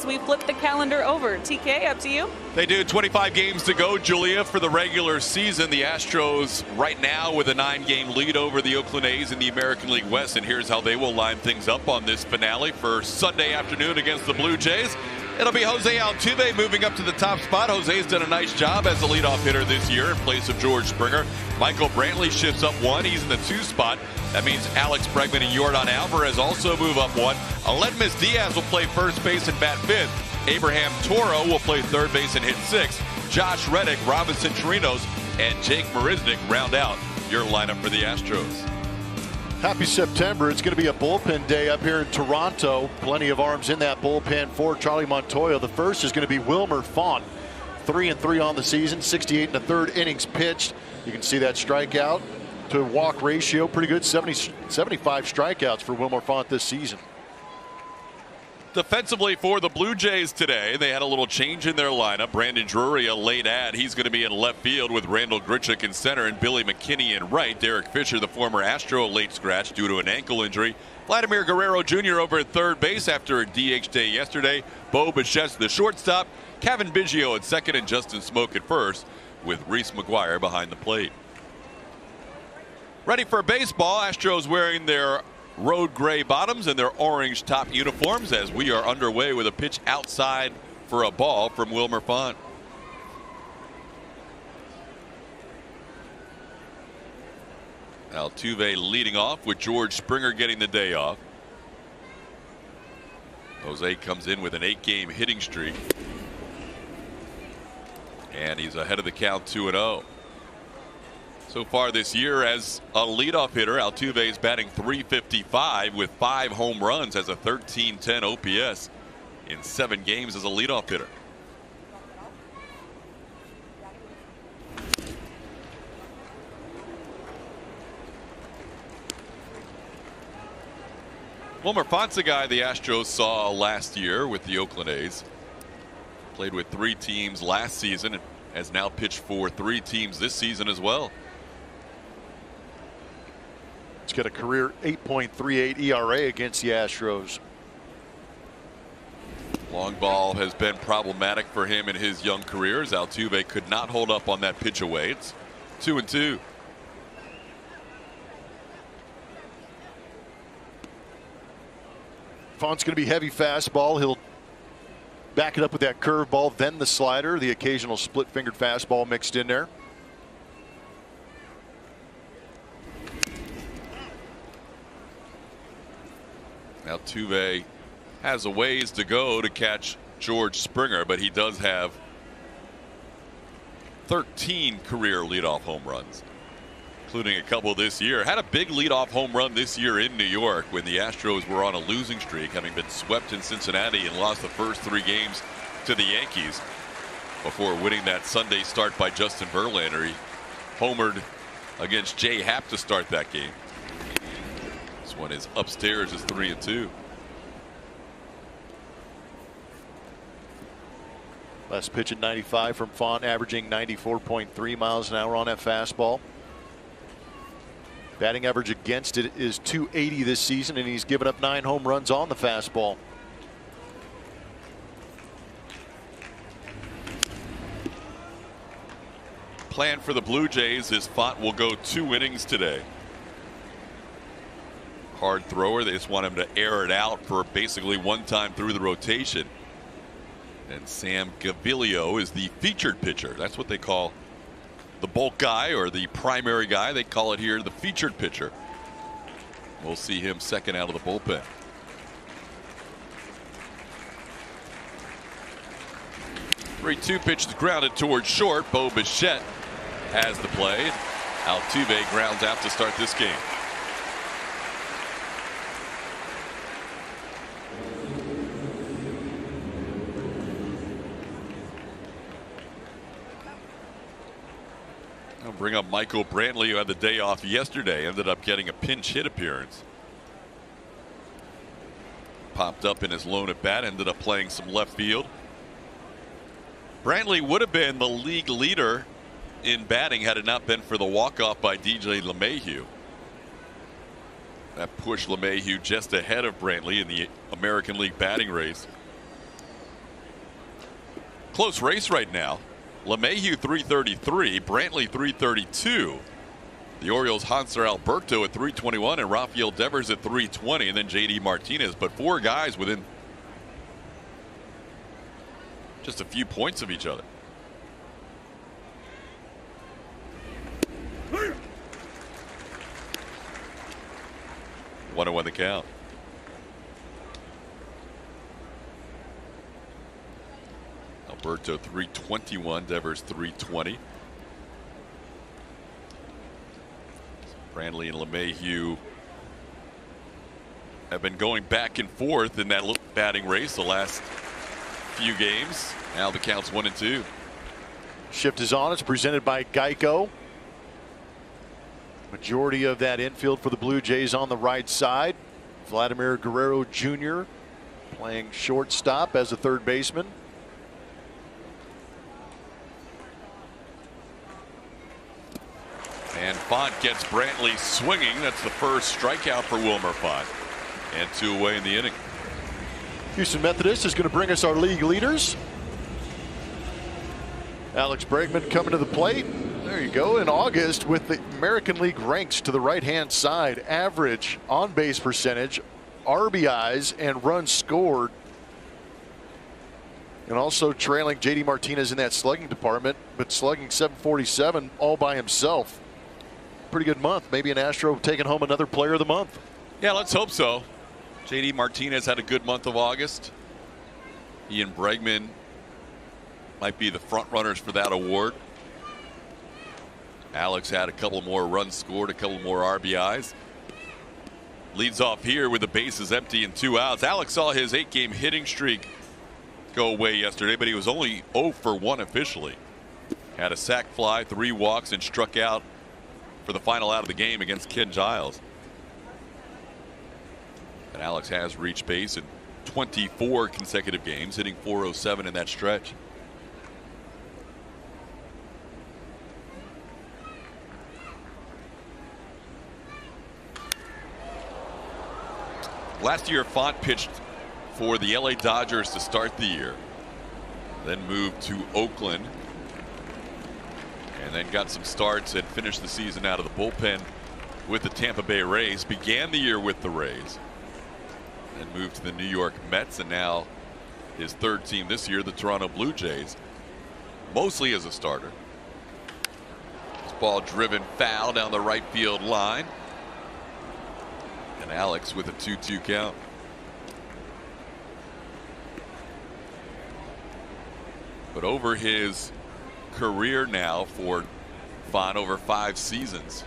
as we flip the calendar over. TK, up to you. They do. 25 games to go, Julia, for the regular season. The Astros right now with a 9-game lead over the Oakland A's in the American League West. And here's how they will line things up on this finale for Sunday afternoon against the Blue Jays. It'll be Jose Altuve moving up to the top spot. Jose's done a nice job as the leadoff hitter this year in place of George Springer. Michael Brantley shifts up 1. He's in the 2 spot. That means Alex Bregman and Yordan Alvarez also move up 1. Aledmys Diaz will play first base and bat 5th. Abraham Toro will play third base and hit 6th. Josh Reddick, Robinson Chirinos, and Jake Marisnick round out your lineup for the Astros. Happy September. It's going to be a bullpen day up here in Toronto. Plenty of arms in that bullpen for Charlie Montoyo. The first is going to be Wilmer Font. 3-3 on the season, 68 1/3 innings pitched. You can see that strikeout to walk ratio pretty good, 75 strikeouts for Wilmer Font this season. Defensively for the Blue Jays today, they had a little change in their lineup. Brandon Drury, a late ad. He's going to be in left field with Randall Grichuk in center and Billy McKinney in right. Derek Fisher, the former Astro, late scratch due to an ankle injury. Vladimir Guerrero Jr. over at third base after a DH day yesterday. Bo Bichette, the shortstop. Kevin Biggio at second and Justin Smoke at first with Reese McGuire behind the plate. Ready for baseball. Astros wearing their road gray bottoms and their orange top uniforms as we are underway with a pitch outside for a ball from Wilmer Font. Altuve leading off with George Springer getting the day off. Jose comes in with an 8-game hitting streak. And he's ahead of the count 2-0. So far this year as a leadoff hitter, Altuve is batting .355 with 5 home runs, has a 1310 OPS in 7 games as a leadoff hitter. Wilmer Font's a guy the Astros saw last year with the Oakland A's. Played with 3 teams last season and has now pitched for 3 teams this season as well. He's got a career 8.38 ERA against the Astros. Long ball has been problematic for him in his young career as Altuve could not hold up on that pitch away. It's 2-2. Font's going to be heavy fastball. He'll back it up with that curveball, then the slider, the occasional split-fingered fastball mixed in there. Altuve has a ways to go to catch George Springer, but he does have 13 career leadoff home runs, including a couple this year. Had a big leadoff home run this year in New York when the Astros were on a losing streak, having been swept in Cincinnati and lost the first 3 games to the Yankees before winning that Sunday start by Justin Verlander. He homered against Jay Happ to start that game. This one is upstairs, is 3-2. Last pitch at 95 from Font, averaging 94.3 miles an hour on that fastball. Batting average against it is .280 this season, and he's given up 9 home runs on the fastball. Plan for the Blue Jays is Font will go 2 innings today. Hard thrower. They just want him to air it out for basically 1 time through the rotation. And Sam Gaviglio is the featured pitcher. That's what they call the bulk guy or the primary guy. They call it here the featured pitcher. We'll see him second out of the bullpen. Three-two pitch is grounded towards short. Bo Bichette has the play. Altuve grounds out to start this game. I'll bring up Michael Brantley, who had the day off yesterday, ended up getting a pinch hit appearance. Popped up in his lone at bat, ended up playing some left field. Brantley would have been the league leader in batting had it not been for the walk-off by DJ LeMahieu. That pushed LeMahieu just ahead of Brantley in the American League batting race. close race right now. LeMahieu 333, Brantley 332. The Orioles' Hanser Alberto at 321 and Rafael Devers at 320, and then JD Martinez. But 4 guys within just a few points of each other. One and one the count. Alberto 321, Devers 320. Brantley and LeMahieu have been going back and forth in that batting race the last few games. Now the count's 1-2. Shift is on. It's presented by Geico. Majority of that infield for the Blue Jays on the right side. Vladimir Guerrero Jr. playing shortstop as a third baseman. And Font gets Brantley swinging. That's the first strikeout for Wilmer Font. And 2 away in the inning. Houston Methodist is going to bring us our league leaders. Alex Bregman coming to the plate. There you go. In August with the American League ranks to the right-hand side. Average on-base percentage, RBIs, and runs scored. And also trailing JD Martinez in that slugging department, but slugging 747 all by himself. Pretty good month. Maybe an Astro taking home another player of the month. Yeah, let's hope so. JD Martinez had a good month of August. He and Bregman might be the front runners for that award. Alex had a couple more runs scored, a couple more RBIs. Leads off here with the bases empty and 2 outs. Alex saw his 8-game hitting streak go away yesterday, but he was only 0 for 1 officially. Had a sac fly, 3 walks, and struck out for the final out of the game against Ken Giles. And Alex has reached base in 24 consecutive games, hitting .407 in that stretch. Last year, Font pitched for the LA Dodgers to start the year, then moved to Oakland, and then got some starts and finished the season out of the bullpen with the Tampa Bay Rays. Began the year with the Rays, then moved to the New York Mets, and now his 3rd team this year, the Toronto Blue Jays, mostly as a starter. This ball driven foul down the right field line. And Alex with a 2-2 count. But over his career now for Font, over 5 seasons,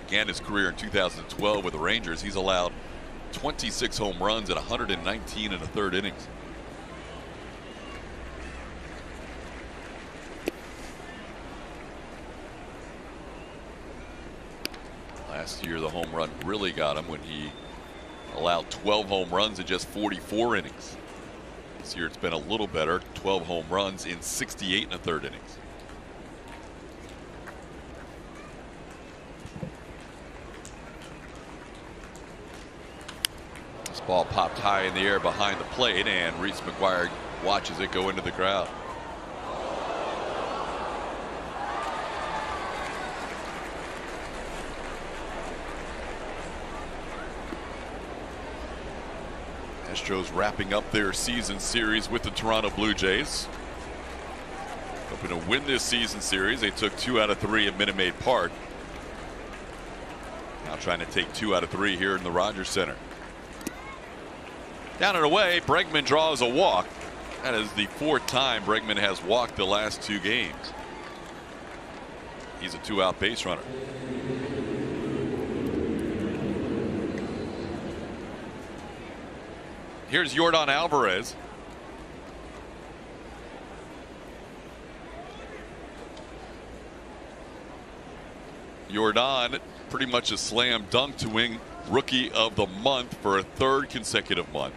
began his career in 2012 with the Rangers, he's allowed 26 home runs at 119 and a third innings. Last year the home run really got him when he allowed 12 home runs in just 44 innings. This year it's been a little better, 12 home runs in 68 and a third innings. This ball popped high in the air behind the plate, and Reese McGuire watches it go into the crowd. Astros wrapping up their season series with the Toronto Blue Jays. Hoping to win this season series. They took 2 out of 3 at Minute Maid Park. Now trying to take 2 out of 3 here in the Rogers Center. Down and away, Bregman draws a walk. That is the 4th time Bregman has walked the last 2 games. He's a 2-out base runner. Here's Yordan Alvarez. Yordan pretty much a slam dunk to win Rookie of the Month for a 3rd consecutive month.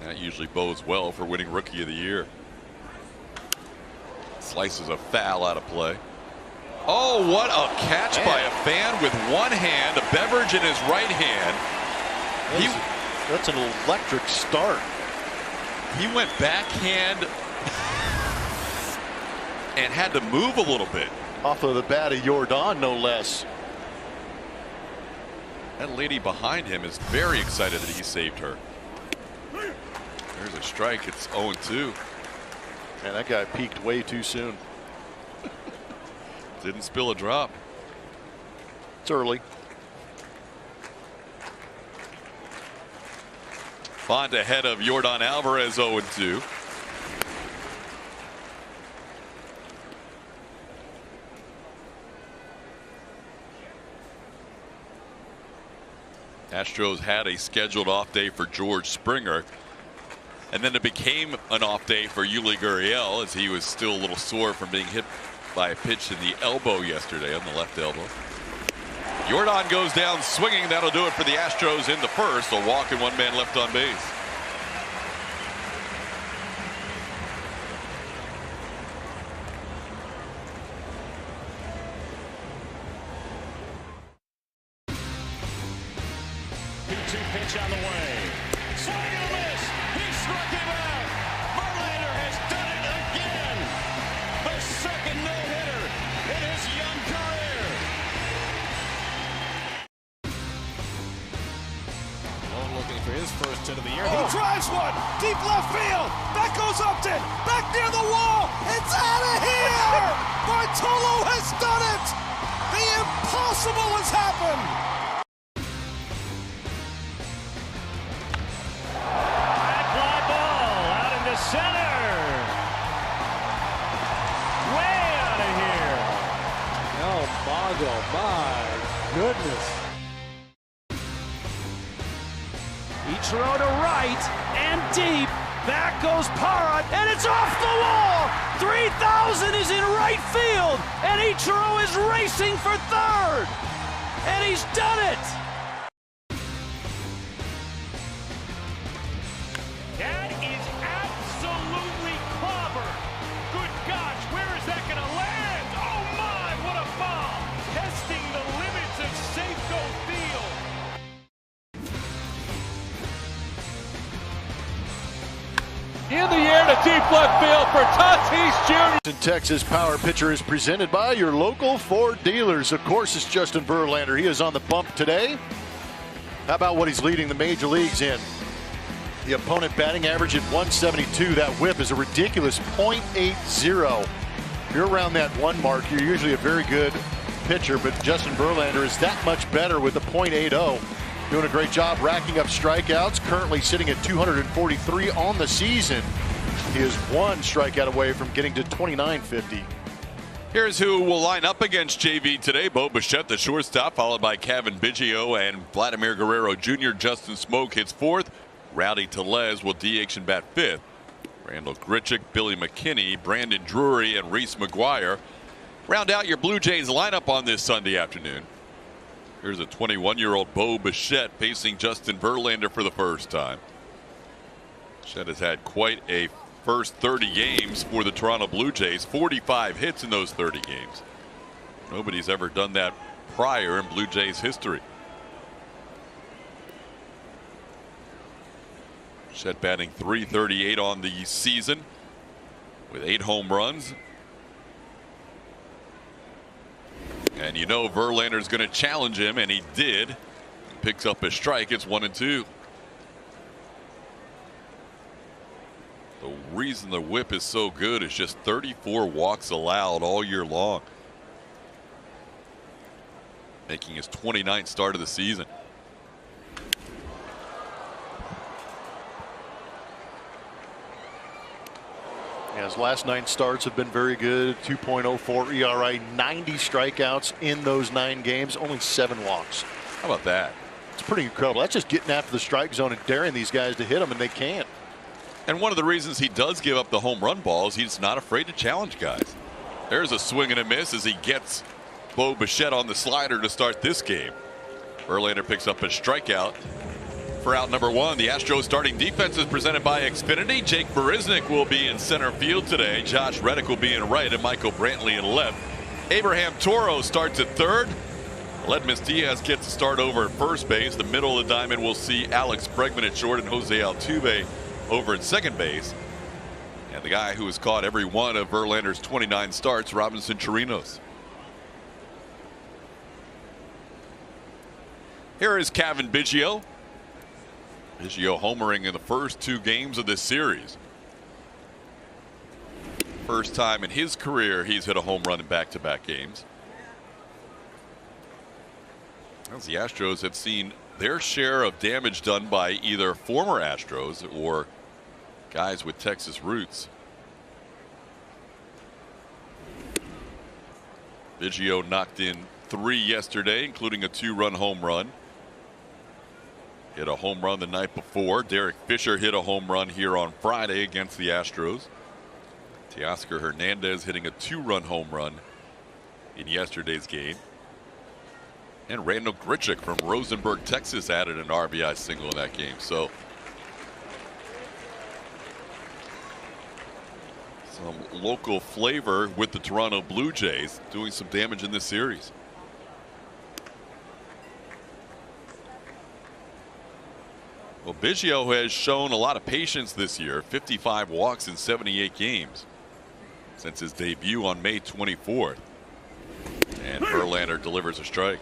That usually bodes well for winning Rookie of the Year. Slices a foul out of play. Oh, what a catch by a fan with one hand, a beverage in his right hand. That's an electric start. He went backhand and had to move a little bit. Off of the bat of Jordan, no less. That lady behind him is very excited that he saved her. There's a strike. It's 0-2. And that guy peaked way too soon. Didn't spill a drop. It's early. Font ahead of Jordan Alvarez, 0-2. Astros had a scheduled off day for George Springer, and then it became an off day for Yuli Gurriel as he was still a little sore from being hit by a pitch in the elbow yesterday, on the left elbow. Jordan goes down swinging. That'll do it for the Astros in the first. A walk and one man left on base. Pitch on the way. Swing and a miss. He struck him out. Verlander has done it again. The second no-hitter in his young career. Long looking for his first hit of the year. He drives one. Deep left field. That goes Upton. Back near the wall. It's out of here. Bartolo has done it. The impossible has happened. Center. Way out of here. Oh, Mago, my goodness. Ichiro to right and deep. Back goes Parra, and it's off the wall. 3,000 is in right field, and Ichiro is racing for third. And he's done it. That is absolutely clobbered. Good gosh, where is that going to land? Oh my, what a bomb! Testing the limits of Safeco Field. In the air to deep left field for Tatis Jr. Texas Power Pitcher is presented by your local Ford dealers. Of course, it's Justin Verlander. He is on the bump today. How about what he's leading the major leagues in? The opponent batting average at 172. That whip is a ridiculous .80. If you're around that 1 mark, you're usually a very good pitcher, but Justin Verlander is that much better with the .80. Doing a great job racking up strikeouts, currently sitting at 243 on the season. He is 1 strikeout away from getting to 2950. Here's who will line up against JV today. Bo Bichette, the shortstop, followed by Kevin Biggio and Vladimir Guerrero Jr. Justin Smoke hits 4th. Rowdy Tellez will DH and bat 5th. Randall Grichuk, Billy McKinney, Brandon Drury, and Reese McGuire round out your Blue Jays lineup on this Sunday afternoon. Here's a 21-year-old Bo Bichette facing Justin Verlander for the first time. Bichette has had quite a first 30 games for the Toronto Blue Jays. 45 hits in those 30 games. Nobody's ever done that prior in Blue Jays history. Bichette batting .338 on the season with 8 home runs. And you know Verlander's going to challenge him, and he did. He picks up a strike. It's 1-2. The reason the whip is so good is just 34 walks allowed all year long, making his 29th start of the season. His last 9 starts have been very good. 2.04 ERA, 90 strikeouts in those 9 games, only 7 walks. How about that? It's pretty incredible. That's just getting after the strike zone and daring these guys to hit them, and they can't. And one of the reasons he does give up the home run ball is he's not afraid to challenge guys. There's a swing and a miss as he gets Bo Bichette on the slider to start this game. Verlander picks up a strikeout for out number 1. The Astros starting defense is presented by Xfinity. Jake Marisnick will be in center field today. Josh Reddick will be in right, and Michael Brantley in left. Abraham Toro starts at third. Ledmus Diaz gets to start over at first base. The middle of the diamond will see Alex Bregman at short and Jose Altuve over at second base. And the guy who has caught every one of Verlander's 29 starts, Robinson Chirinos. Here is Cavan Biggio. Biggio homering in the first 2 games of this series. First time in his career he's hit a home run in back-to-back games. As the Astros have seen their share of damage done by either former Astros or guys with Texas roots. Biggio knocked in 3 yesterday, including a 2-run home run. Hit a home run the night before. Derek Fisher hit a home run here on Friday against the Astros. Teoscar Hernandez hitting a 2-run home run in yesterday's game. And Randall Grichuk from Rosenberg, Texas added an RBI single in that game. So some local flavor with the Toronto Blue Jays doing some damage in this series. Well, Biggio has shown a lot of patience this year. 55 walks in 78 games since his debut on May 24th. And Verlander delivers a strike.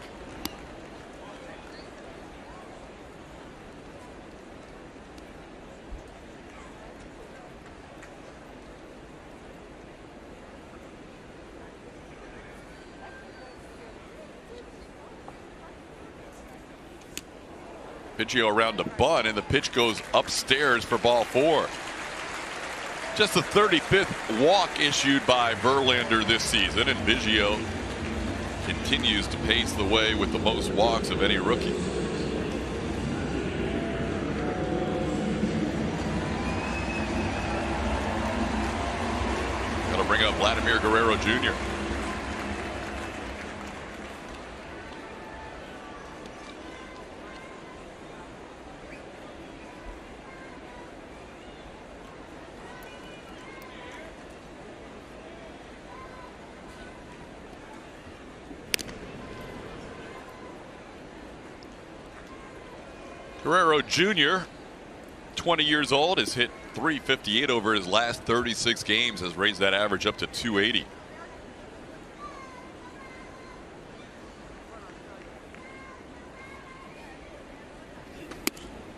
Biggio around the bunt, and the pitch goes upstairs for ball 4. Just the 35th walk issued by Verlander this season, and Biggio continues to pace the way with the most walks of any rookie. Got to bring up Vladimir Guerrero Jr. Guerrero Jr., 20 years old, has hit .358 over his last 36 games, has raised that average up to .280.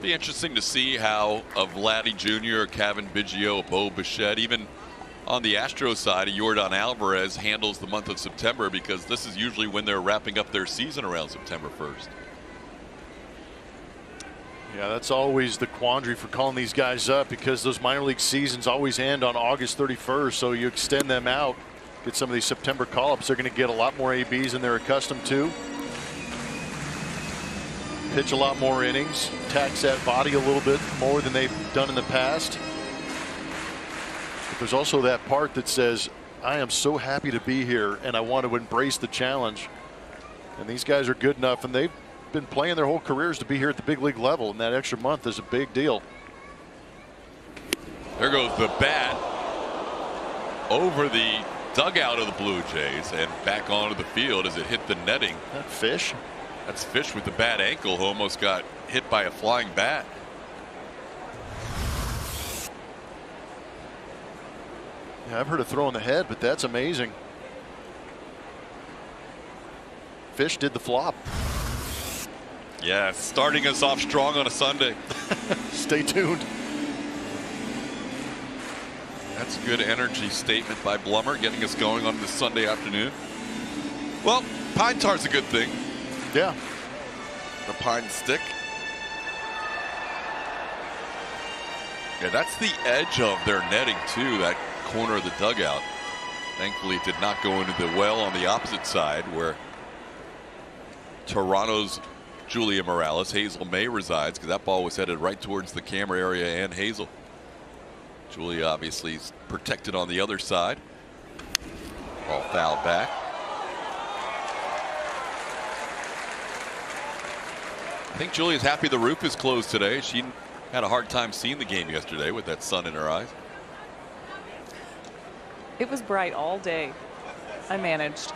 Be interesting to see how a Vladdy Jr., Cavan Biggio, Bo Bichette, even on the Astros side, Yordan Alvarez handles the month of September, because this is usually when they're wrapping up their season around September 1st. Yeah, that's always the quandary for calling these guys up, because those minor league seasons always end on August 31st. So you extend them out, get some of these September call-ups. They're going to get a lot more ABs than they're accustomed to. Pitch a lot more innings, tax that body a little bit more than they've done in the past. But there's also that part that says, I am so happy to be here and I want to embrace the challenge. And these guys are good enough, and they've been playing their whole careers to be here at the big league level, and that extra month is a big deal. There goes the bat over the dugout of the Blue Jays and back onto the field as it hit the netting. That Fish? That's Fish with the bad ankle, who almost got hit by a flying bat. Yeah, I've heard of throwing the head, but that's amazing. Fish did the flop. Yeah, starting us off strong on a Sunday. Stay tuned. That's a good energy statement by Blummer, getting us going on this Sunday afternoon. Well, pine tar's a good thing. Yeah. The pine stick. Yeah, that's the edge of their netting too, that corner of the dugout. Thankfully it did not go into the well on the opposite side, where Toronto's Julia Morales, Hazel May, resides, because that ball was headed right towards the camera area and Hazel. Julia obviously protected on the other side. Ball fouled back. I think Julia's happy the roof is closed today. She had a hard time seeing the game yesterday with that sun in her eyes. It was bright all day. I managed.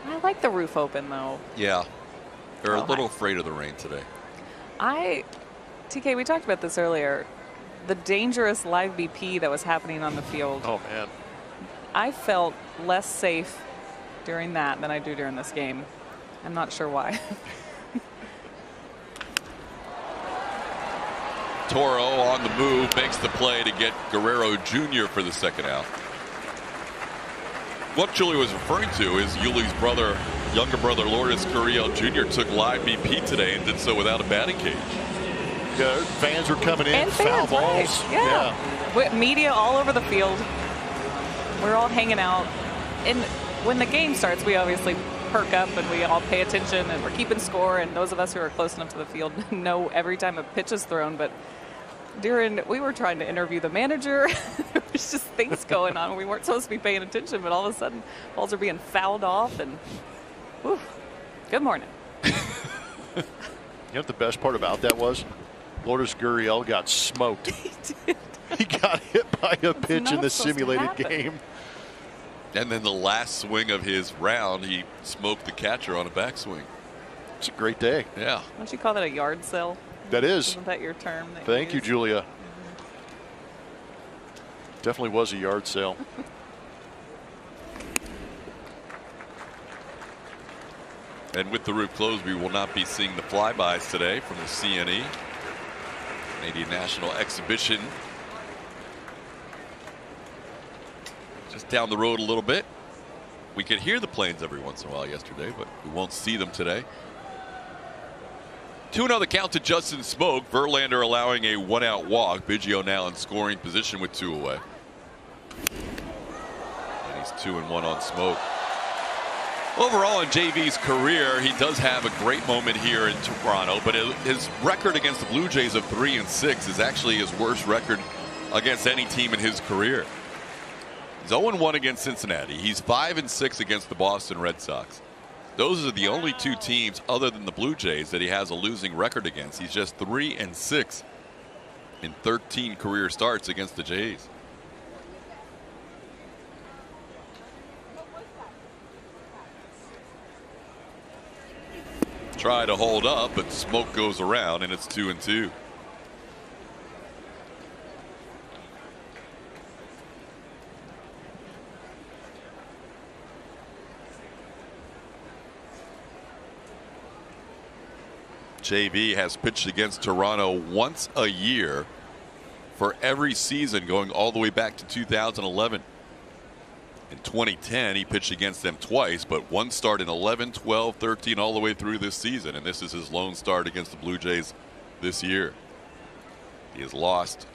I like the roof open though. Yeah. They're a little afraid of the rain today. TK, we talked about this earlier. the dangerous live BP that was happening on the field. Oh, man. I felt less safe during that than I do during this game. I'm not sure why. Toro on the move makes the play to get Guerrero Jr. for the second out. What Julie was referring to is Yuli's brother, younger brother Lourdes Gurriel Jr. took live BP today and did so without a batting cage. Yeah, fans were coming in, And foul fans, balls. right. Yeah. With media all over the field. We're all hanging out. And when the game starts, we obviously perk up and we all pay attention and we're keeping score. And those of us who are close enough to the field know every time a pitch is thrown. But we were trying to interview the manager. There was just things going on. We weren't supposed to be paying attention, but all of a sudden balls are being fouled off. And whew, good morning. You know what the best part about that was? Lourdes Gurriel got smoked. He did. He got hit by a pitch in the simulated game. And then the last swing of his round, he smoked the catcher on a backswing. It's a great day. Yeah. Don't you call that a yard sale? That is. Isn't that your term? That Thank you, use? Julia. Definitely was a yard sale. And with the roof closed, we will not be seeing the flybys today from the CNE. Canadian National Exhibition. Just down the road a little bit. We could hear the planes every once in a while yesterday, but we won't see them today. 2-0 the count to Justin Smoke. Verlander allowing a one-out walk. Biggio now in scoring position with 2 away. And he's 2-1 on Smoke. Overall in JV's career, he does have a great moment here in Toronto, but his record against the Blue Jays of 3-6 is actually his worst record against any team in his career. He's 0-1 against Cincinnati. He's 5-6 against the Boston Red Sox. Those are the only 2 teams other than the Blue Jays that he has a losing record against. He's just 3-6 in 13 career starts against the Jays. Try to hold up, but Smoke goes around and it's 2-2. JV has pitched against Toronto once a year for every season going all the way back to 2011. In 2010, he pitched against them twice, but one start in 11, 12, 13, all the way through this season. And this is his lone start against the Blue Jays this year. He has lost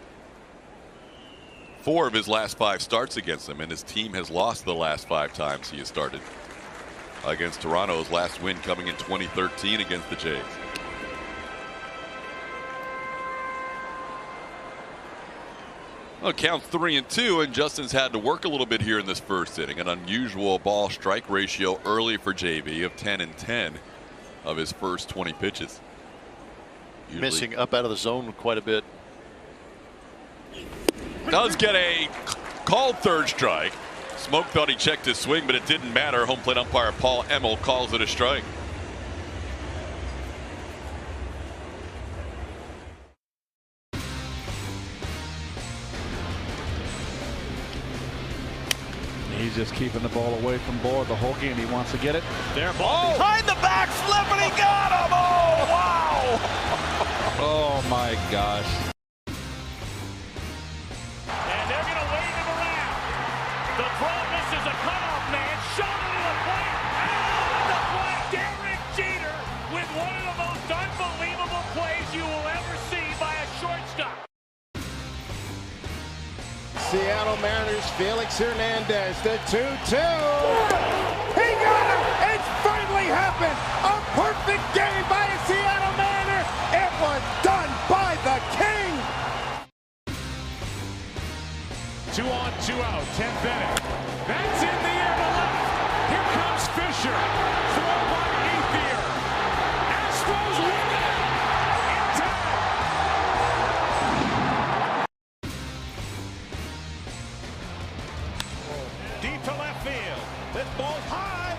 4 of his last 5 starts against them, and his team has lost the last 5 times he has started against Toronto. His last win coming in 2013 against the Jays. Well, it counts 3-2, and Justin's had to work a little bit here in this first inning. An unusual ball strike ratio early for JV of 10-10 of his first 20 pitches. Usually Missing up out of the zone quite a bit. does get a called third strike. Smoke thought he checked his swing, but it didn't matter. Home plate umpire Paul Emmel calls it a strike. He's just keeping the ball away from Bohr the whole game. He wants to get it. There, ball. Behind the back flip, and he got him! Oh, wow! Oh, my gosh. And they're going to wave him around. The throw misses a cutoff man. Shoulder to the plate. Out of the plate. Derek Jeter with one of the most unbelievable plays you will ever see by a shortstop. Seattle Mariners, Felix Hernandez, the 2-2. He got him! It's finally happened! A perfect game by a Seattle Mariner! It was done by the King! 2 on, 2 out. 10th inning. That's in the air to left. Here comes Fisher. Throw by Ethier. Astros win it in time. Deep to left field. This ball's high.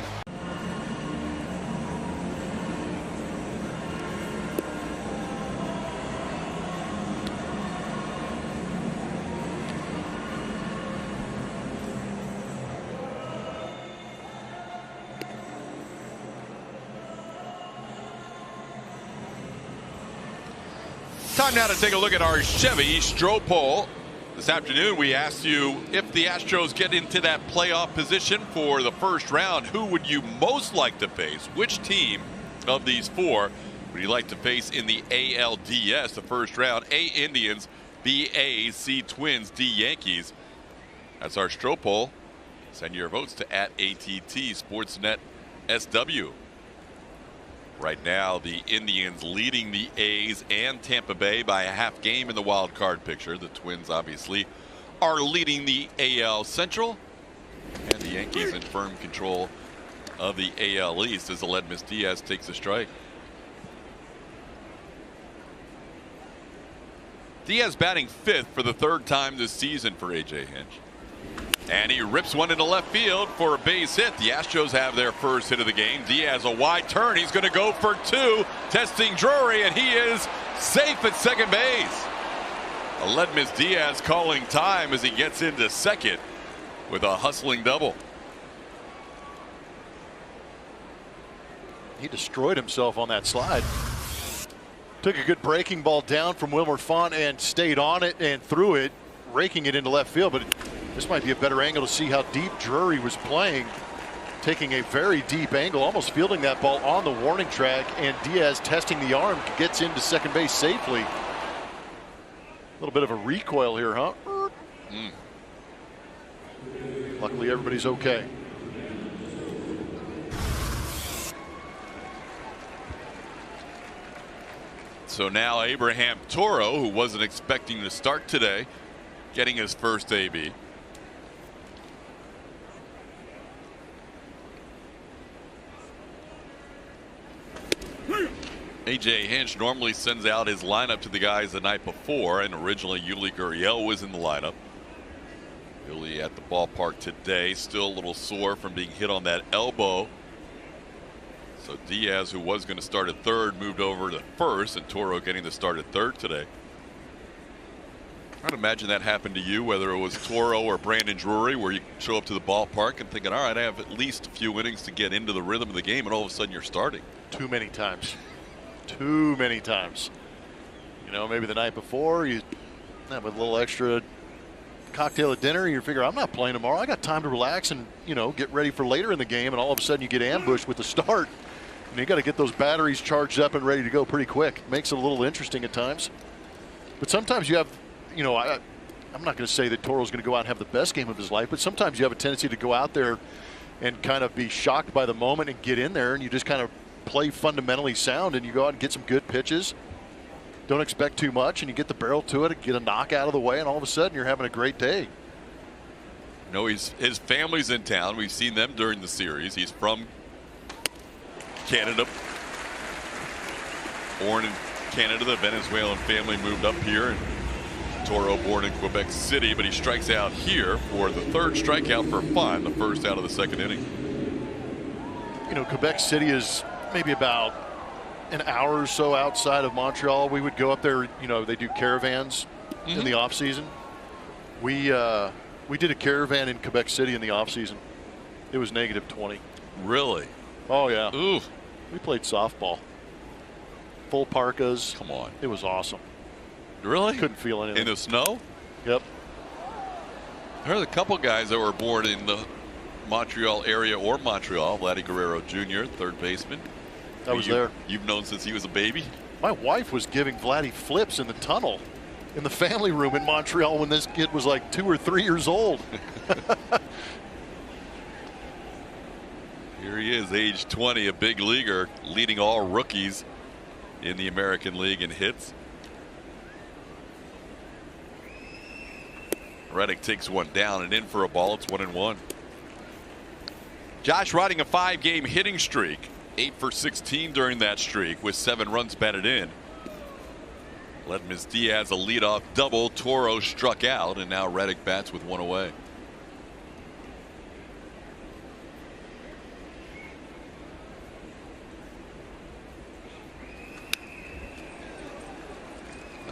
Time now to take a look at our Chevy Stroh poll. This afternoon, we asked you if the Astros get into that playoff position for the first round, who would you most like to face? Which team of these four would you like to face in the ALDS, the first round? A, Indians, B, A's, C, Twins, D, Yankees. That's our Stroh poll. Send your votes to @ATT Sportsnet SW. Right now, the Indians leading the A's and Tampa Bay by a half game in the wild card picture. The Twins obviously are leading the AL Central, and the Yankees in firm control of the AL East as Aledmys Diaz takes a strike. Diaz batting 5th for the 3rd time this season for A.J. Hinch. And he rips one into left field for a base hit. The Astros have their first hit of the game. Diaz a wide turn. He's going to go for 2. Testing Drury, and he is safe at second base. Aledmys Diaz calling time as he gets into second with a hustling double. He destroyed himself on that slide. Took a good breaking ball down from Wilmer Font and stayed on it and threw it, raking it into left field. But this might be a better angle to see how deep Drury was playing, taking a very deep angle, almost fielding that ball on the warning track, and Diaz testing the arm, gets into second base safely. A little bit of a recoil here, huh? Luckily everybody's okay. So now Abraham Toro, who wasn't expecting to start today, getting his first AB. A.J. Hinch normally sends out his lineup to the guys the night before, and originally Yuli Gurriel was in the lineup. Yuli at the ballpark today, still a little sore from being hit on that elbow. So Diaz, who was going to start at 3rd, moved over to 1st, and Toro getting the start at 3rd today. I'd imagine that happened to you, whether it was Toro or Brandon Drury, where you show up to the ballpark and thinking, all right, I have at least a few innings to get into the rhythm of the game, and all of a sudden you're starting. Too many times. Too many times. You know, maybe the night before you have a little extra cocktail at dinner, you figure, I'm not playing tomorrow. I got time to relax and, you know, get ready for later in the game, and all of a sudden you get ambushed with the start. And you got to get those batteries charged up and ready to go pretty quick. Makes it a little interesting at times. But sometimes you have, you know, I'm not going to say that Toro's going to go out and have the best game of his life, but sometimes you have a tendency to go out there and kind of be shocked by the moment and get in there, and you just kind of play fundamentally sound, and you go out and get some good pitches. Don't expect too much, and you get the barrel to it and get a knock out of the way, and all of a sudden you're having a great day. No, his family's in town. We've seen them during the series. He's from Canada, born in Canada. The Venezuelan family moved up here, and Toro born in Quebec City, but he strikes out here for the 3rd strikeout for fun, the 1st out of the 2nd inning. You know, Quebec City is maybe about an hour or so outside of Montreal. We would go up there. You know, they do caravans in the off season. We did a caravan in Quebec City in the off season. It was -20. Really? Oh yeah. Ooh. We played softball. Full parkas. Come on. It was awesome. Really? Couldn't feel anything. In the snow? Yep. I heard a couple guys that were born in the Montreal area or Montreal. Vladdy Guerrero Jr., 3rd baseman. I was there. You've known since he was a baby? My wife was giving Vladdy flips in the tunnel in the family room in Montreal when this kid was like 2 or 3 years old. Here he is, age 20, a big leaguer, leading all rookies in the American League in hits. Reddick takes one down and in for a ball. It's 1-1. Josh riding a 5-game hitting streak, 8 for 16 during that streak with 7 runs batted in. Aledmys Diaz a leadoff double. Toro struck out, and now Reddick bats with 1 away.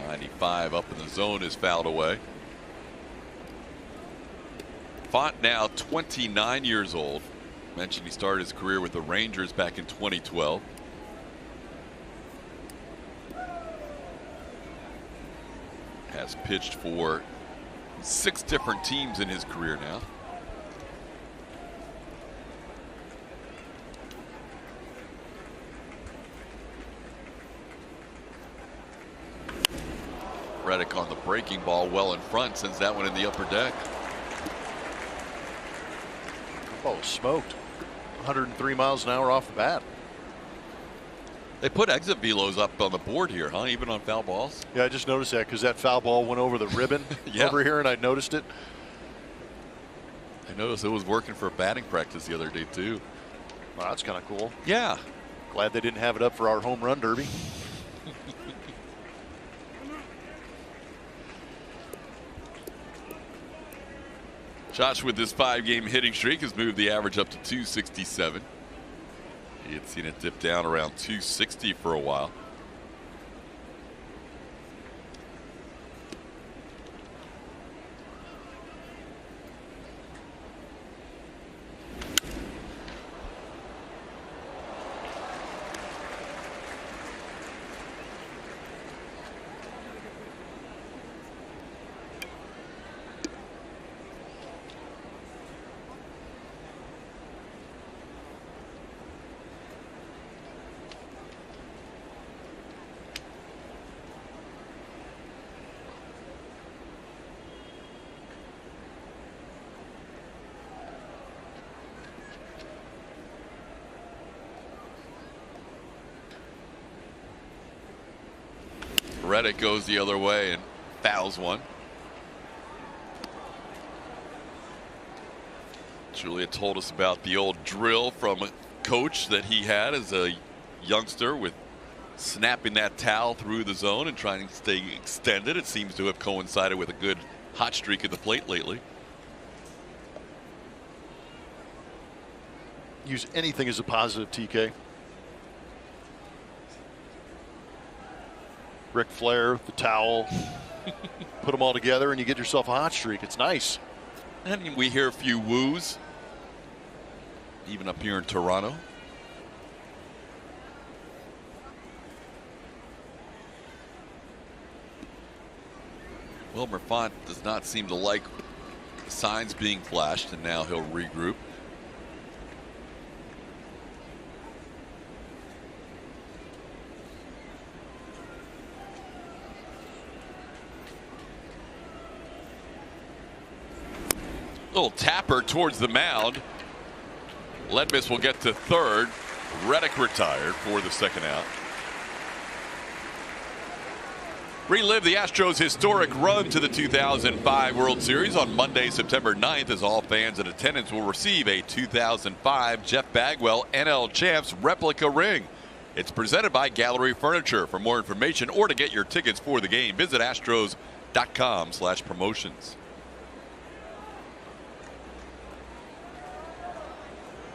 .95 up in the zone is fouled away. Font now 29 years old. Mentioned he started his career with the Rangers back in 2012. has pitched for 6 different teams in his career now. Reddick on the breaking ball, well in front, sends that one in the upper deck. Oh, smoked. 103 miles an hour off the bat. They put exit velos up on the board here, huh? Even on foul balls. Yeah, I just noticed that because that foul ball went over the ribbon yeah. over here, and I noticed it. I noticed it was working for batting practice the other day too. Well, that's kind of cool. Yeah. Glad they didn't have it up for our home run derby. Josh, with this 5-game hitting streak, has moved the average up to 267. He had seen it dip down around 260 for a while. Reddick goes the other way and fouls one. Julia told us about the old drill from a coach that he had as a youngster with snapping that towel through the zone and trying to stay extended. It seems to have coincided with a good hot streak at the plate lately. Use anything as a positive, TK. Ric Flair, the towel, put them all together and you get yourself a hot streak. It's nice. And we hear a few woos, even up here in Toronto. Wilmer Font does not seem to like the signs being flashed, and now he'll regroup. Little tapper towards the mound. Ledmus will get to third. Reddick retired for the second out. Relive the Astros' historic run to the 2005 World Series on Monday, September 9th, as all fans in attendance will receive a 2005 Jeff Bagwell NL Champs replica ring. It's presented by Gallery Furniture. For more information or to get your tickets for the game, visit astros.com/promotions.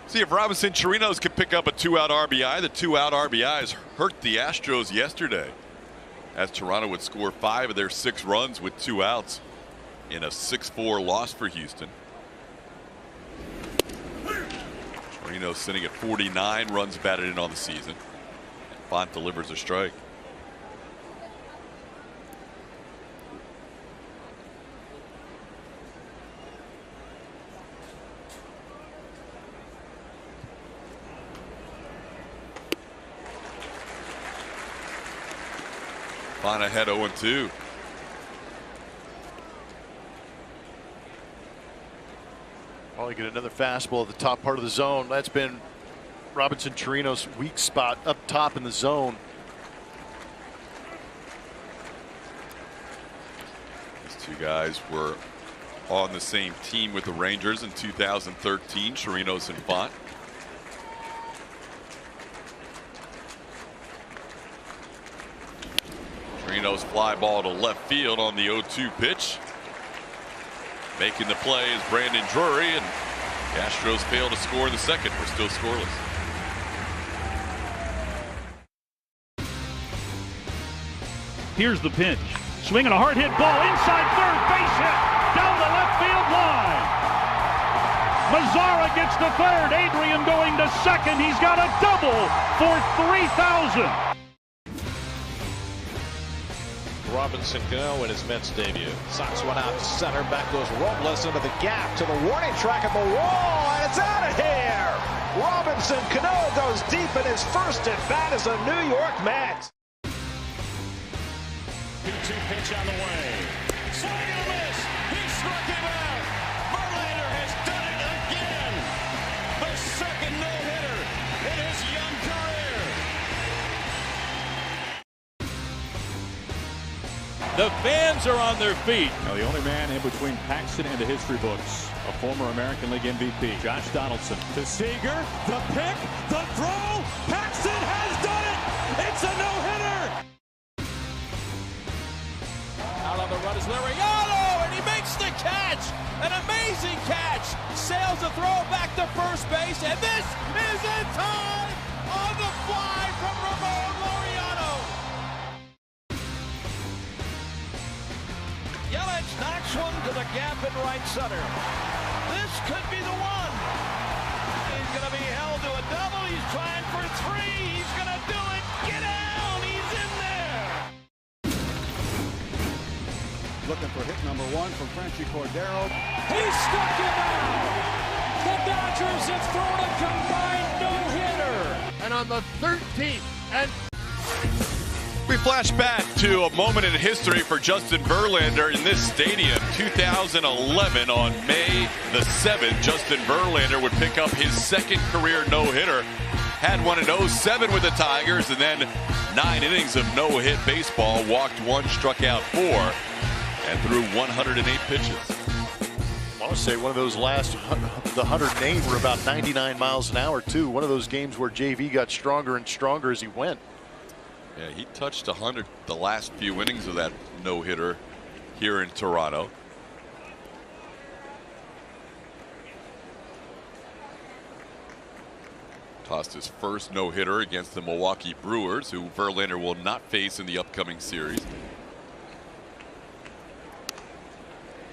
See if Robinson Chirinos can pick up a 2-out RBI. The 2-out RBIs hurt the Astros yesterday, as Toronto would score 5 of their 6 runs with 2 outs in a 6-4 loss for Houston. Chirinos sitting at 49 runs batted in on the season. And Font delivers a strike. Font ahead 0-2. Oh, you get another fastball at the top part of the zone. That's been Robinson Chirinos' weak spot up top in the zone. These two guys were on the same team with the Rangers in 2013, Chirinos and Font. Chirinos fly ball to left field on the 0-2 pitch. Making the play is Brandon Drury, and the Astros fail to score in the second. We're still scoreless. Here's the pitch. Swinging a hard hit ball inside third, base hit down the left field line. Mazzara gets to third. Adrian going to second. He's got a double for 3,000. Robinson Cano in his Mets debut. Sox one out to center. Back goes Robles into the gap to the warning track at the wall, and it's out of here. Robinson Cano goes deep in his first at bat as a New York Met. 2-2 pitch on the way. Swing and a miss. He struck him out. Verlander has done it again. The second no-hitter in his young career. The fans are on their feet. Now the only man in between Paxton and the history books, a former American League MVP, Josh Donaldson. To Seager, the pick, the throw. Paxton has done it. It's a no-hitter. Out on the run is Liriano, and he makes the catch. An amazing catch. Sails the throw back to first base, and this is in time on the fly from Ramon Liriano. Yelich knocks one to the gap in right center. This could be the one. He's going to be held to a double. He's trying for three. He's going to do it. Get down. He's in there. Looking for hit number one from Franchi Cordero. He struck him out. The Dodgers have thrown a combined no-hitter. And on the 13th and We flash back to a moment in history for Justin Verlander in this stadium. 2011 on May the 7th, Justin Verlander would pick up his second career no-hitter. Had one in 07 with the Tigers, and then 9 innings of no-hit baseball. Walked 1, struck out 4, and threw 108 pitches. I want to say one of those last, the 108 were about 99 miles an hour too. One of those games where JV got stronger and stronger as he went. Yeah, he touched 100 the last few innings of that no-hitter here in Toronto. Tossed his first no-hitter against the Milwaukee Brewers, who Verlander will not face in the upcoming series.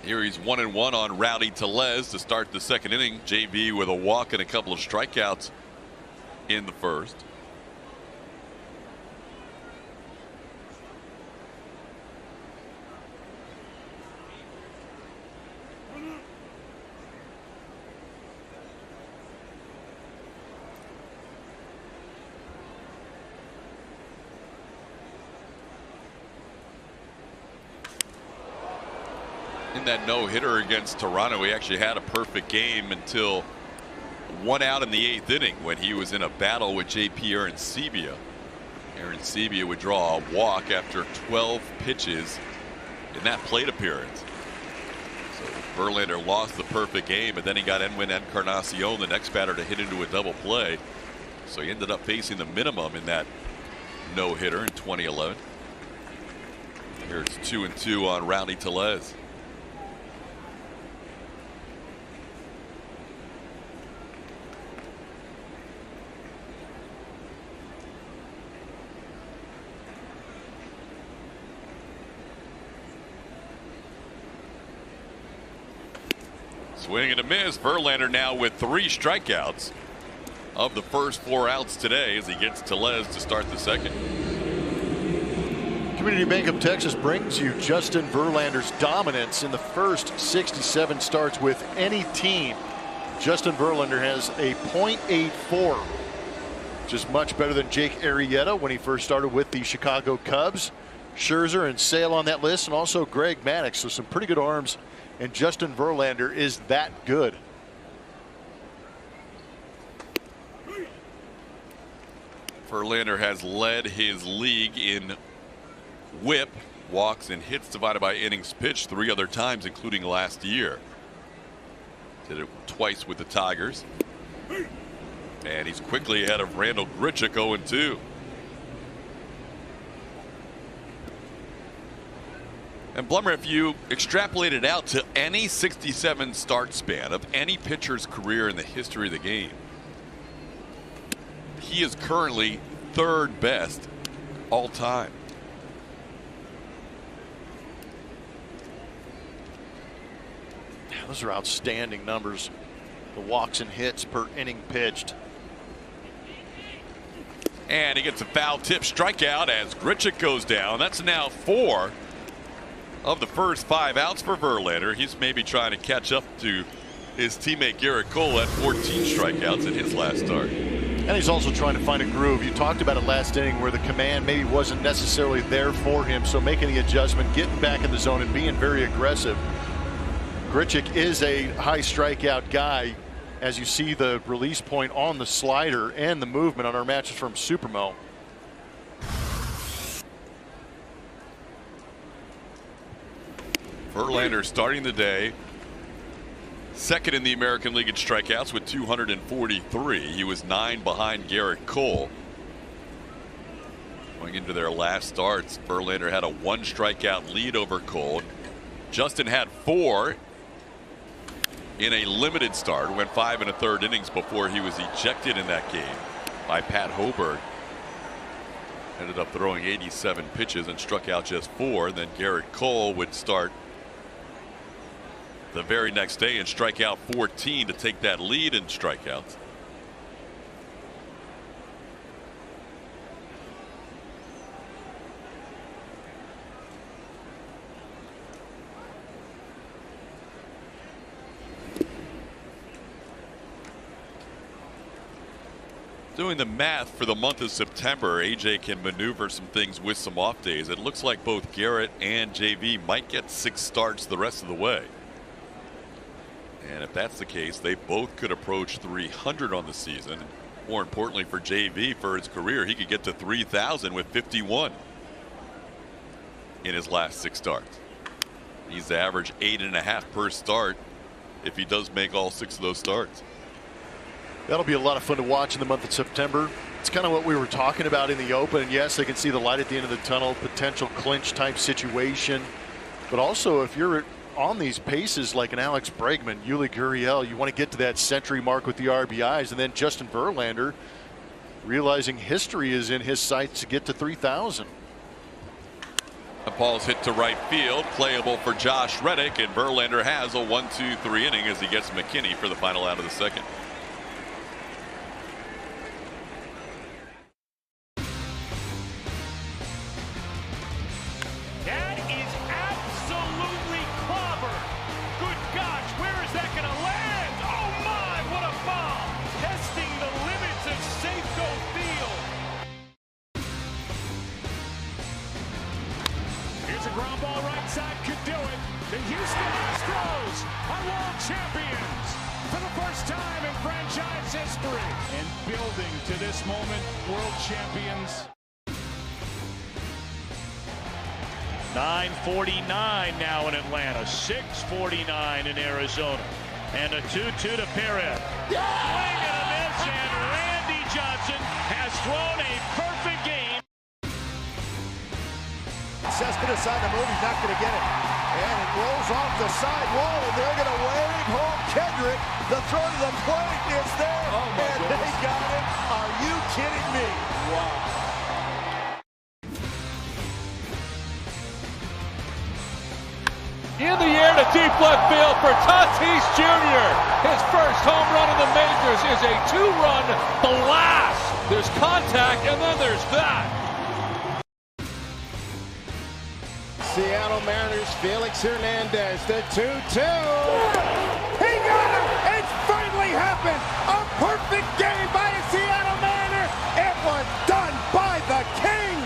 Here he's 1-1 on Rowdy Tellez to start the second inning. JV with a walk and a couple of strikeouts in the first. In that no-hitter against Toronto, he actually had a perfect game until 1 out in the 8th inning when he was in a battle with JP Arencibia. Arencibia would draw a walk after 12 pitches in that plate appearance. So Verlander lost the perfect game, but then he got Edwin Encarnacion, the next batter, to hit into a double play. So he ended up facing the minimum in that no-hitter in 2011. Here it's 2-2 on Rowdy Tellez. Swing and a miss. Verlander now with 3 strikeouts of the first 4 outs today as he gets Tellez to start the second. Community Bank of Texas brings you Justin Verlander's dominance in the first 67 starts with any team. Justin Verlander has a .84, which is much better than Jake Arrieta when he first started with the Chicago Cubs. Scherzer and Sale on that list, and also Greg Maddux. So some pretty good arms. And Justin Verlander is that good. Verlander has led his league in WHIP, walks and hits divided by innings pitched 3 other times, including last year. Did it twice with the Tigers. And he's quickly ahead of Randall Grichuk, 0-2. And Blummer, if you extrapolate it out to any 67 start span of any pitcher's career in the history of the game, he is currently 3rd best all time. Those are outstanding numbers. The walks and hits per inning pitched. And he gets a foul tip strikeout as Grichuk goes down. That's now 4 of the first 5 outs for Verlander. He's maybe trying to catch up to his teammate Garrett Cole at 14 strikeouts in his last start. And he's also trying to find a groove. You talked about it last inning where the command maybe wasn't necessarily there for him, so making the adjustment, getting back in the zone and being very aggressive. Grichuk is a high strikeout guy, as you see the release point on the slider and the movement on our matches from Supermo. Verlander starting the day second in the American League in strikeouts with 243. He was 9 behind Garrett Cole. Going into their last starts, Verlander had a 1 strikeout lead over Cole. Justin had 4 in a limited start. Went 5 1/3 innings before he was ejected in that game by Pat Hoberg. Ended up throwing 87 pitches and struck out just 4. Then Garrett Cole would start the very next day and strike out 14 to take that lead in strikeouts. Doing the math for the month of September, AJ can maneuver some things with some off days. It looks like both Garrett and JV might get 6 starts the rest of the way. And if that's the case, they both could approach 300 on the season. More importantly for JV, for his career, he could get to 3,000 with 51 in his last 6 starts. He's to average 8.5 per start if he does make all 6 of those starts. That'll be a lot of fun to watch in the month of September. It's kind of what we were talking about in the open. And yes, they can see the light at the end of the tunnel, potential clinch type situation. But also, if you're on these paces like an Alex Bregman, Yuli Gurriel, you want to get to that century mark with the RBIs. And then Justin Verlander, realizing history is in his sights to get to 3,000. The ball's hit to right field, playable for Josh Reddick, and Verlander has a 1-2-3 inning as he gets McKinney for the final out of the second. That is absolutely clobbered. Good gosh, where is that going to land? Oh my, what a bomb! Testing the limits of Safeco Field. Here's a ground ball right side, could do it. The Houston Astros are world champions for the first time in franchise history. And building to this moment, world champions. 9:49 now in Atlanta, 6:49 in Arizona, and a 2-2 to Perez. Swing and a miss, and Randy Johnson has thrown a perfect game. Cespedes on the move, he's not going to get it. And it rolls off the side wall, and they're going to wave home Kendrick. The throw to the plate is there, and they got it. Are you kidding me? Wow. In the air to deep left field for Tatis Jr. His first home run in the majors is a 2-run blast. There's contact, and then there's that. Seattle Mariners, Felix Hernandez, the 2-2. He got him! It's finally happened! A perfect game by a Seattle Mariner! It was done by the King!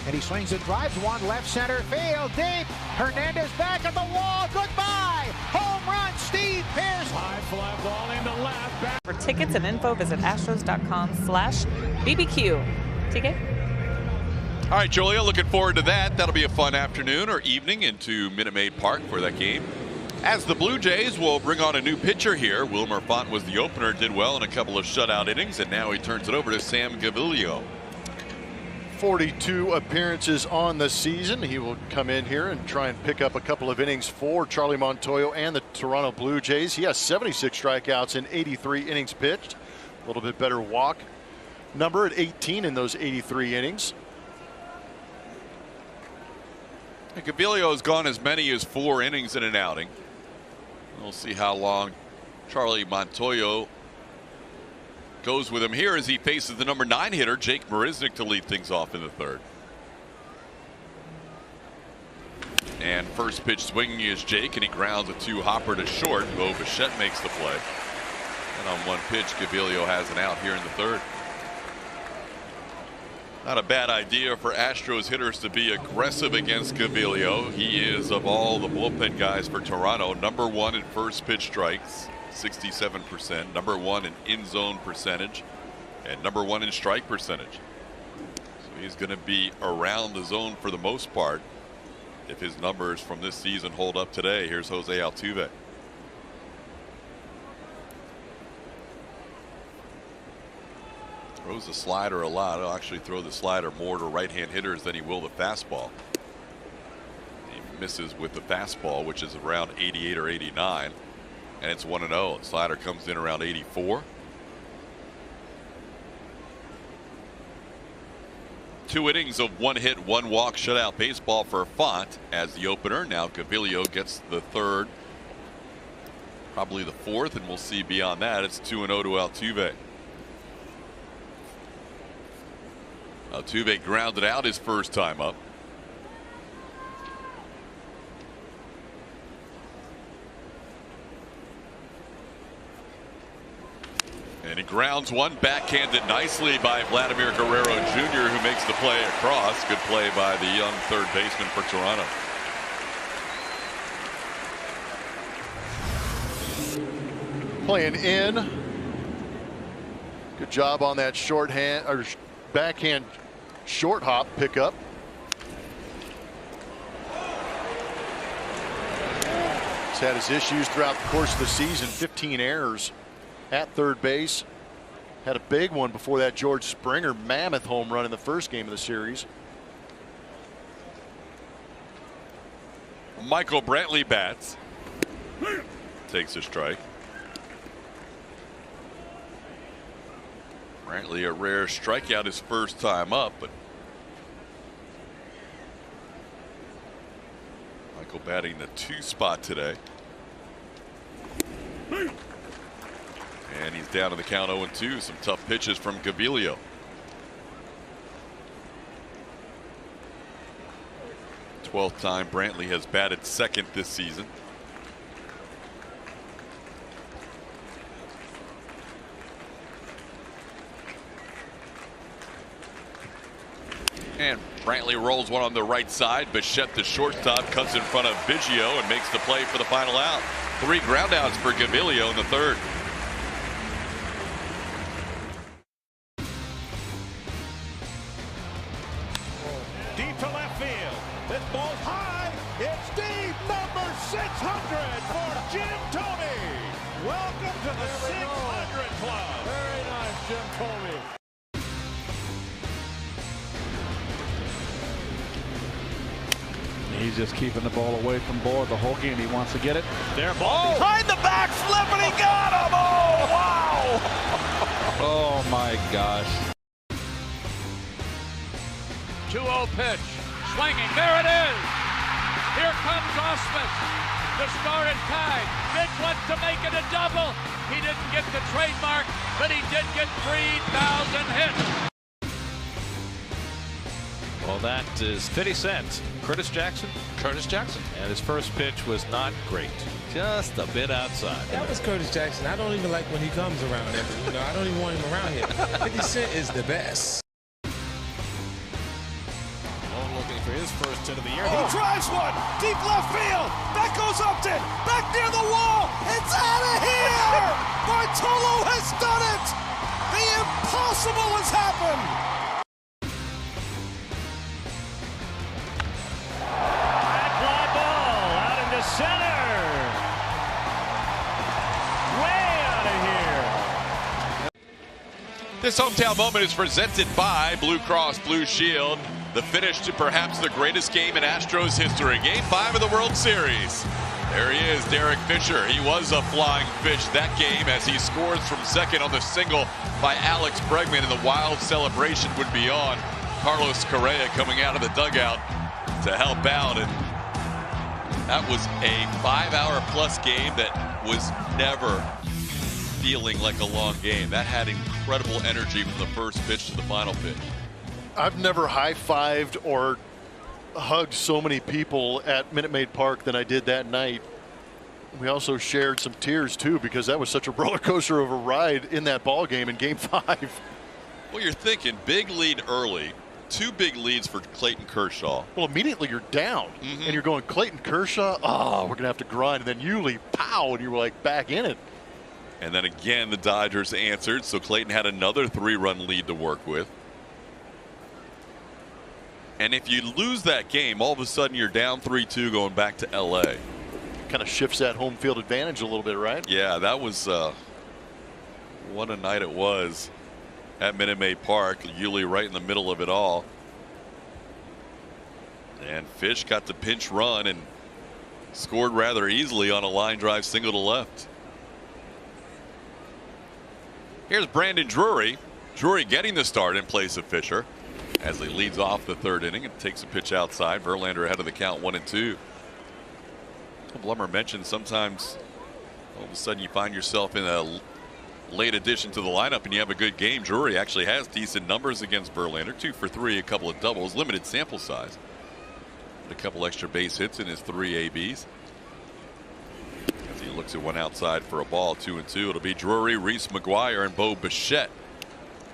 And he swings and drives one left center field deep. Hernandez back at the wall. Goodbye. Home run, Steve Pearce. High fly ball into left. Back. For tickets and info, visit astros.com/BBQ. TK? All right, Julia, looking forward to that. That'll be a fun afternoon or evening into Minute Maid Park for that game. As the Blue Jays will bring on a new pitcher here. Wilmer Font was the opener, did well in a couple of shutout innings, and now he turns it over to Sam Gaviglio. 42 appearances on the season. He will come in here and try and pick up a couple of innings for Charlie Montoyo and the Toronto Blue Jays. He has 76 strikeouts in 83 innings pitched. A little bit better walk number at 18 in those 83 innings. Gaviglio has gone as many as 4 innings in an outing. We'll see how long Charlie Montoyo goes with him here as he faces the number 9 hitter, Jake Marisnick, to lead things off in the third. And first pitch swinging is Jake, and he grounds a 2-hopper to short. Bo Bichette makes the play. And on one pitch, Gaviglio has an out here in the third. Not a bad idea for Astros hitters to be aggressive against Gaviglio. He is, of all the bullpen guys for Toronto, #1 in first pitch strikes, 67%, #1 in in-zone percentage, and #1 in strike percentage. So he's going to be around the zone for the most part if his numbers from this season hold up today. Here's Jose Altuve. Throws the slider a lot. He'll actually throw the slider more to right-hand hitters than he will the fastball. He misses with the fastball, which is around 88 or 89, and it's 1-0. The slider comes in around 84. 2 innings of 1 hit, 1 walk shutout baseball for Font as the opener. Now Gaviglio gets the third, probably the fourth, and we'll see beyond that. It's 2-0 to Altuve. Altuve grounded out his first time up. And he grounds one, backhanded nicely by Vladimir Guerrero Jr., who makes the play across. Good play by the young third baseman for Toronto. Playing in. Good job on that shorthand or backhand short hop pickup. He's had his issues throughout the course of the season. 15 errors at third base. Had a big one before that George Springer mammoth home run in the first game of the series. Michael Brantley bats. Takes a strike. Brantley, a rare strikeout his first time up, but Michael batting the 2 spot today. And he's down to the count 0-2. Some tough pitches from Gaviglio. Twelfth time Brantley has batted second this season. And Brantley rolls one on the right side. Bichette, the shortstop, cuts in front of Biggio and makes the play for the final out. 3 groundouts for Gaviglio in the third. Deep to left field. This ball's high. It's deep. Number 600 for Jim Thome. Welcome to the 600 Club. Very nice, Jim Thome. He's just keeping the ball away from Bohr the whole game. He wants to get it. There, ball behind the back flip, and he got him. Oh, wow. Oh, my gosh. 2-0 pitch. Swinging. There it is. Here comes Osmus. The started tied. Mitch wants to make it a double. He didn't get the trademark, but he did get 3,000 hits. Well, that is 50 Cent. Curtis Jackson. And his first pitch was not great. Just a bit outside. That was Curtis Jackson. I don't even like when he comes around here. You know, I don't even want him around here. 50 Cent is the best. Looking for his first hit of the year. He drives one. Deep left field. That goes Upton. Back near the wall. It's out of here. Bartolo has done it. The impossible has happened. Center. Way out of here. This hometown moment is presented by Blue Cross Blue Shield. The finish to perhaps the greatest game in Astros history. Game 5 of the World Series. There he is, Derek Fisher. He was a flying fish that game as he scores from second on the single by Alex Bregman, and the wild celebration would be on. Carlos Correa coming out of the dugout to help out, and that was a 5-hour-plus game that was never feeling like a long game. That had incredible energy from the first pitch to the final pitch. I've never high-fived or hugged so many people at Minute Maid Park than I did that night. We also shared some tears too, because that was such a roller coaster of a ride in that ball game in Game 5. Well, you're thinking big lead early, 2 big leads for Clayton Kershaw. Well, immediately you're down, and you're going Clayton Kershaw. Oh, we're gonna have to grind, and then Yuli, pow, and you were like back in it. And then again, the Dodgers answered, so Clayton had another 3-run lead to work with. And if you lose that game, all of a sudden you're down 3-2 going back to L.A. Kind of shifts that home field advantage a little bit, right? Yeah, that was what a night it was at Minute Maid Park. Yuli right in the middle of it all. And Fish got the pinch run and scored rather easily on a line drive single to left. Here's Brandon Drury. Drury getting the start in place of Fisher as he leads off the 3rd inning and takes a pitch outside. Verlander ahead of the count 1-2. Blummer mentioned sometimes all of a sudden you find yourself in a late addition to the lineup and you have a good game. Drury actually has decent numbers against Verlander. 2 for 3, a couple of doubles, limited sample size. A couple extra base hits in his 3 ABs. As he looks at one outside for a ball, 2-2. It'll be Drury, Reese McGuire, and Bo Bichette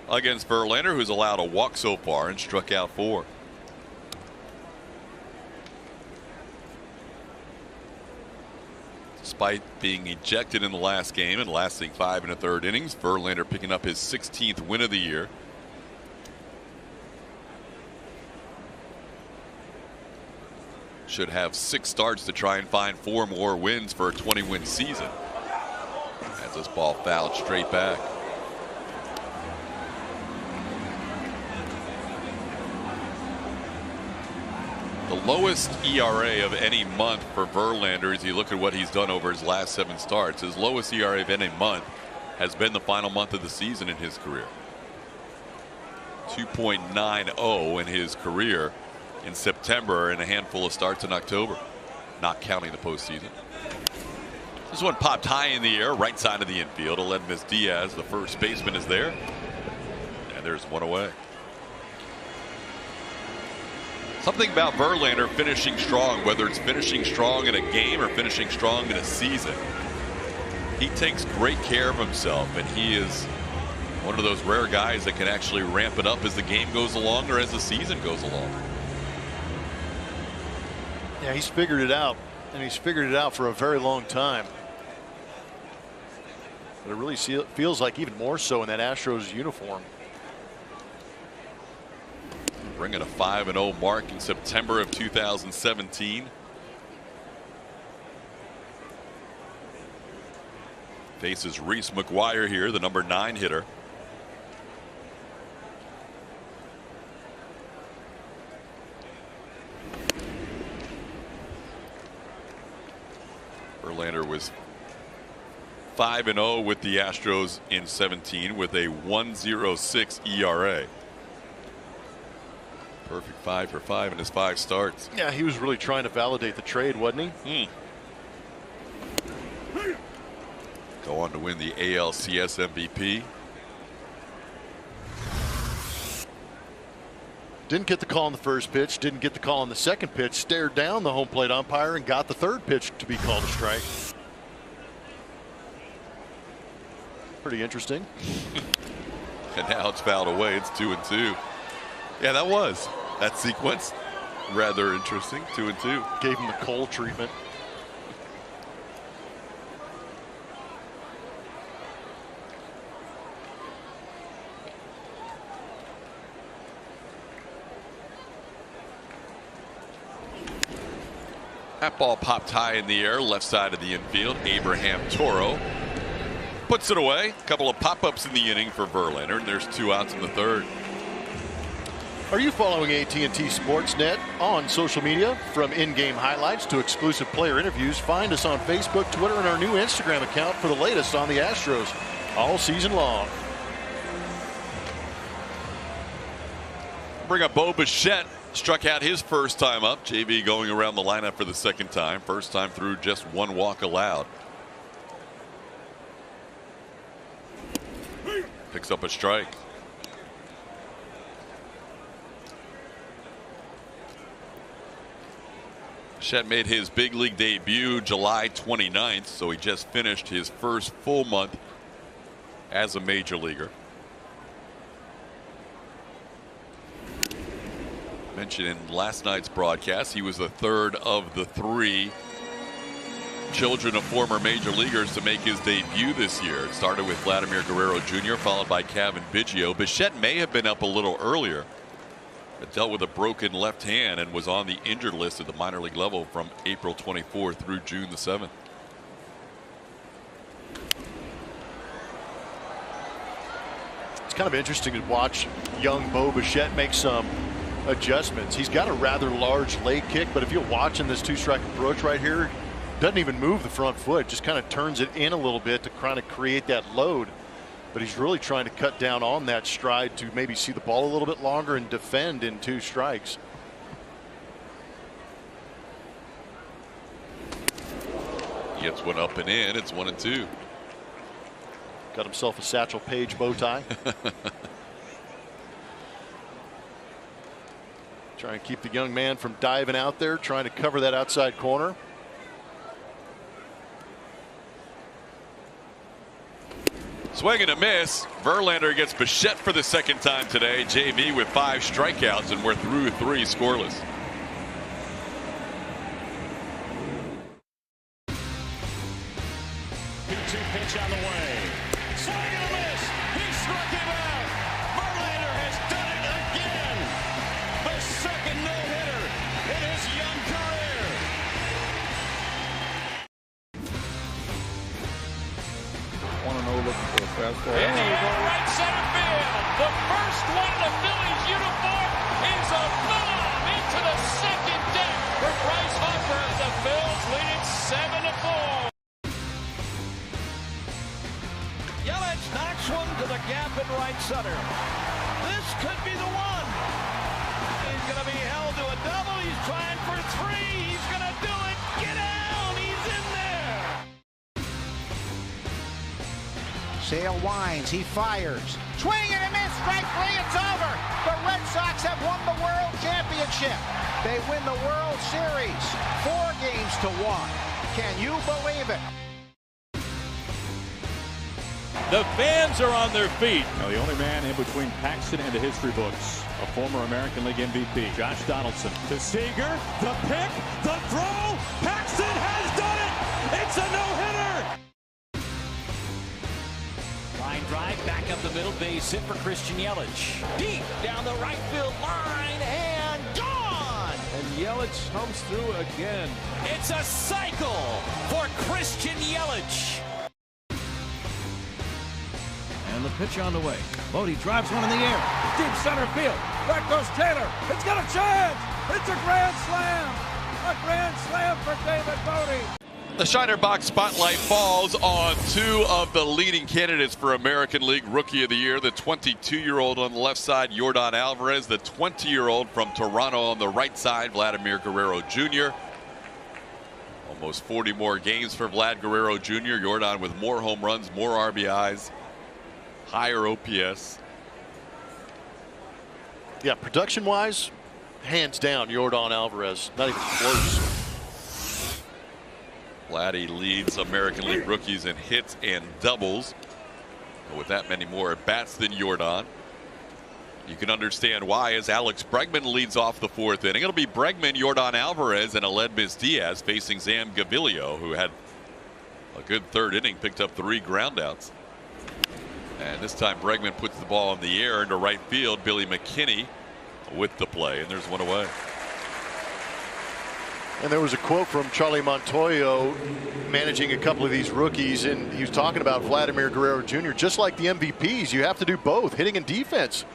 against Verlander, who's allowed a walk so far and struck out 4. Despite being ejected in the last game and lasting 5 1/3 innings, Verlander picking up his 16th win of the year. Should have 6 starts to try and find 4 more wins for a 20-win season. As this ball fouled straight back. The lowest ERA of any month for Verlander, as you look at what he's done over his last 7 starts, his lowest ERA of any month has been the final month of the season in his career. 2.90 in his career in September and a handful of starts in October, not counting the postseason. This one popped high in the air, right side of the infield. Aledmus Diaz, the first baseman, is there. And there's one away. Something about Verlander finishing strong, whether it's finishing strong in a game or finishing strong in a season. He takes great care of himself, and he is one of those rare guys that can actually ramp it up as the game goes along or as the season goes along. Yeah, he's figured it out, and he's figured it out for a very long time. But it really feels like even more so in that Astros uniform. Bringing a 5-0 mark in September of 2017. Faces Reese McGuire here, the number 9 hitter. Verlander was 5-0 with the Astros in 17 with a 1.06 ERA. Perfect 5 for 5 in his 5 starts. Yeah, he was really trying to validate the trade, wasn't he? Go on to win the ALCS MVP. Didn't get the call on the first pitch, didn't get the call on the second pitch, stared down the home plate umpire and got the 3rd pitch to be called a strike. Pretty interesting. And now it's fouled away. It's 2-2. Yeah, that sequence rather interesting. 2-2. Gave him the Cole treatment. That ball popped high in the air, left side of the infield. Abraham Toro puts it away. A couple of pop-ups in the inning for Verlander, and there's 2 outs in the 3rd. Are you following AT&T Sportsnet on social media? From in-game highlights to exclusive player interviews, find us on Facebook, Twitter, and our new Instagram account for the latest on the Astros all season long. Bring up Bo Bichette. Struck out his first time up. JV going around the lineup for the 2nd time. First time through, just 1 walk allowed. Picks up a strike. Bichette made his big league debut July 29th, so he just finished his first full month as a major leaguer. Mentioned in last night's broadcast, he was the third of the 3 children of former major leaguers to make his debut this year. It started with Vladimir Guerrero Jr., followed by Cavan Biggio. Bichette may have been up a little earlier, but dealt with a broken left hand and was on the injured list at the minor league level from April 24th through June the 7th. It's kind of interesting to watch young Bo Bichette make some adjustments. He's got a rather large leg kick, but if you're watching this 2-strike approach right here, doesn't even move the front foot, just kind of turns it in a little bit to kind of create that load. But he's really trying to cut down on that stride to maybe see the ball a little bit longer and defend in 2 strikes. Gets one up and in. It's 1-2. Got himself a Satchel Paige bow tie. Trying to keep the young man from diving out there, trying to cover that outside corner. Swing and a miss. Verlander gets Bichette for the second time today. JV with 5 strikeouts, and we're through 3 scoreless. Pitch on the way. Swing and a miss. He struck him out. Verlander has done it again. The second no-hitter in his young career. Looking for a fastball. In the air, right center field. The first one in the Phillies uniform is a bomb into the second deck for Bryce Harper. The Phils lead it 7-4. Yelich knocks one to the gap in right center. This could be the one. He's going to be held to a double. He's trying for 3. He's going to do it. Get down. He's in there. Sale winds, he fires. Swing and a miss, strike 3, it's over. The Red Sox have won the World Championship. They win the World Series 4 games to 1. Can you believe it? The fans are on their feet. Now the only man in between Paxton and the history books, a former American League MVP, Josh Donaldson. To Seager, the pick, the throw. Paxton has done it. It's a no-hitter. Line drive back up the middle, base hit for Christian Yelich. Deep down the right field line and gone. And Yelich comes through again. It's a cycle for Christian Yelich. And the pitch on the way. Bodie drives one in the air. Deep center field. Back goes Taylor. It's got a chance. It's a grand slam. A grand slam for David Bodie. The Shiner Box spotlight falls on 2 of the leading candidates for American League Rookie of the Year. The 22-year-old on the left side, Yordan Alvarez. The 20-year-old from Toronto on the right side, Vladimir Guerrero Jr. Almost 40 more games for Vlad Guerrero Jr. Yordan with more home runs, more RBIs, higher OPS. Yeah, production-wise, hands down, Yordan Alvarez. Not even close. Vladdy leads American League rookies in hits and doubles. But with that many more at bats than Yordan, you can understand why, as Alex Bregman leads off the 4th inning. It'll be Bregman, Yordan Alvarez, and Aledmys Diaz facing Zam Gaviglio, who had a good 3rd inning, picked up 3 groundouts. And this time Bregman puts the ball in the air into right field. Billy McKinney with the play, and there's one away. And there was a quote from Charlie Montoyo managing a couple of these rookies, and he was talking about Vladimir Guerrero Jr. Just like the MVPs, you have to do both, hitting and defense.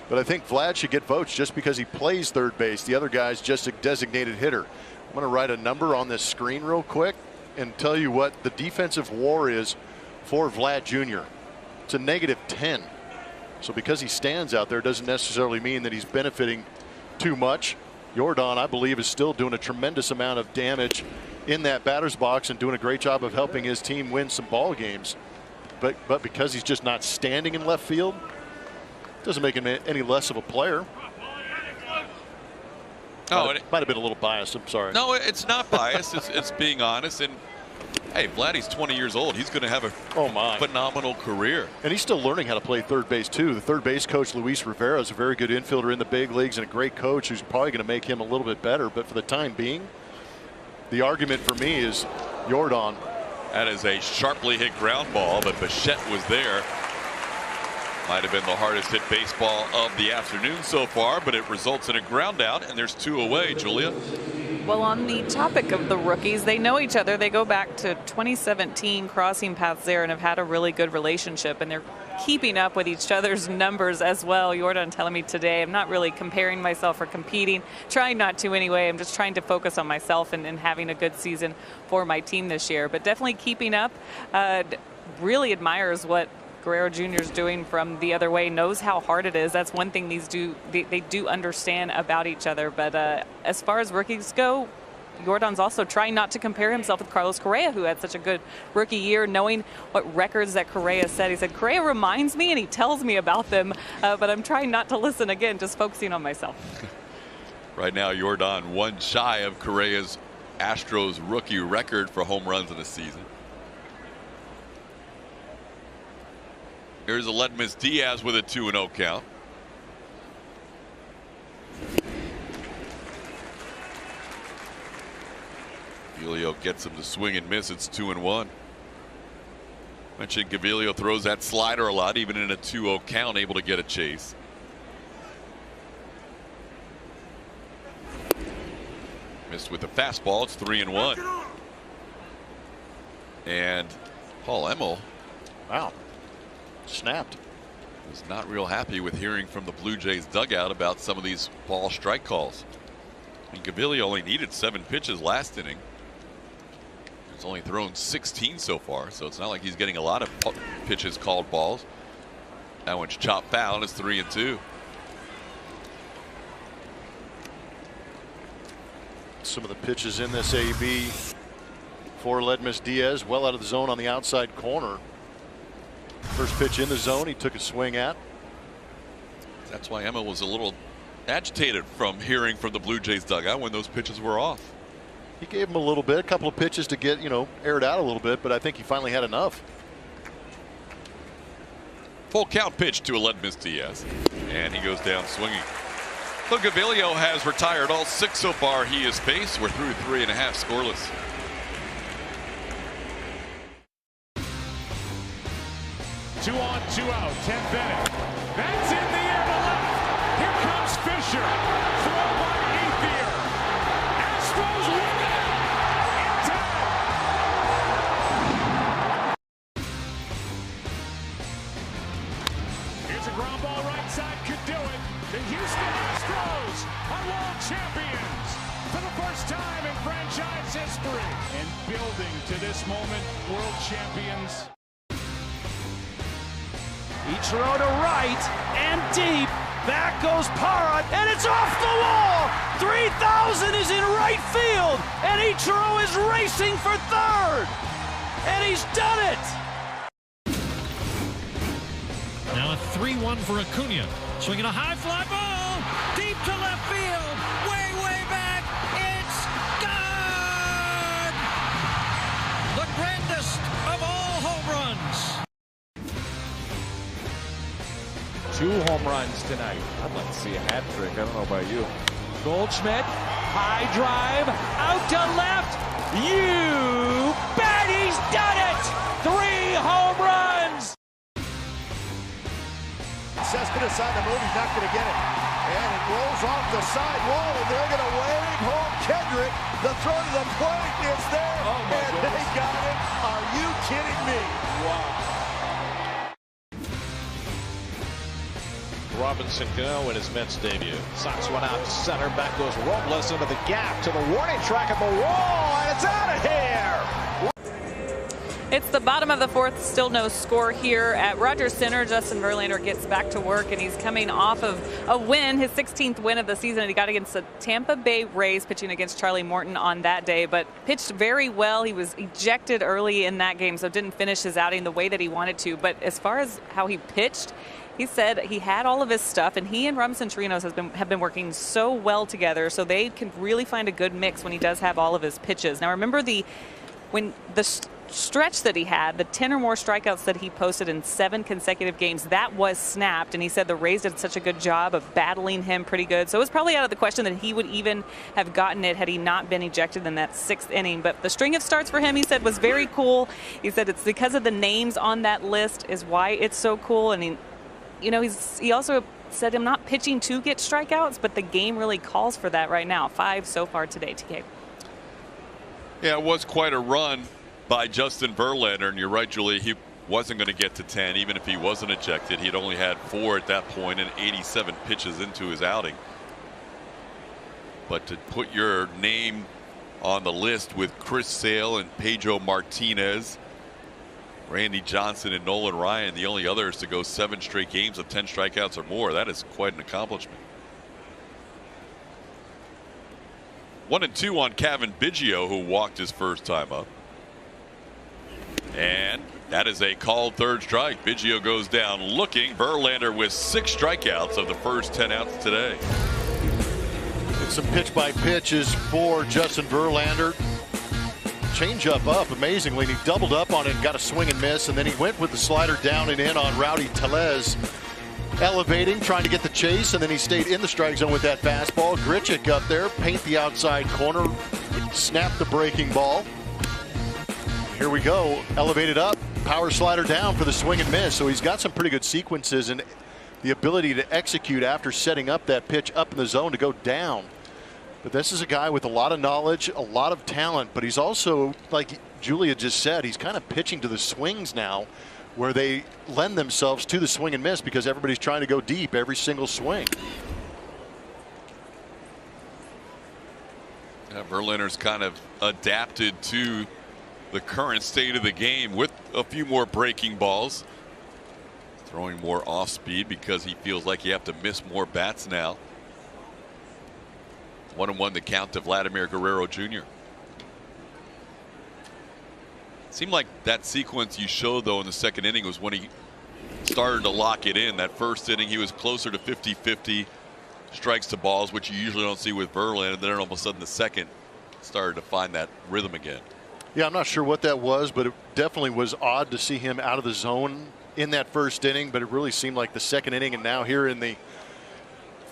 But I think Vlad should get votes just because he plays third base. The other guy's just a designated hitter. I'm going to write a number on this screen real quick and tell you what the defensive WAR is for Vlad Jr. It's a -10. So because he stands out there doesn't necessarily mean that he's benefiting too much. Yordan, I believe, is still doing a tremendous amount of damage in that batter's box and doing a great job of helping his team win some ball games. But because he's just not standing in left field, doesn't make him any less of a player. It might have been a little biased. I'm sorry. No, it's not biased. It's being honest. And hey, Vladdy's 20 years old. He's going to have a phenomenal career. And he's still learning how to play third base, too. The third base coach, Luis Rivera, is a very good infielder in the big leagues and a great coach who's probably going to make him a little bit better. But for the time being, the argument for me is Jordan. That is a sharply hit ground ball, but Bichette was there. Might have been the hardest hit baseball of the afternoon so far, but it results in a ground out, and there's 2 away, Julia. Well, on the topic of the rookies, they know each other. They go back to 2017, crossing paths there, and have had a really good relationship, and they're keeping up with each other's numbers as well. Jordan telling me today, I'm not really comparing myself or competing, trying not to anyway. I'm just trying to focus on myself and having a good season for my team this year. But definitely keeping up. Really admires what Guerrero Jr. is doing from the other way, knows how hard it is. That's one thing they do understand about each other. But as far as rookies go, Jordan's also trying not to compare himself with Carlos Correa, who had such a good rookie year, knowing what records that Correa set. He said, Correa reminds me and he tells me about them, but I'm trying not to listen again, just focusing on myself. Right now, Jordan 1 shy of Correa's Astros rookie record for home runs in a season. Here's Aledmys Diaz with a 2-0 count. Gaviglio gets him to swing and miss. It's 2-1. Mentioned Gaviglio throws that slider a lot, even in a 2-0 count, able to get a chase. Missed with the fastball. It's 3-1. And Paul Emmel. Wow. Snapped. Was not real happy with hearing from the Blue Jays dugout about some of these ball strike calls. I mean, Gaviglio only needed 7 pitches last inning. He's only thrown 16 so far, so it's not like he's getting a lot of pitches called balls. That one's chopped foul, and it's 3-2. Some of the pitches in this AB for Aledmys Diaz, well out of the zone on the outside corner. First pitch in the zone, he took a swing at. That's why Emma was a little agitated from hearing from the Blue Jays dugout when those pitches were off. He gave him a little bit, a couple of pitches to get, aired out a little bit, but I think he finally had enough. Full count pitch to Aledmys Diaz, and he goes down swinging. So Gaviglio has retired all 6 so far he has faced. We're through 3.5 scoreless. Two on, 2 out. 10th inning. That's in the air to left. Here comes Fisher. Throw by Ethier. Astros win it in time. Here's a ground ball right side. Could do it. The Houston Astros are world champions for the first time in franchise history. And building to this moment, world champions. Ichiro to right and deep. Back goes Parra, and it's off the wall. 3,000 is in right field, and Ichiro is racing for third. And he's done it. Now a 3-1 for Acuna. Swinging a high fly ball. Deep to left field. Way, way back. It's gone. The grandest of all home runs. 2 home runs tonight. I'd like to see a hat trick. I don't know about you. Goldschmidt, high drive, out to left. You bet he's done it. 3 home runs. Cespedes on the move. He's not going to get it. And it rolls off the side wall, and they're going to wave home Kendrick. The throw to the plate is there. Oh, my and goodness. they got it. Are you kidding me? Wow. Robinson Cano in his Mets debut. Sox one out to center. Back goes Robles into the gap to the warning track at the wall, and it's out of here. It's the bottom of the 4th, still no score here at Rogers Center. Justin Verlander gets back to work, and he's coming off of a win, his 16th win of the season. He got against the Tampa Bay Rays, pitching against Charlie Morton on that day, but pitched very well. He was ejected early in that game, so didn't finish his outing the way that he wanted to. But as far as how he pitched, He said he had all of his stuff, and he and Robinson Chirinos have been working so well together, so they can really find a good mix when he does have all of his pitches. Now, remember when the stretch that he had, the 10 or more strikeouts that he posted in 7 consecutive games, that was snapped, and he said the Rays did such a good job of battling him pretty good. So it was probably out of the question that he would even have gotten it had he not been ejected in that 6th inning. But the string of starts for him, he said, was very cool. He said it's because of the names on that list is why it's so cool. And he also said I'm not pitching to get strikeouts, but the game really calls for that right now. 5 so far today, TK. Yeah, it was quite a run by Justin Verlander, and you're right, Julie, he wasn't going to get to 10 even if he wasn't ejected. He'd only had 4 at that point and 87 pitches into his outing. But to put your name on the list with Chris Sale and Pedro Martinez, Randy Johnson and Nolan Ryan, the only others to go 7 straight games of 10 strikeouts or more, that is quite an accomplishment. 1-2 on Cavan Biggio, who walked his first time up. And that is a called 3rd strike. Biggio goes down looking. Verlander with 6 strikeouts of the first 10 outs today. And some pitch by pitches for Justin Verlander. Change up amazingly, and he doubled up on it and got a swing and miss, and then he went with the slider down and in on Rowdy Tellez, elevating, trying to get the chase, and then he stayed in the strike zone with that fastball. Grichuk up there, paint the outside corner, snap the breaking ball. Here we go, elevated up, power slider down for the swing and miss. So he's got some pretty good sequences and the ability to execute after setting up that pitch up in the zone to go down. But this is a guy with a lot of knowledge, a lot of talent, but he's also, like Julia just said, he's kind of pitching to the swings now where they lend themselves to the swing and miss because everybody's trying to go deep every single swing. Yeah, Verlander's kind of adapted to the current state of the game with a few more breaking balls, throwing more off speed because he feels like you have to miss more bats now. 1-1 the count to Vladimir Guerrero Jr. Seemed like that sequence you showed though in the 2nd inning was when he started to lock it in. That 1st inning he was closer to 50-50 strikes to balls, which you usually don't see with Verlander, and then all of a sudden the 2nd started to find that rhythm again. Yeah, I'm not sure what that was, but it definitely was odd to see him out of the zone in that 1st inning, but it really seemed like the 2nd inning, and now here in the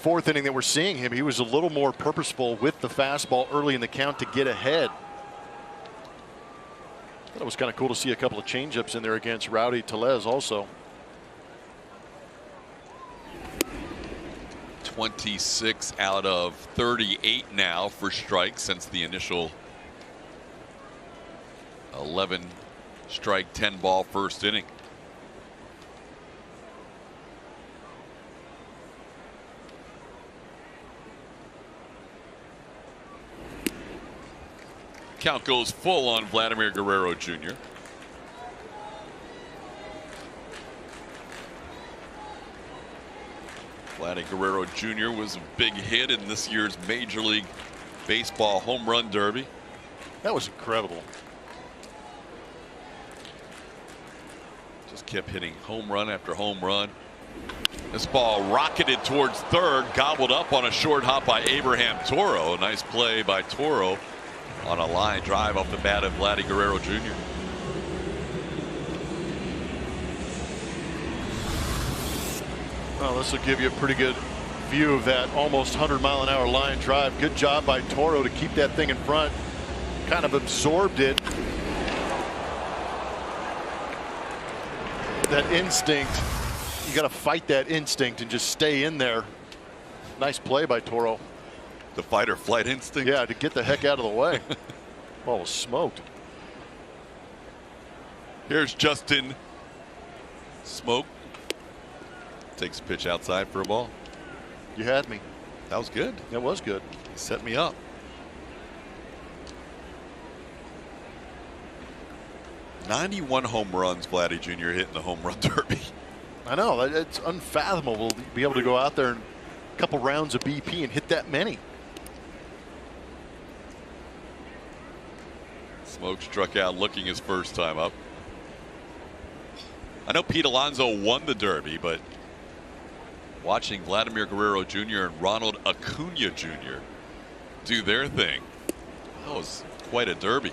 4th inning that we're seeing him, he was a little more purposeful with the fastball early in the count to get ahead. I thought it was kind of cool to see a couple of changeups in there against Rowdy Tellez also. 26 out of 38 now for strikes since the initial 11 strike 10 ball 1st inning. Count goes full on Vladimir Guerrero Jr. Vladdy Guerrero Jr. was a big hit in this year's Major League Baseball Home Run Derby. That was incredible. Just kept hitting home run after home run. This ball rocketed towards 3rd, gobbled up on a short hop by Abraham Toro. Nice play by Toro on a line drive off the bat of Vladdy Guerrero Jr. Well, this will give you a pretty good view of that almost 100-mile-an-hour line drive. Good job by Toro to keep that thing in front. Kind of absorbed it. That instinct, you got to fight that instinct and just stay in there. Nice play by Toro. The fight or flight instinct? Yeah, to get the heck out of the way. Ball was smoked. Here's Justin Smoke. Takes a pitch outside for a ball. You had me. That was good. That was good. He set me up. '91 home runs Vladdy Jr. hit in the home run derby. I know, it's unfathomable to be able to go out there and a couple rounds of BP and hit that many. Smoke struck out looking his first time up. I know Pete Alonso won the Derby, but watching Vladimir Guerrero Jr. and Ronald Acuna Jr. do their thing. That was quite a derby.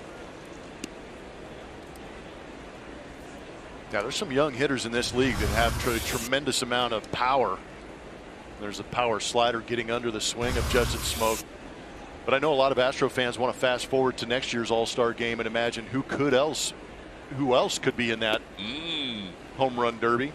Yeah, there's some young hitters in this league that have a tremendous amount of power. There's a power slider getting under the swing of Justin Smoke. But I know a lot of Astro fans want to fast forward to next year's All-Star game and imagine who else could be in that home run derby.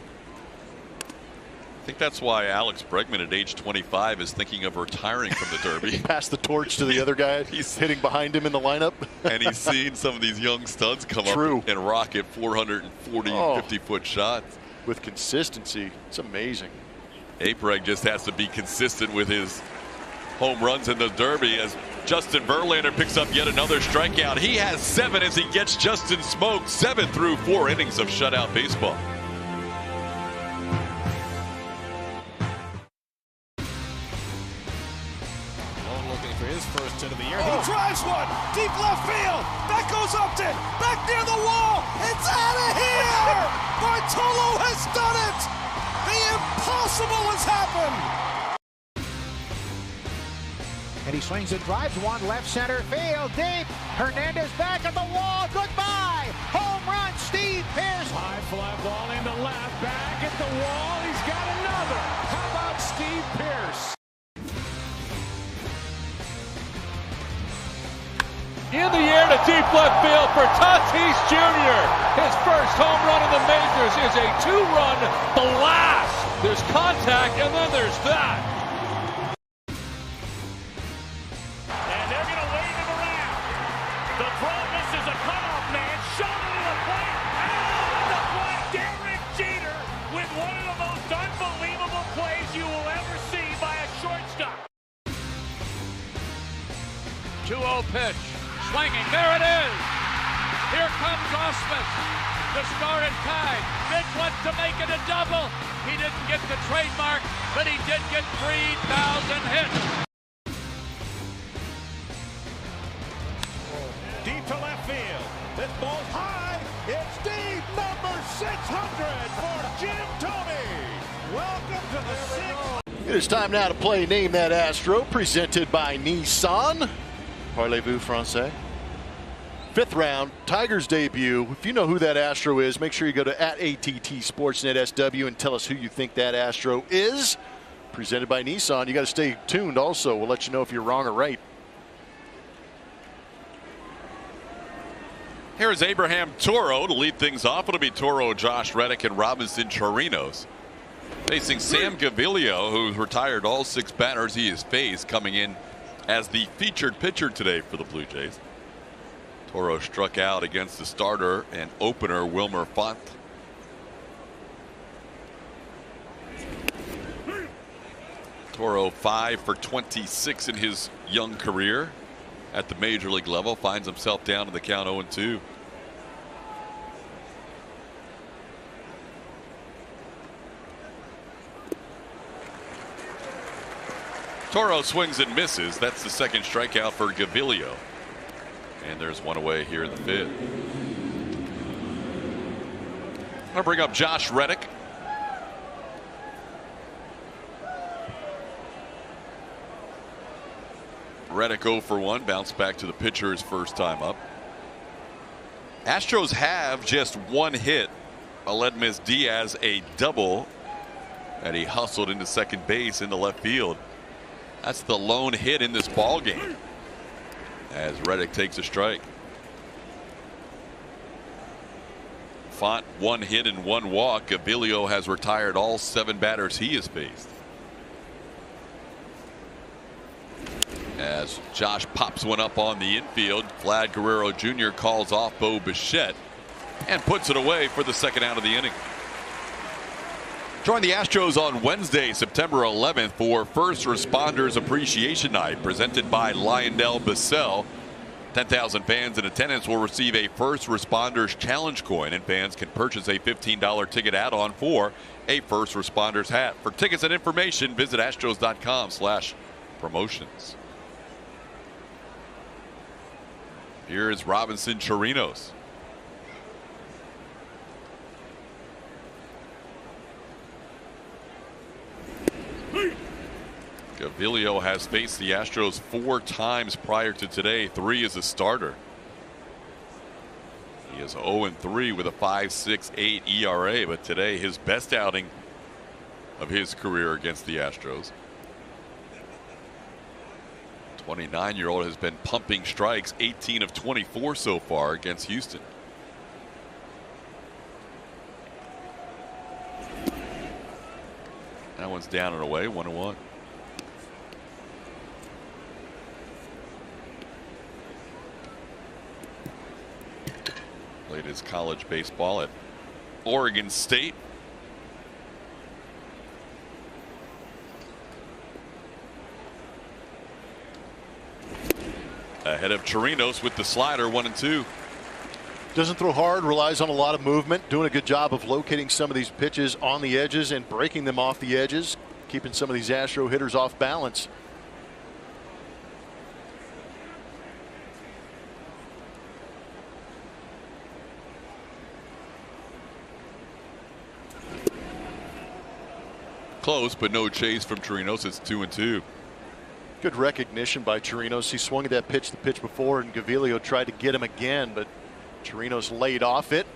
I think that's why Alex Bregman at age 25 is thinking of retiring from the derby. Pass the torch to the other guy. He's hitting behind him in the lineup. And he's seen some of these young studs come up and rocket 440, 50-foot shots. With consistency, it's amazing. Apreg just has to be consistent with his home runs in the derby as Justin Verlander picks up yet another strikeout. He has 7 as he gets Justin Smoke 7 through 4 innings of shutout baseball. For his first hit of the year. He drives one deep left field. That goes Upton. Back near the wall. It's out of here. Bartolo has done it. The impossible has happened. And he swings and drives one left center field deep. Hernandez back at the wall. Goodbye. Home run. Steve Pearce. High fly ball into left. Back at the wall. He's got another. How about Steve Pearce? In the air to deep left field for Tatis Jr. His first home run in the majors is a 2-run blast. There's contact and then there's that. And they're going to wave him around. The throw misses a cutoff man. Shoulder to the plate. Out of the plate. Derek Jeter with one of the most unbelievable plays you will ever see by a shortstop. 2-0 pitch. Swinging, there it is. Here comes Osmus. The started tied. Mitch wants to make it a double. He didn't get the trademark, but he did get 3,000 hits. Deep to left field. This ball's high. It's deep. Number 600 for Jim Thome. Welcome to the 6th. It is time now to play Name That Astro, presented by Nissan. Parlez-vous français? 5th round, Tigers debut. If you know who that Astro is, make sure you go to @ATT Sportsnet SW and tell us who you think that Astro is. Presented by Nissan. You got to stay tuned also. We'll let you know if you're wrong or right. Here is Abraham Toro to lead things off. It'll be Toro, Josh Reddick, and Robinson Chirinos. Facing Sam Gaviglio, who's retired all 6 batters he has faced, coming in as the featured pitcher today for the Blue Jays. Toro struck out against the starter and opener Wilmer Font. Toro 5 for 26 in his young career at the major league level. Finds himself down to the count 0-2. Toro swings and misses. That's the 2nd strikeout for Gaviglio. And there's one away here in the 5th. I'm going to bring up Josh Reddick. Reddick 0 for 1. Bounced back to the pitcher his first time up. Astros have just 1 hit. Aledmys Diaz a double. And he hustled into second base into left field. That's the lone hit in this ball game as Reddick takes a strike. Font 1 hit and 1 walk. Gaviglio has retired all 7 batters he has faced. As Josh pops one up on the infield, Vlad Guerrero Jr. calls off Bo Bichette and puts it away for the 2nd out of the inning. Join the Astros on Wednesday, September 11th for First Responders Appreciation Night presented by Lionel Bissell. 10,000 fans in attendance will receive a First Responders Challenge coin, and fans can purchase a $15 ticket add-on for a First Responders hat. For tickets and information, visit astros.com/promotions. Here is Robinson Chirinos. Gaviglio has faced the Astros 4 times prior to today, 3 as a starter. He is 0-3 with a 5.68 ERA, but today his best outing of his career against the Astros. 29-year-old has been pumping strikes, 18 of 24 so far against Houston. That one's down and away, 1-1. Played his college baseball at Oregon State. Ahead of Chirinos with the slider, 1-2. Doesn't throw hard, relies on a lot of movement, doing a good job of locating some of these pitches on the edges and breaking them off the edges, keeping some of these Astro hitters off balance. Close, but no chase from Chirinos. It's 2-2. Good recognition by Chirinos. He swung at that pitch the pitch before, and Gaviglio tried to get him again, but Chirinos laid off it.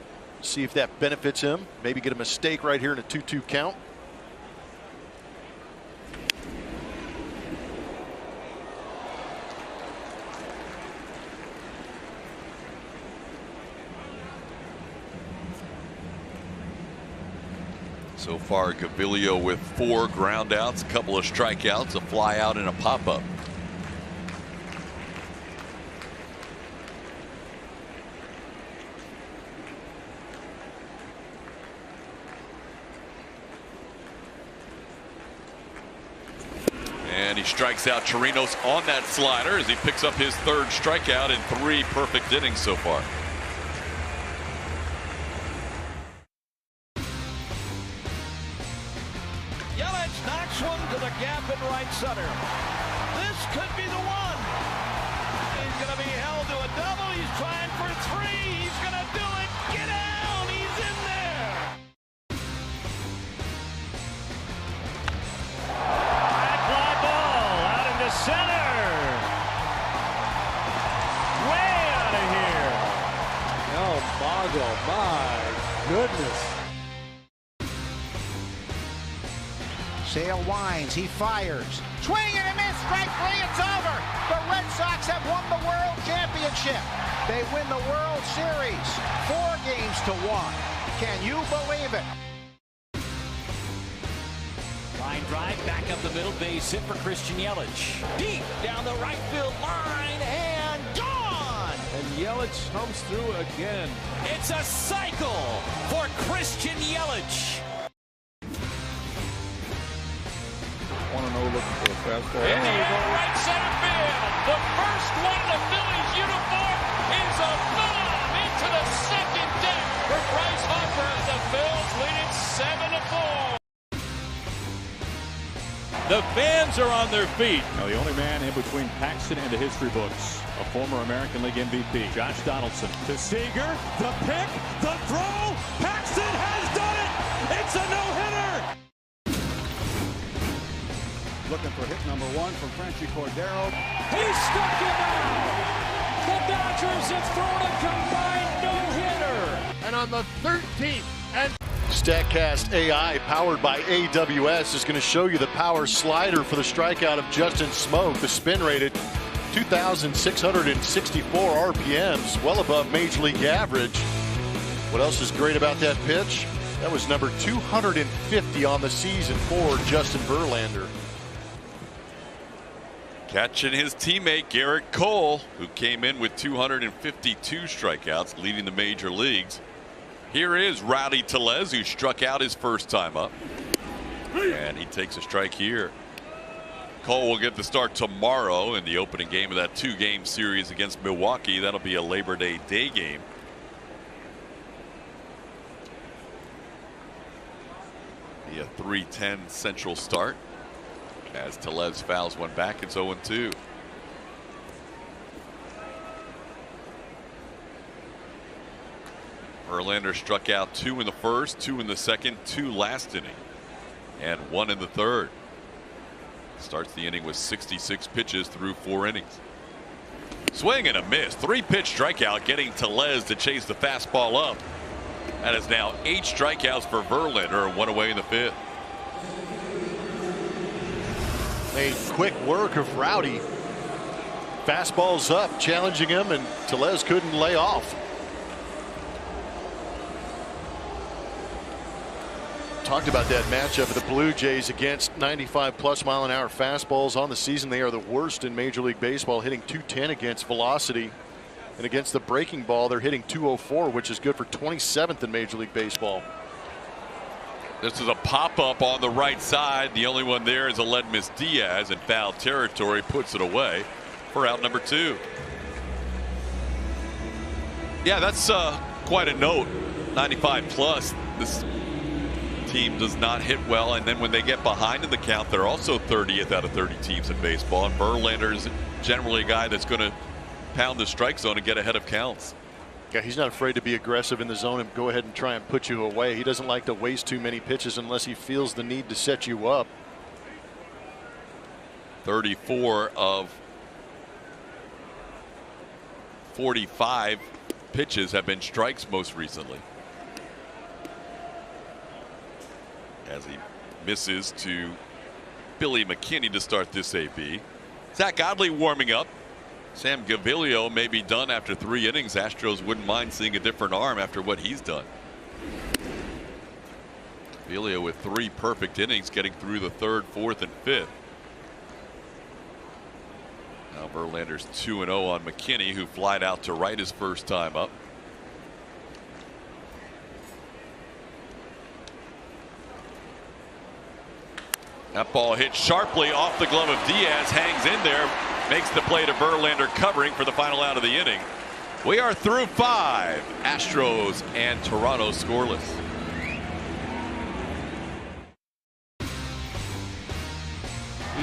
See if that benefits him. Maybe get a mistake right here in a 2-2 count. So far, Gaviglio with 4 ground outs, a couple of strikeouts, a fly out, and a pop up. And he strikes out Chirinos on that slider as he picks up his 3rd strikeout in 3 perfect innings so far. Center. This could be the one. He's going to be held to a double. He's trying for 3. He's going to do it. Get down. He's in there. High fly ball out into center. Way out of here. Oh, Boggle, my goodness. Sale winds, he fires. Swing and a miss, strike 3, it's over. The Red Sox have won the World Championship. They win the World Series, 4 games to 1. Can you believe it? Line drive, back up the middle, base hit for Christian Yelich. Deep down the right field line, and gone! And Yelich comes through again. It's a cycle for Christian Yelich. 1-0 looking for a fastball. In the air, right center field. The first one in the Phillies uniform is a bomb into the second deck for Bryce Harper. The Phils lead it 7-4. The fans are on their feet. Now the only man in between Paxton and the history books, a former American League MVP, Josh Donaldson. To Seager, the pick, the throw. Paxton has done it. It's a no-hitter. Looking for hit number 1 from Franchy Cordero. He struck him out. The Dodgers have thrown a combined no-hitter. And on the 13th and StatCast AI, powered by AWS, is going to show you the power slider for the strikeout of Justin Smoke. The spin rate at 2,664 RPMs, well above Major League average. What else is great about that pitch? That was number 250 on the season for Justin Verlander. Catching his teammate Garrett Cole, who came in with 252 strikeouts, leading the major leagues. Here is Rowdy Tellez, who struck out his first time up. And he takes a strike here. Cole will get the start tomorrow in the opening game of that 2-game series against Milwaukee. That'll be a Labor Day game. Be a 3:10 Central start. As Tellez fouls one back, it's 0-2. Verlander struck out 2 in the first, 2 in the second, 2 last inning, and 1 in the third. Starts the inning with 66 pitches through 4 innings. Swing and a miss. 3-pitch strikeout, getting Tellez to chase the fastball up. That is now 8 strikeouts for Verlander and 1 away in the 5th. A quick work of Rowdy. Fastball's up, challenging him, and Tellez couldn't lay off. Talked about that matchup of the Blue Jays against 95+ mile-an-hour fastballs on the season. They are the worst in Major League Baseball, hitting .210 against velocity. And against the breaking ball, they're hitting .204, which is good for 27th in Major League Baseball. This is a pop-up on the right side. The only one there is Aledmys Diaz in foul territory. Puts it away for out number 2. Yeah, that's quite a note. 95+. This team does not hit well, and then when they get behind in the count, they're also 30th out of 30 teams in baseball. And Verlander is generally a guy that's going to pound the strike zone and get ahead of counts. Yeah, he's not afraid to be aggressive in the zone and go ahead and try and put you away. He doesn't like to waste too many pitches unless he feels the need to set you up. 34 of 45 pitches have been strikes most recently. As he misses to Billy McKinney to start this AB. Zach Godley warming up. Sam Gaviglio may be done after 3 innings. Astros wouldn't mind seeing a different arm after what he's done. Gaviglio with 3 perfect innings, getting through the 3rd, 4th, and 5th. Now Verlander's 2-0 on McKinney, who flied out to right his first time up. That ball hit sharply off the glove of Diaz, hangs in there, makes the play to Verlander, covering for the final out of the inning. We are through 5. Astros and Toronto scoreless.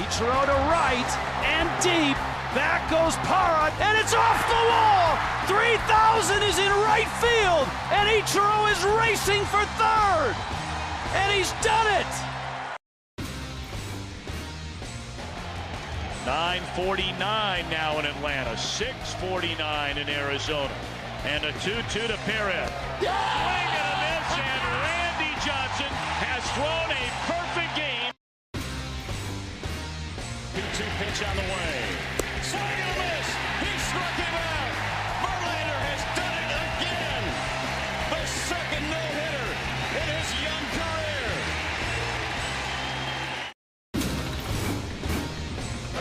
Ichiro to right and deep. Back goes Parra, and it's off the wall. 3,000 is in right field, and Ichiro is racing for 3rd, and he's done it. 9:49 now in Atlanta, 6:49 in Arizona, and a 2-2 to Perez. Swing and a miss, and Randy Johnson has thrown a perfect game. 2-2 pitch on the way. Swing and a miss. He struck him out. Verlander has done it again. The 2nd no-hitter in his young career.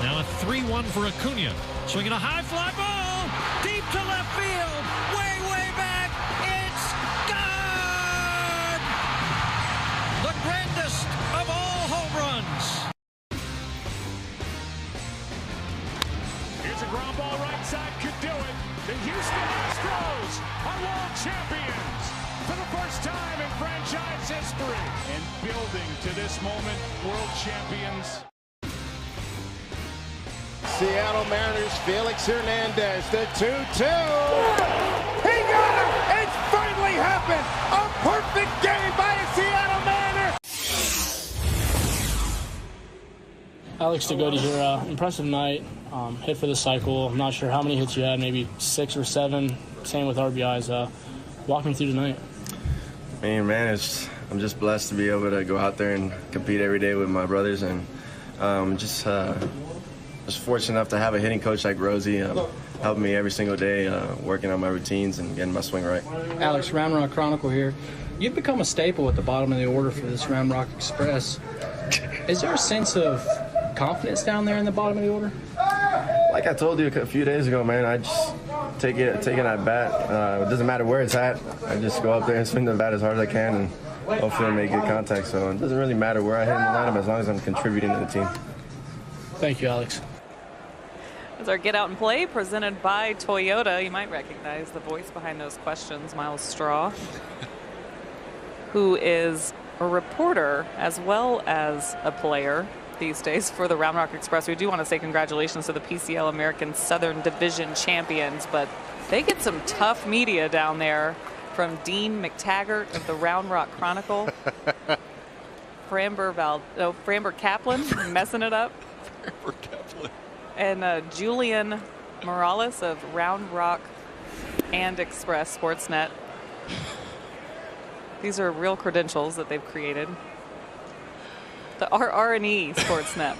Now a 3-1 for Acuna. Swinging a high fly ball. Deep to left field. Way, way back. It's gone! The grandest of all home runs. Here's a ground ball right side. Could do it. The Houston Astros are world champions for the first time in franchise history. And building to this moment, world champions. Seattle Mariners, Felix Hernandez, the 2-2. He got him! It's finally happened! A perfect game by a Seattle Mariner! Alex Degody here, impressive night, hit for the cycle. I'm not sure how many hits you had, maybe 6 or 7. Same with RBIs. Walk me through tonight. Man, I'm just blessed to be able to go out there and compete every day with my brothers, and just fortunate enough to have a hitting coach like Rosie helping me every single day, working on my routines and getting my swing right. Alex, Round Rock Chronicle here. You've become a staple at the bottom of the order for this Round Rock Express. Is there a sense of confidence down there in the bottom of the order? Like I told you a few days ago, man, I just take it at bat. It doesn't matter where it's at. I just go up there and swing the bat as hard as I can and hopefully make good contact. So it doesn't really matter where I hit in the lineup as long as I'm contributing to the team. Thank you, Alex. As our Get Out and Play presented by Toyota. You might recognize the voice behind those questions, Miles Straw, who is a reporter as well as a player these days for the Round Rock Express. We do want to say congratulations to the PCL American Southern Division champions, but they get some tough media down there from Dean McTaggart of the Round Rock Chronicle. Framber Kaplan messing it up. for Kaplan. And Julian Morales of Round Rock and Express Sportsnet. These are real credentials that they've created. The RR&E Sportsnet.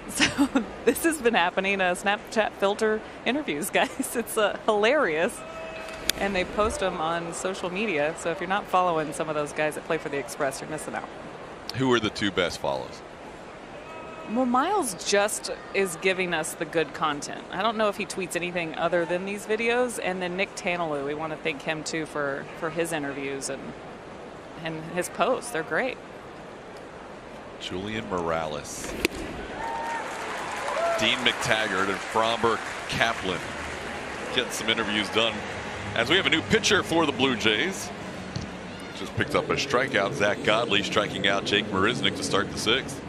So this has been happening. Snapchat filter interviews, guys. It's hilarious. And they post them on social media. So if you're not following some of those guys that play for the Express, you're missing out. Who are the two best follows? Well, Miles just is giving us the good content. I don't know if he tweets anything other than these videos. And then Nick Tanalou, we want to thank him too for his interviews and his posts. They're great. Julian Morales, Dean McTaggart, and Fromber Kaplan getting some interviews done as we have a new pitcher for the Blue Jays. Just picked up a strikeout. Zach Godley striking out Jake Marisnick to start the sixth.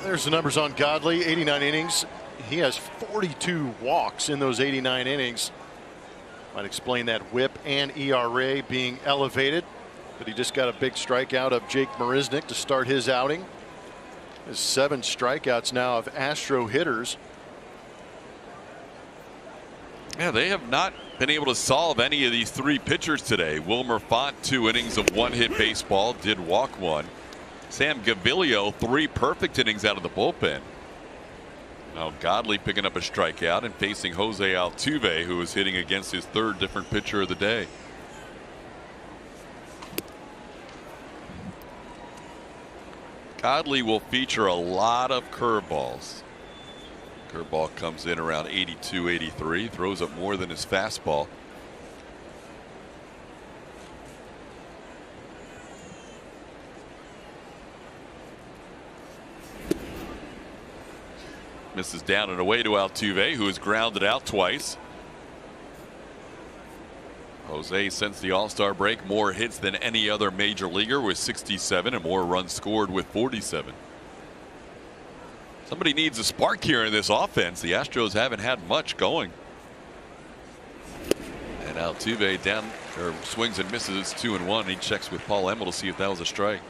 There's the numbers on Godley. 89 innings. He has 42 walks in those 89 innings. Might explain that whip and ERA being elevated. But he just got a big strikeout of Jake Marisnick to start his outing. His 7 strikeouts now of Astro hitters. Yeah, they have not been able to solve any of these 3 pitchers today. Wilmer Font, 2 innings of 1-hit baseball, did walk 1. Sam Gaviglio, 3 perfect innings out of the bullpen. Now Godley picking up a strikeout and facing Jose Altuve, who is hitting against his 3rd different pitcher of the day. Godley will feature a lot of curveballs. Curveball comes in around 82, 83, throws up more than his fastball. Misses down and away to Altuve, who has grounded out twice. Jose, since the All-Star break, more hits than any other major leaguer with 67 and more runs scored with 47. Somebody needs a spark here in this offense. The Astros haven't had much going. And Altuve down, or swings and misses 2-1. He checks with Paul Emmel to see if that was a strike.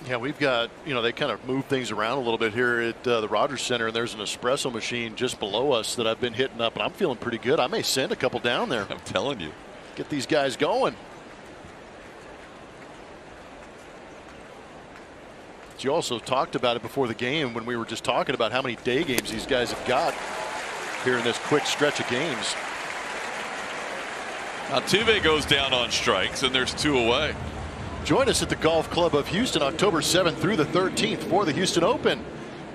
Yeah, we've got, they kind of move things around a little bit here at the Rogers Center, and there's an espresso machine just below us that I've been hitting up, and I'm feeling pretty good. I may send a couple down there. I'm telling you. Get these guys going. But you also talked about it before the game when we were just talking about how many day games these guys have got here in this quick stretch of games. Altuve goes down on strikes, and there's 2 away. Join us at the Golf Club of Houston October 7th through the 13th for the Houston Open.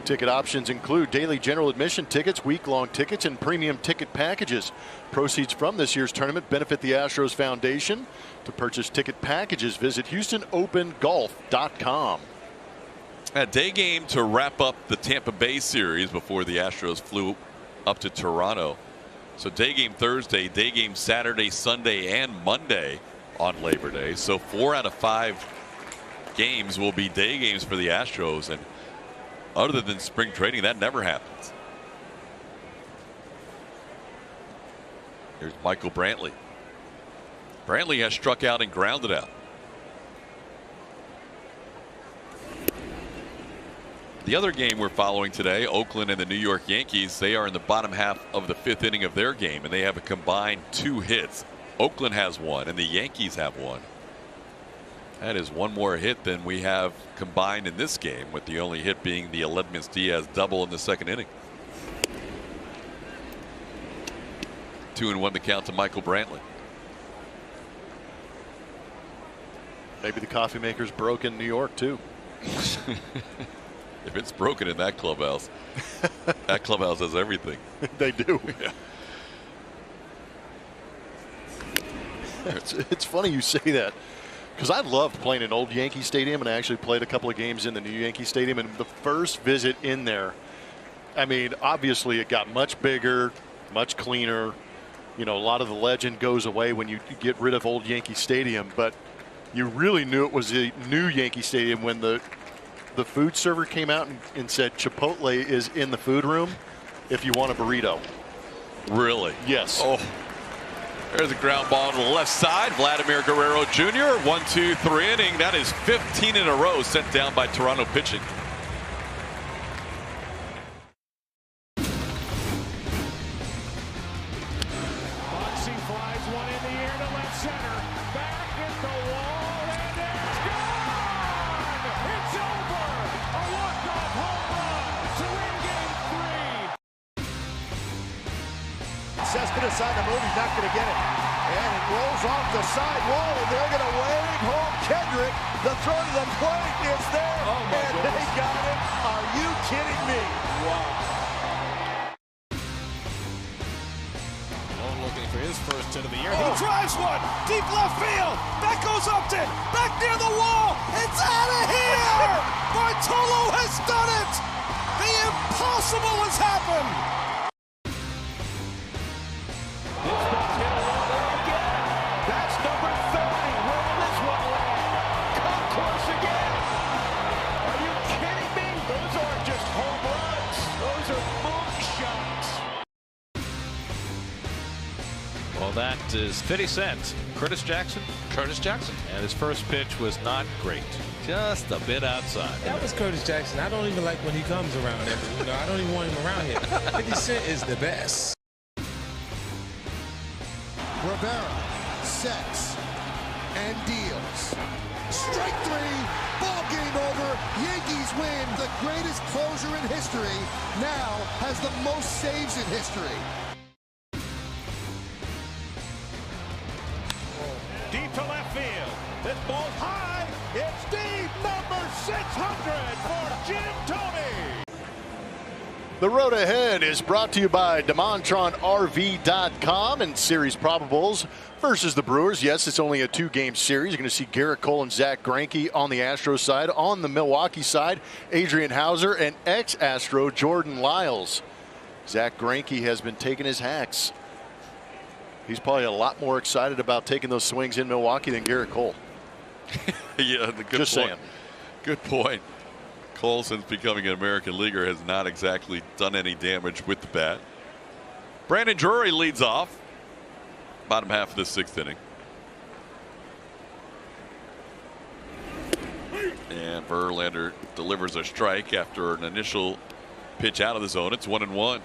Ticket options include daily general admission tickets, week-long tickets, and premium ticket packages. Proceeds from this year's tournament benefit the Astros Foundation. To purchase ticket packages, visit HoustonOpenGolf.com. A day game to wrap up the Tampa Bay series before the Astros flew up to Toronto. So day game Thursday, day game Saturday, Sunday, and Monday on Labor Day. So 4 out of 5 games will be day games for the Astros, and other than spring training, that never happens. Here's Michael Brantley. Brantley has struck out and grounded out. The other game we're following today, Oakland and the New York Yankees, they are in the bottom half of the 5th inning of their game, and they have a combined 2 hits. Oakland has 1 and the Yankees have 1. That is 1 more hit than we have combined in this game, with the only hit being the Aledmys Diaz double in the 2nd inning. 2-1 the count to Michael Brantley. Maybe the coffee maker's broke in New York too. If it's broken in that clubhouse, that clubhouse has everything. They do. Yeah. It's funny you say that, because I loved playing in old Yankee Stadium, and I actually played a couple of games in the new Yankee Stadium. And the first visit in there, I mean, obviously it got much bigger, much cleaner. A lot of the legend goes away when you get rid of old Yankee Stadium, but you really knew it was a new Yankee Stadium when the food server came out and said Chipotle is in the food room if you want a burrito. Really? Yes. Oh, there's a ground ball to the left side. Vladimir Guerrero Jr. 1-2-3 inning. That is 15 in a row sent down by Toronto pitching. decide to move, he's not going to get it. And it rolls off the side wall, and they're going to wave home Kendrick. The throw to the plate is there, and they got it. Are you kidding me? Wow. Looking for his first hit of the year. He drives one deep left field. That goes Upton. Back near the wall. It's out of here. Bartolo has done it. The impossible has happened. This one's hit a long way again. That's number 30. Where will this one land? Come close again. Are you kidding me? Those aren't just home runs. Those are moonshots. Well, that is 50 Cent. Curtis Jackson. And his first pitch was not great. Just a bit outside. That was Curtis Jackson. I don't even like when he comes around. I don't even want him around here. 50 Cent is the best. Rivera sets and deals. Strike three. Ball game over. Yankees win. The greatest closer in history now has the most saves in history. Deep to left field. This ball's high. It's deep. Number 600 for Jim Thome. The road ahead is brought to you by DeMontronRV.com and Series Probables versus the Brewers. Yes, it's only a 2-game series. You're going to see Garrett Cole and Zach Greinke on the Astros side. On the Milwaukee side, Adrian Hauser and ex-Astro Jordan Lyles. Zach Greinke has been taking his hacks. He's probably a lot more excited about taking those swings in Milwaukee than Garrett Cole. Yeah, Just saying. Good point. Cole, since becoming an American leaguer, has not exactly done any damage with the bat. Brandon Drury leads off. Bottom half of the 6th inning. And Verlander delivers a strike after an initial pitch out of the zone. It's 1-1.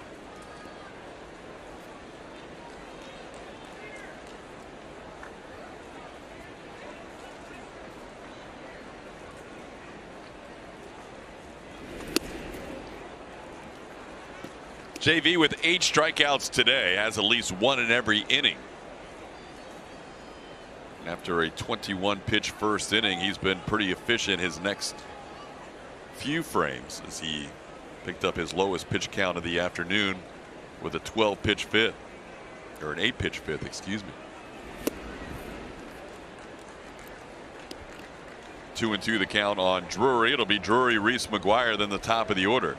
JV with 8 strikeouts today, has at least 1 in every inning. After a 21-pitch first inning, he's been pretty efficient his next few frames as he picked up his lowest pitch count of the afternoon with a 12-pitch fifth, or an 8-pitch fifth, excuse me. 2-2 the count on Drury. It'll be Drury, Reese McGuire, then the top of the order.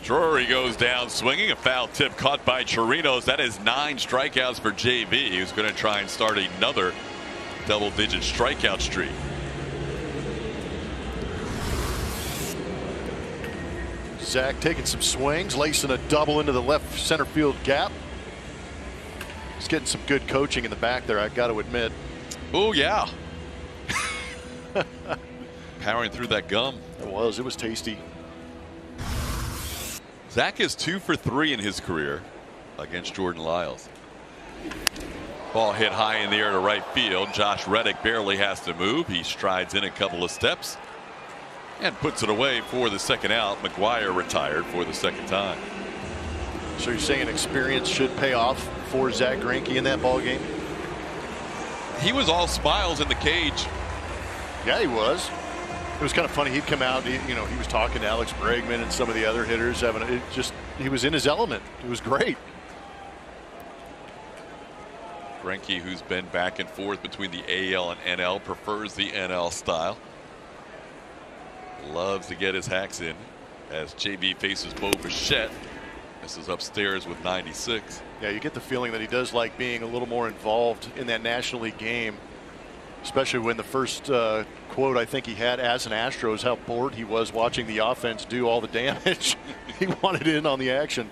Drury goes down swinging. A foul tip caught by Chirinos. That is 9 strikeouts for JV, who's going to try and start another double-digit strikeout streak. Zach taking some swings, lacing a double into the left center field gap. He's getting some good coaching in the back there, I got to admit. Oh, yeah. Powering through that gum. It was tasty. Zach is 2 for 3 in his career against Jordan Lyles. Ball hit high in the air to right field. Josh Reddick barely has to move. He strides in a couple of steps and puts it away for the second out. McGuire retired for the second time. So you're saying experience should pay off for Zach Greinke in that ball game? He was all smiles in the cage. Yeah, he was. It was kind of funny. He'd come out, he was talking to Alex Bregman and some of the other hitters. He was in his element. It was great. Greinke, who's been back and forth between the AL and NL, prefers the NL style. Loves to get his hacks in as JV faces Bo Bichette. This is upstairs with 96. Yeah, you get the feeling that he does like being a little more involved in that National League game. Especially when the first quote I think he had as an Astro is how bored he was watching the offense do all the damage. He wanted in on the action.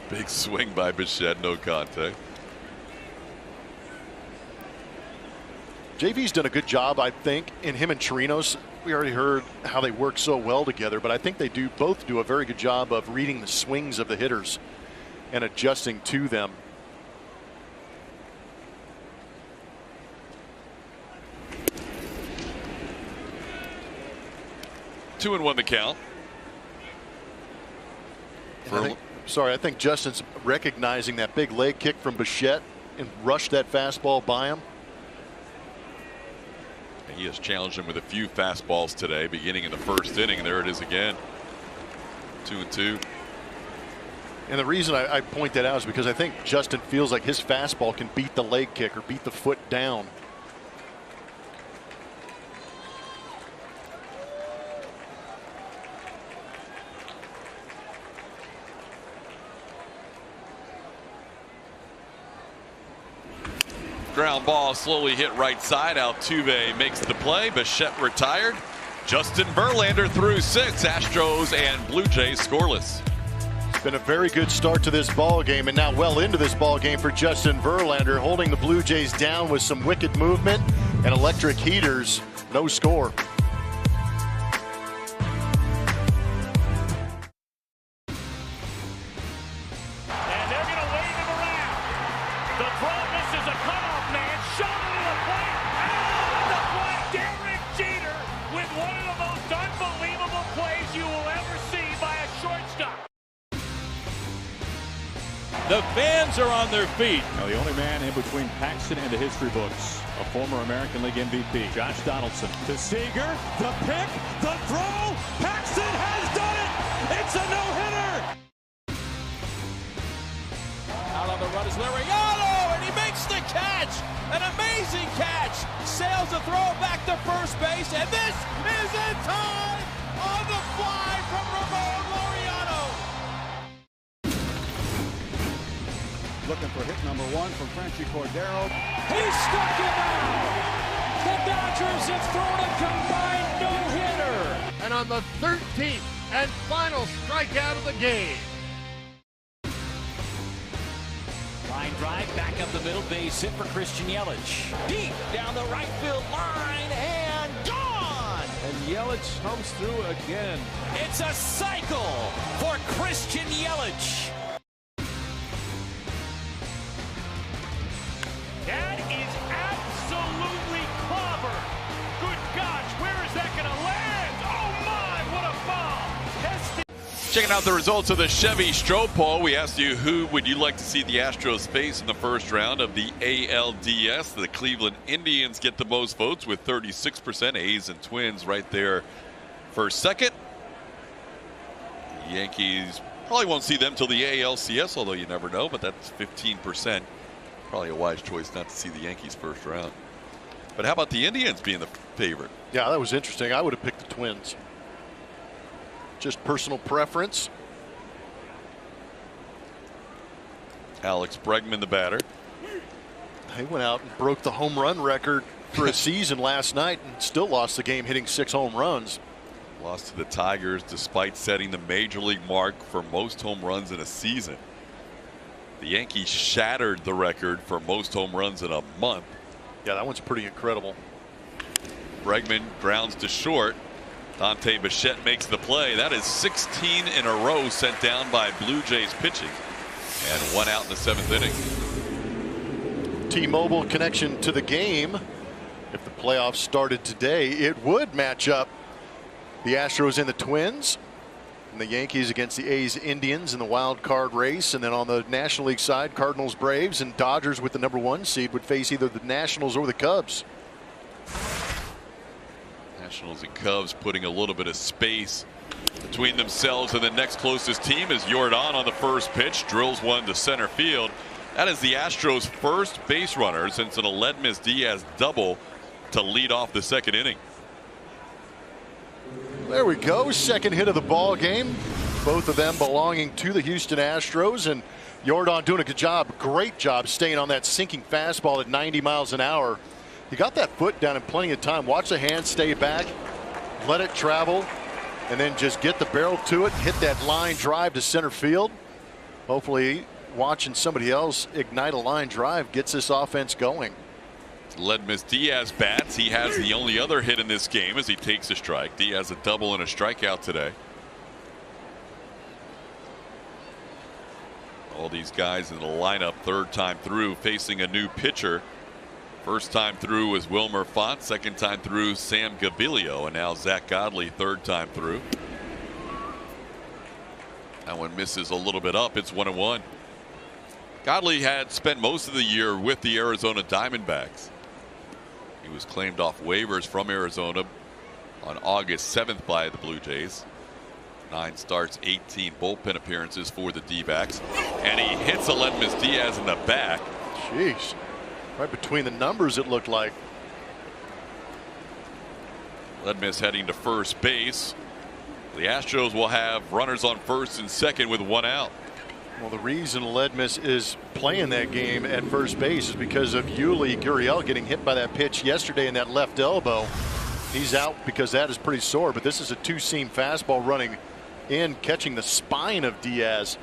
Big swing by Bichette, no contact. JV's done a good job, I think, in him and Chirinos. We already heard how they work so well together, but I think they both do a very good job of reading the swings of the hitters and adjusting to them. 2-1 the count. I think Justin's recognizing that big leg kick from Bichette and rushed that fastball by him. He has challenged him with a few fastballs today, beginning in the first inning. There it is again. 2-2. And the reason I point that out is because I think Justin feels like his fastball can beat the leg kick or beat the foot down. Ground ball slowly hit right side. Altuve makes the play. Bichette retired. Justin Verlander threw 6. Astros and Blue Jays scoreless. It's been a very good start to this ball game, and now well into this ball game for Justin Verlander, holding the Blue Jays down with some wicked movement and electric heaters. No score. The fans are on their feet. Now the only man in between Paxton and the history books, a former American League MVP, Josh Donaldson. To Seager, the pick, the throw. Paxton has done it. It's a no-hitter. Out on the run is Liriano, and he makes the catch. An amazing catch. Sails the throw back to first base, and this is in time on the fly from Ramon Liriano. Looking for hit number 1 from Franchi Cordero. He struck him out. The Dodgers have thrown a combined no-hitter. And on the 13th and final strikeout of the game. Line drive back up the middle, base hit for Christian Yelich. Deep down the right field line and gone. And Yelich comes through again. It's a cycle for Christian Yelich. That is absolutely clobbered. Good gosh, where is that going to land? Oh my, what a bomb. Tested. Checking out the results of the Chevy Stroh poll. We asked you, who would you like to see the Astros face in the first round of the ALDS? The Cleveland Indians get the most votes with 36%. A's and Twins right there for second. The Yankees, probably won't see them till the ALCS, although you never know, but that's 15%. Probably a wise choice not to see the Yankees first round. But how about the Indians being the favorite? Yeah, that was interesting. I would have picked the Twins. Just personal preference. Alex Bregman, the batter. He went out and broke the home run record for a season last night and still lost the game, hitting 6 home runs. Lost to the Tigers despite setting the major league mark for most home runs in a season. The Yankees shattered the record for most home runs in a month. Yeah, that one's pretty incredible. Bregman grounds to short. Dante Bichette makes the play. That is 16 in a row sent down by Blue Jays pitching. And 1 out in the 7th inning. T-Mobile connection to the game. If the playoffs started today, it would match up the Astros and the Twins, and the Yankees against the A's Indians in the wild card race. And then on the National League side, Cardinals Braves, and Dodgers with the #1 seed would face either the Nationals or the Cubs. Nationals and Cubs putting a little bit of space between themselves and the next closest team as Jordan on the first pitch drills one to center field. That is the Astros' first base runner since an Aledmys Diaz double to lead off the second inning. There we go. Second hit of the ball game. Both of them belonging to the Houston Astros, and Jordan doing a good job. Great job staying on that sinking fastball at 90 miles an hour. He got that foot down in plenty of time. Watch the hand stay back, let it travel, and then just get the barrel to it, hit that line drive to center field. Hopefully watching somebody else ignite a line drive gets this offense going. Aledmys Diaz bats. He has the only other hit in this game as he takes a strike. Diaz a double and a strikeout today. All these guys in the lineup third time through facing a new pitcher First time through was Wilmer Font, second time through Sam Gaviglio, and now Zach Godley third time through. That one misses a little bit up. It's 1-1. Godley had spent most of the year with the Arizona Diamondbacks. He was claimed off waivers from Arizona on August 7th by the Blue Jays. 9 starts, 18 bullpen appearances for the D-backs, and he hits Aledmys Diaz in the back. Jeez, right between the numbers it looked like. Aledmys heading to first base. The Astros will have runners on first and second with 1 out. Well, the reason Aledmys is playing that game at first base is because of Yuli Gurriel getting hit by that pitch yesterday in that left elbow. He's out because that is pretty sore, but this is a two-seam fastball running in, catching the spine of Diaz.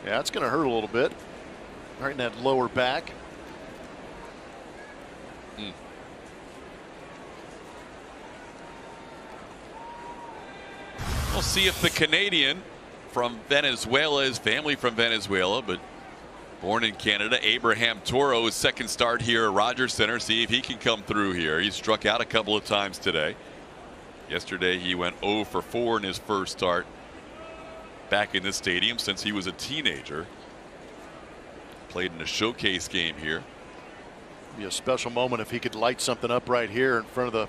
Yeah, it's going to hurt a little bit right in that lower back. We'll see if the Canadian from Venezuela, his family from Venezuela, but born in Canada, Abraham Toro, his second start here at Rogers Center. See if he can come through here. He struck out a couple of times today. Yesterday he went 0 for 4 in his first start back in the stadium since he was a teenager. Played in a showcase game here. Be a special moment if he could light something up right here in front of the.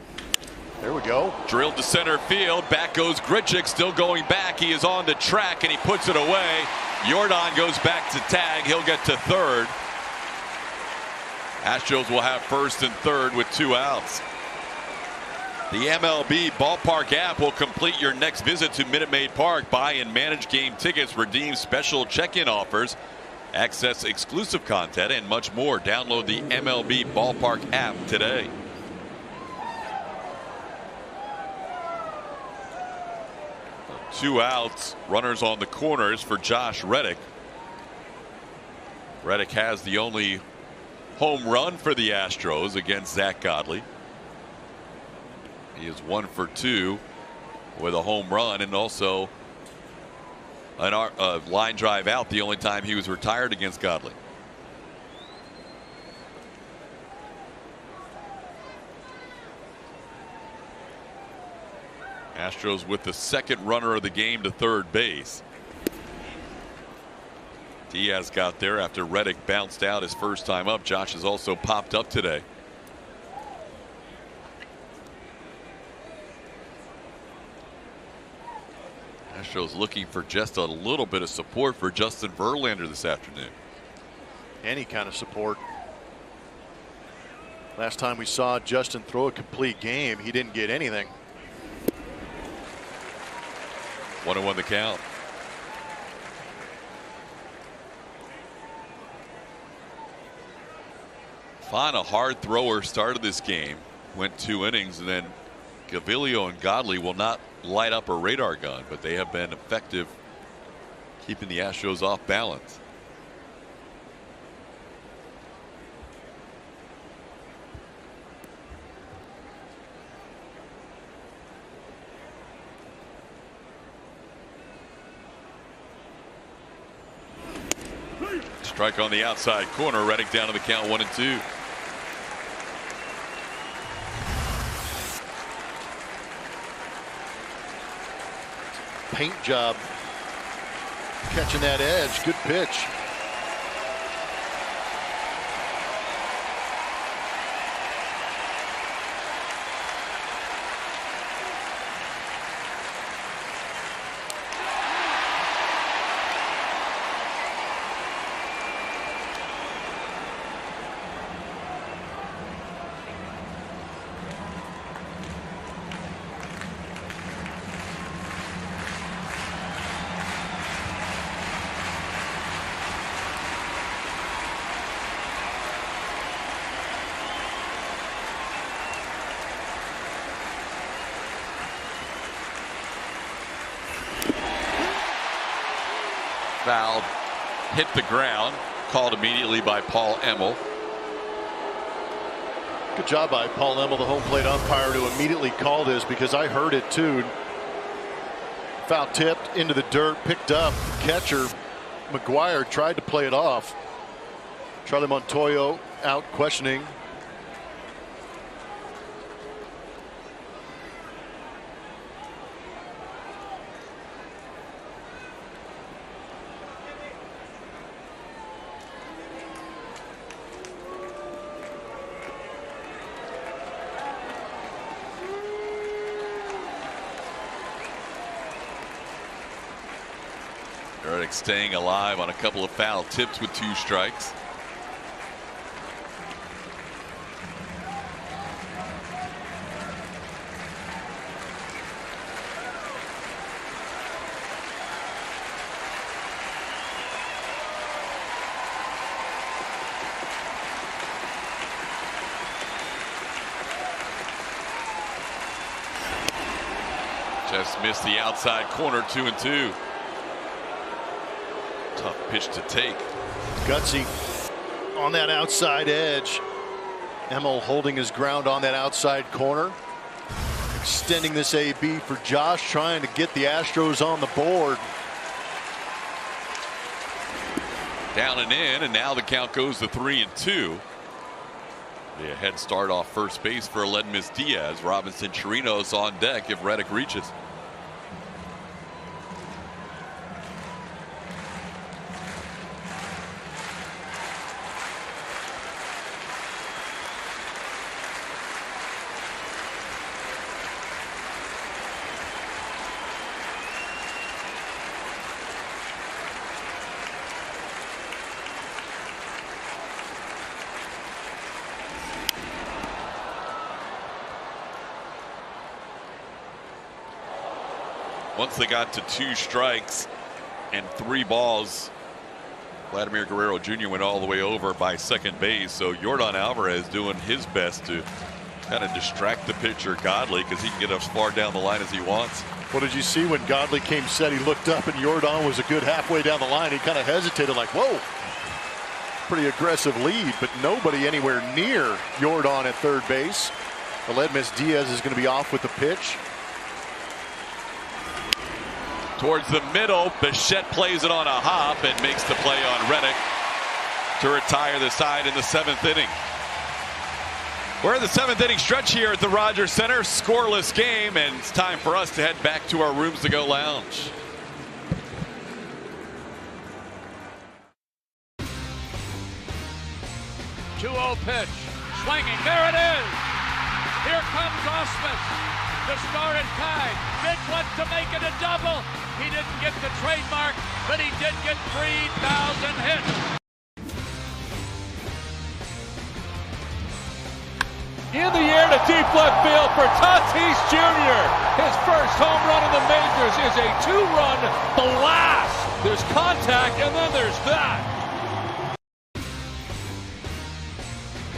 There we go. Drilled to center field. Back goes Grichuk, still going back. He is on the track and he puts it away. Jordan goes back to tag. He'll get to third. Astros will have first and third with 2 outs. The MLB Ballpark app will complete your next visit to Minute Maid Park. Buy and manage game tickets, redeem special check-in offers, access exclusive content, and much more. Download the MLB Ballpark app today. Two outs, runners on the corners for Josh Reddick. Reddick has the only home run for the Astros against Zach Godley. He is 1 for 2 with a home run and also a line drive out, the only time he was retired against Godley. Astros with the second runner of the game to third base. Diaz got there after Reddick bounced out his first time up. Josh has also popped up today. Astros looking for just a little bit of support for Justin Verlander this afternoon. Any kind of support. Last time we saw Justin throw a complete game, he didn't get anything. 1-1 the count. Font, a hard thrower, started this game, went 2 innings, and then Gaviglio and Godley will not light up a radar gun, but they have been effective keeping the Astros off balance. Strike on the outside corner. Reddick down to the count, 1-2. Paint job catching that edge. Good pitch. Foul hit the ground, called immediately by Paul Emmel. Good job by Paul Emmel, the home plate umpire, to immediately call this, because I heard it too. Foul tipped into the dirt, picked up. Catcher McGuire tried to play it off. Charlie Montoyo out questioning. Reddick staying alive on a couple of foul tips with 2 strikes. Just missed the outside corner, 2-2. Tough pitch to take. Gutsy on that outside edge. Emil holding his ground on that outside corner. Extending this AB for Josh, trying to get the Astros on the board. Down and in, and now the count goes to 3-2. The head start off first base for Aledmys Diaz. Robinson Chirinos on deck if Reddick reaches. Once they got to 2 strikes and 3 balls, Vladimir Guerrero Jr. went all the way over by second base. So Yordan Alvarez doing his best to kind of distract the pitcher Godley, because he can get as far down the line as he wants. What did you see when Godley came set? He looked up and Yordan was a good halfway down the line. He kind of hesitated like, whoa. Pretty aggressive lead, but nobody anywhere near Yordan at third base. Aledmys Diaz is going to be off with the pitch. Towards the middle, Bichette plays it on a hop and makes the play on Reddick to retire the side in the 7th inning. We're in the 7th inning stretch here at the Rogers Center. Scoreless game, and it's time for us to head back to our rooms to go lounge. Pitch, swinging, there it is. Here comes Osmus to start it tied. Mitch wants to make it a double. He didn't get the trademark, but he did get 3,000 hits. In the air to deep left field for Tatis Jr. His first home run in the majors is a 2-run blast. There's contact, and then there's that.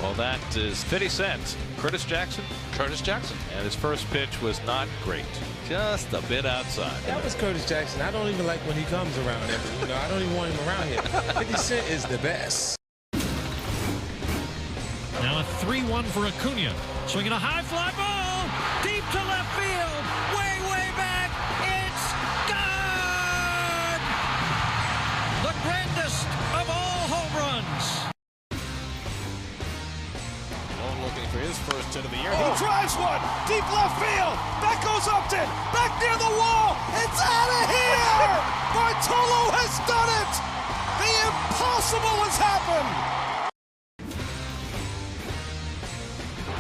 Well, that is 50 Cent. Curtis Jackson. And his first pitch was not great. Just a bit outside. That was Curtis Jackson. I don't even like when he comes around. You know, I don't even want him around here. 50 Cent is the best. Now a 3-1 for Acuna. Swinging a high fly ball. Deep to left field. Way, way back. It's gone! The grandest of all home runs. Looking for his first hit of the year. He drives one. Deep left field. That goes Upton. Back near the wall. It's out of here. Bartolo has done it. The impossible has happened.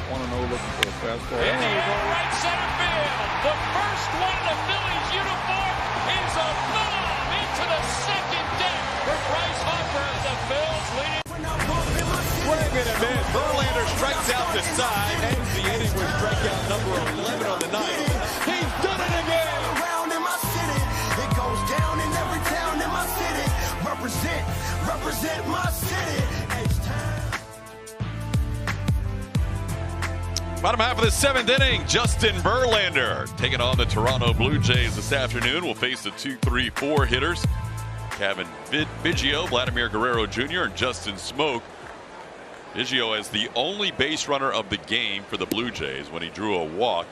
1-0 looking for a fastball. In the air, right center field. The first one in the Phillies uniform is a bomb into the second deck for Bryce Harper. The Phils leading. Swing and a miss. Verlander strikes out the side. Ends the inning with strikeout number 11 on the night. He's done it again. Around in my city, it goes down in every town in my city. Represent my city. Bottom half of the 7th inning, Justin Verlander taking on the Toronto Blue Jays this afternoon. Will face the 2-3-4 hitters, Kevin Biggio, Vladimir Guerrero Jr., and Justin Smoke. Biggio as the only base runner of the game for the Blue Jays when he drew a walk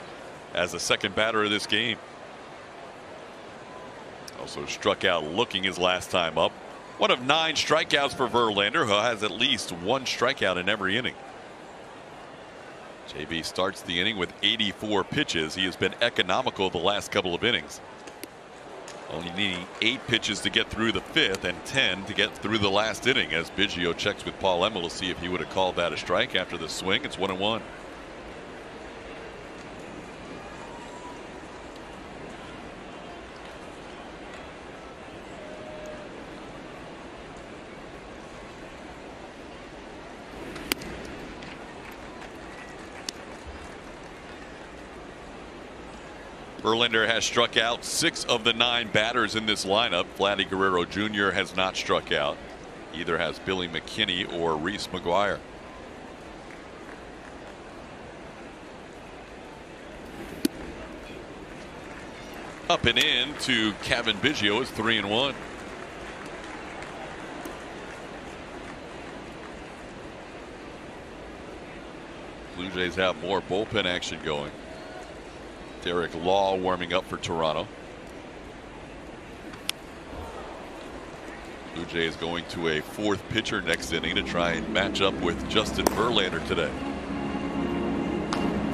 as the second batter of this game. Also struck out looking his last time up. One of 9 strikeouts for Verlander, who has at least 1 strikeout in every inning. JB starts the inning with 84 pitches. He has been economical the last couple of innings. Only needing 8 pitches to get through the 5th and 10 to get through the last inning, as Biggio checks with Paul Emmel to see if he would have called that a strike after the swing. It's 1-1. Verlander has struck out 6 of the 9 batters in this lineup. Vladdy Guerrero Jr. has not struck out. Either has Billy McKinney or Reese McGuire. Up and in to Kevin Biggio is 3-1. Blue Jays have more bullpen action going. Derek Law warming up for Toronto. Blue Jays going to a 4th pitcher next inning to try and match up with Justin Verlander today.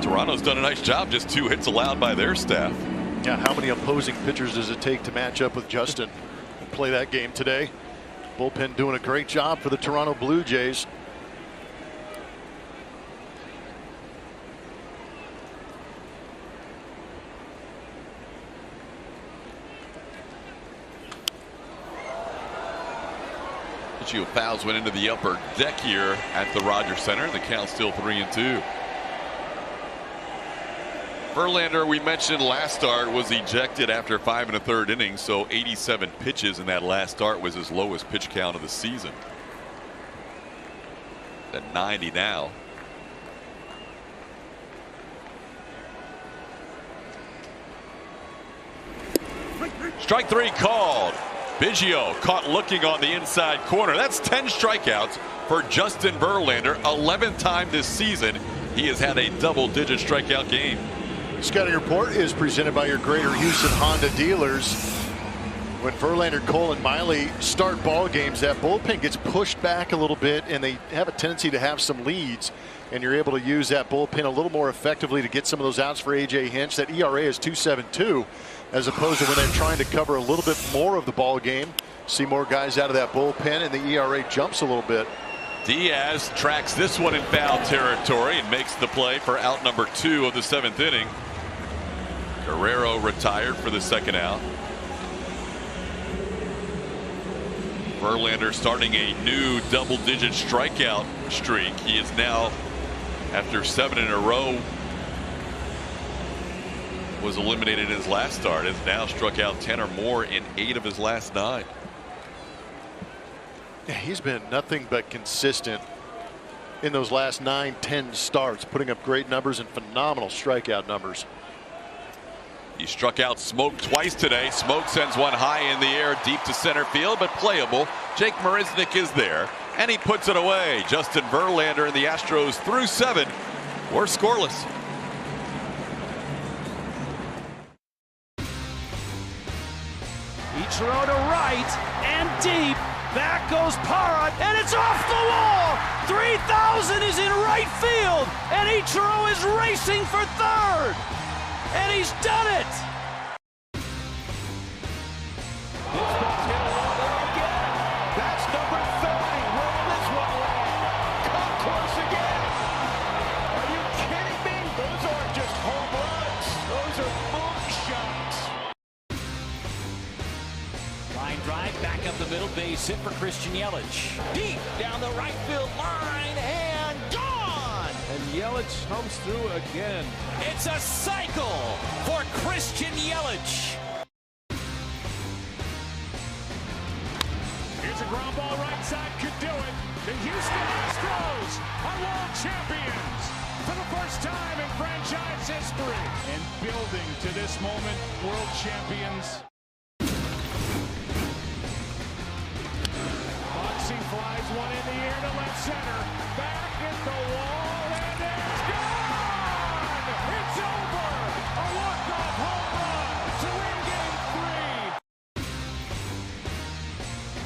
Toronto's done a nice job, just 2 hits allowed by their staff. Yeah, how many opposing pitchers does it take to match up with Justin and play that game today? Bullpen doing a great job for the Toronto Blue Jays. Fouls went into the upper deck here at the Rogers Center. The count's still 3-2. Verlander, we mentioned last start, was ejected after 5 1/3 innings, so 87 pitches in that last start was his lowest pitch count of the season. At 90 now. Strike 3 called. Biggio caught looking on the inside corner. That's 10 strikeouts for Justin Verlander. 11th time this season he has had a double-digit strikeout game. Scouting report is presented by your Greater Houston Honda dealers. When Verlander, Cole, and Miley start ball games, that bullpen gets pushed back a little bit, and they have a tendency to have some leads. And you're able to use that bullpen a little more effectively to get some of those outs for A.J. Hinch. That ERA is 2.72, as opposed to when they're trying to cover a little bit more of the ball game. See more guys out of that bullpen, and the ERA jumps a little bit. Diaz tracks this one in foul territory and makes the play for out number 2 of the 7th inning. Guerrero retired for the 2nd out. Verlander starting a new double-digit strikeout streak. He is now, after 7 in a row, was eliminated in his last start, has now struck out 10 or more in 8 of his last 9. Yeah, he's been nothing but consistent in those last 9-10 starts, putting up great numbers and phenomenal strikeout numbers. He struck out Smoke twice today. Smoke sends one high in the air deep to center field, but playable. Jake Marisnick is there, and he puts it away. Justin Verlander and the Astros through 7 were scoreless. Ichiro to right and deep. Back goes Parra, and it's off the wall. 3,000 is in right field, and Ichiro is racing for 3rd. And he's done it! That's number 30. Roll this one away. Come close again. Are you kidding me? Those aren't just home runs. Those are moonshots. Line drive back up the middle, base hit for Christian Yelich. Deep down the right field line and gone! And Yelich comes through again. It's a cycle for Christian Yelich. Here's a ground ball right side, could do it. The Houston Astros are world champions for the first time in franchise history. And building to this moment, world champions. Bugsy flies one in the air to left center. Back at the wall, and it's gone! It's over! A walk-off home run to win Game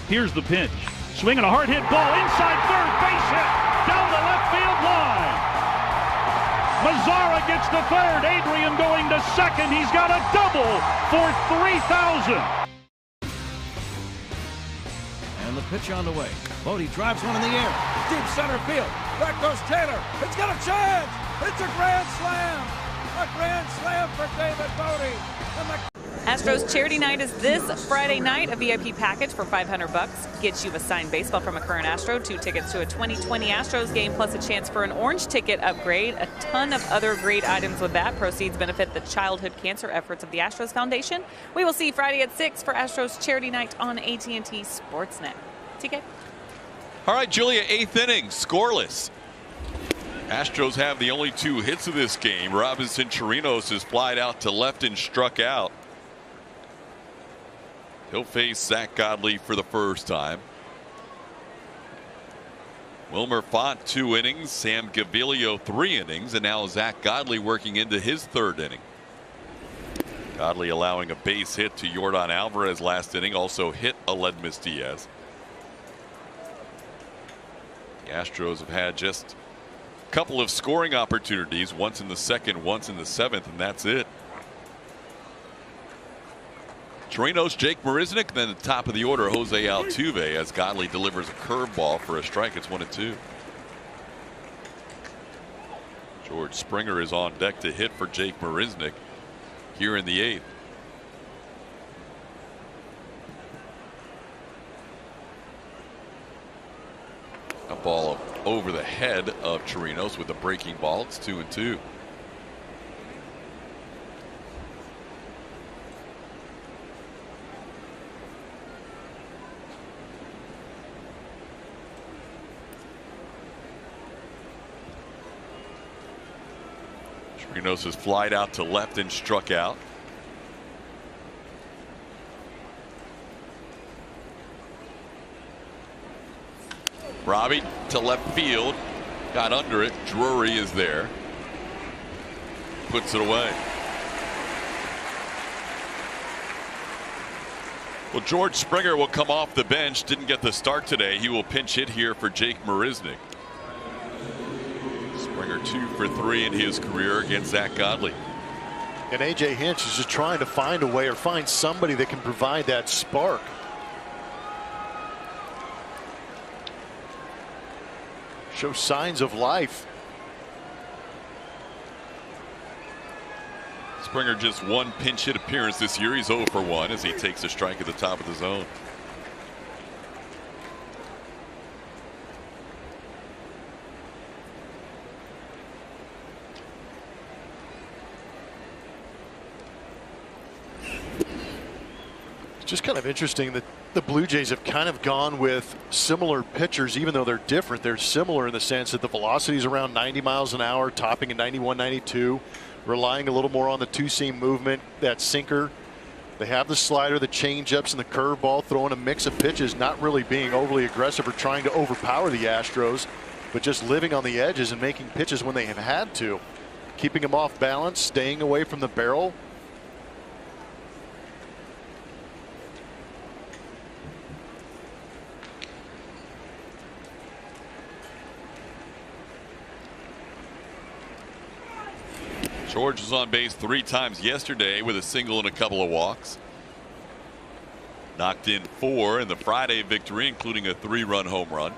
3. Here's the pitch. Swinging a hard hit ball inside third, base hit down the left field line. Mazzara gets the third. Adrian going to second. He's got a double for 3,000. And the pitch on the way. Bodie drives one in the air. Deep center field. Back goes Taylor. It's got a chance. It's a grand slam. A grand slam for David Bodie. Astros Charity Night is this Friday night. A VIP package for $500 gets you a signed baseball from a current Astro, 2 tickets to a 2020 Astros game, plus a chance for an orange ticket upgrade. A ton of other great items with that. Proceeds benefit the childhood cancer efforts of the Astros Foundation. We will see you Friday at 6 for Astros Charity Night on AT&T Sportsnet. TK. All right, Julia, 8th inning, scoreless. Astros have the only 2 hits of this game. Robinson Chirinos has flied out to left and struck out. He'll face Zach Godley for the first time. Wilmer Font 2 innings, Sam Gaviglio 3 innings, and now Zach Godley working into his 3rd inning. Godley allowing a base hit to Yordan Alvarez last inning, also hit Aledmys Diaz. The Astros have had just a couple of scoring opportunities, once in the 2nd, once in the 7th, and that's it. Chirinos, Jake Marisnick, then the top of the order, Jose Altuve, as Godley delivers a curveball for a strike. It's 1-2. George Springer is on deck to hit for Jake Marisnick here in the 8th. A ball over the head of Chirinos with a breaking ball. It's 2-2. Chirinos has flied out to left and struck out. Robbie to left field, got under it. Drury is there, puts it away. Well, George Springer will come off the bench. Didn't get the start today. He will pinch hit here for Jake Marisnick. Springer 2 for 3 in his career against Zach Godley. And A.J. Hinch is just trying to find a way or find somebody that can provide that spark. Show signs of life. Springer just 1 pinch hit appearance this year. He's 0 for 1 as he takes a strike at the top of the zone. Just kind of interesting that the Blue Jays have kind of gone with similar pitchers, even though they're different. They're similar in the sense that the velocity is around 90 miles an hour, topping at 91, 92, relying a little more on the 2-seam movement, that sinker. They have the slider, the changeups, and the curveball, throwing a mix of pitches, not really being overly aggressive or trying to overpower the Astros, but just living on the edges and making pitches when they have had to, keeping them off balance, staying away from the barrel. George was on base 3 times yesterday with a single and a couple of walks. Knocked in 4 in the Friday victory, including a 3-run home run.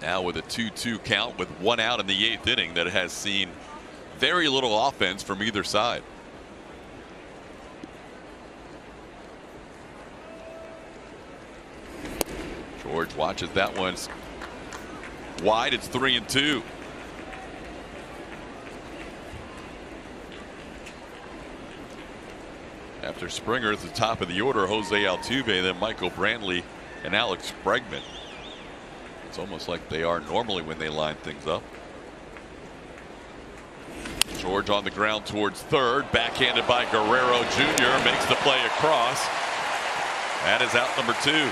Now with a 2-2 count with 1 out in the 8th inning that has seen very little offense from either side. George watches that one wide. It's 3-2. After Springer at the top of the order, Jose Altuve, then Michael Brantley and Alex Bregman. It's almost like they are normally when they line things up. George on the ground towards third, backhanded by Guerrero Jr. makes the play across. That is out number 2.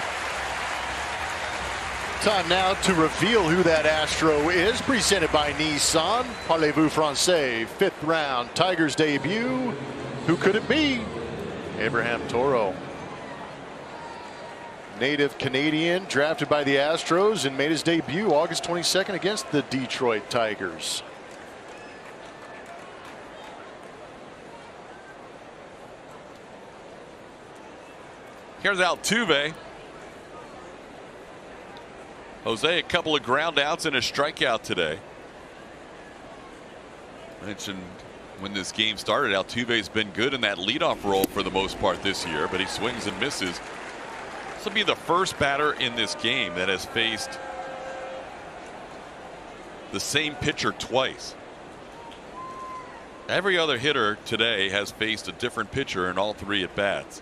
Time now to reveal who that Astro is. Presented by Nissan. Parlez-vous français? 5th round Tigers debut. Who could it be? Abraham Toro, native Canadian, drafted by the Astros and made his debut August 22nd against the Detroit Tigers. Here's Altuve. Jose, a couple of ground outs and a strikeout today. Mentioned when this game started, Altuve's been good in that leadoff role for the most part this year, but he swings and misses. This will be the first batter in this game that has faced the same pitcher twice. Every other hitter today has faced a different pitcher in all 3 at bats.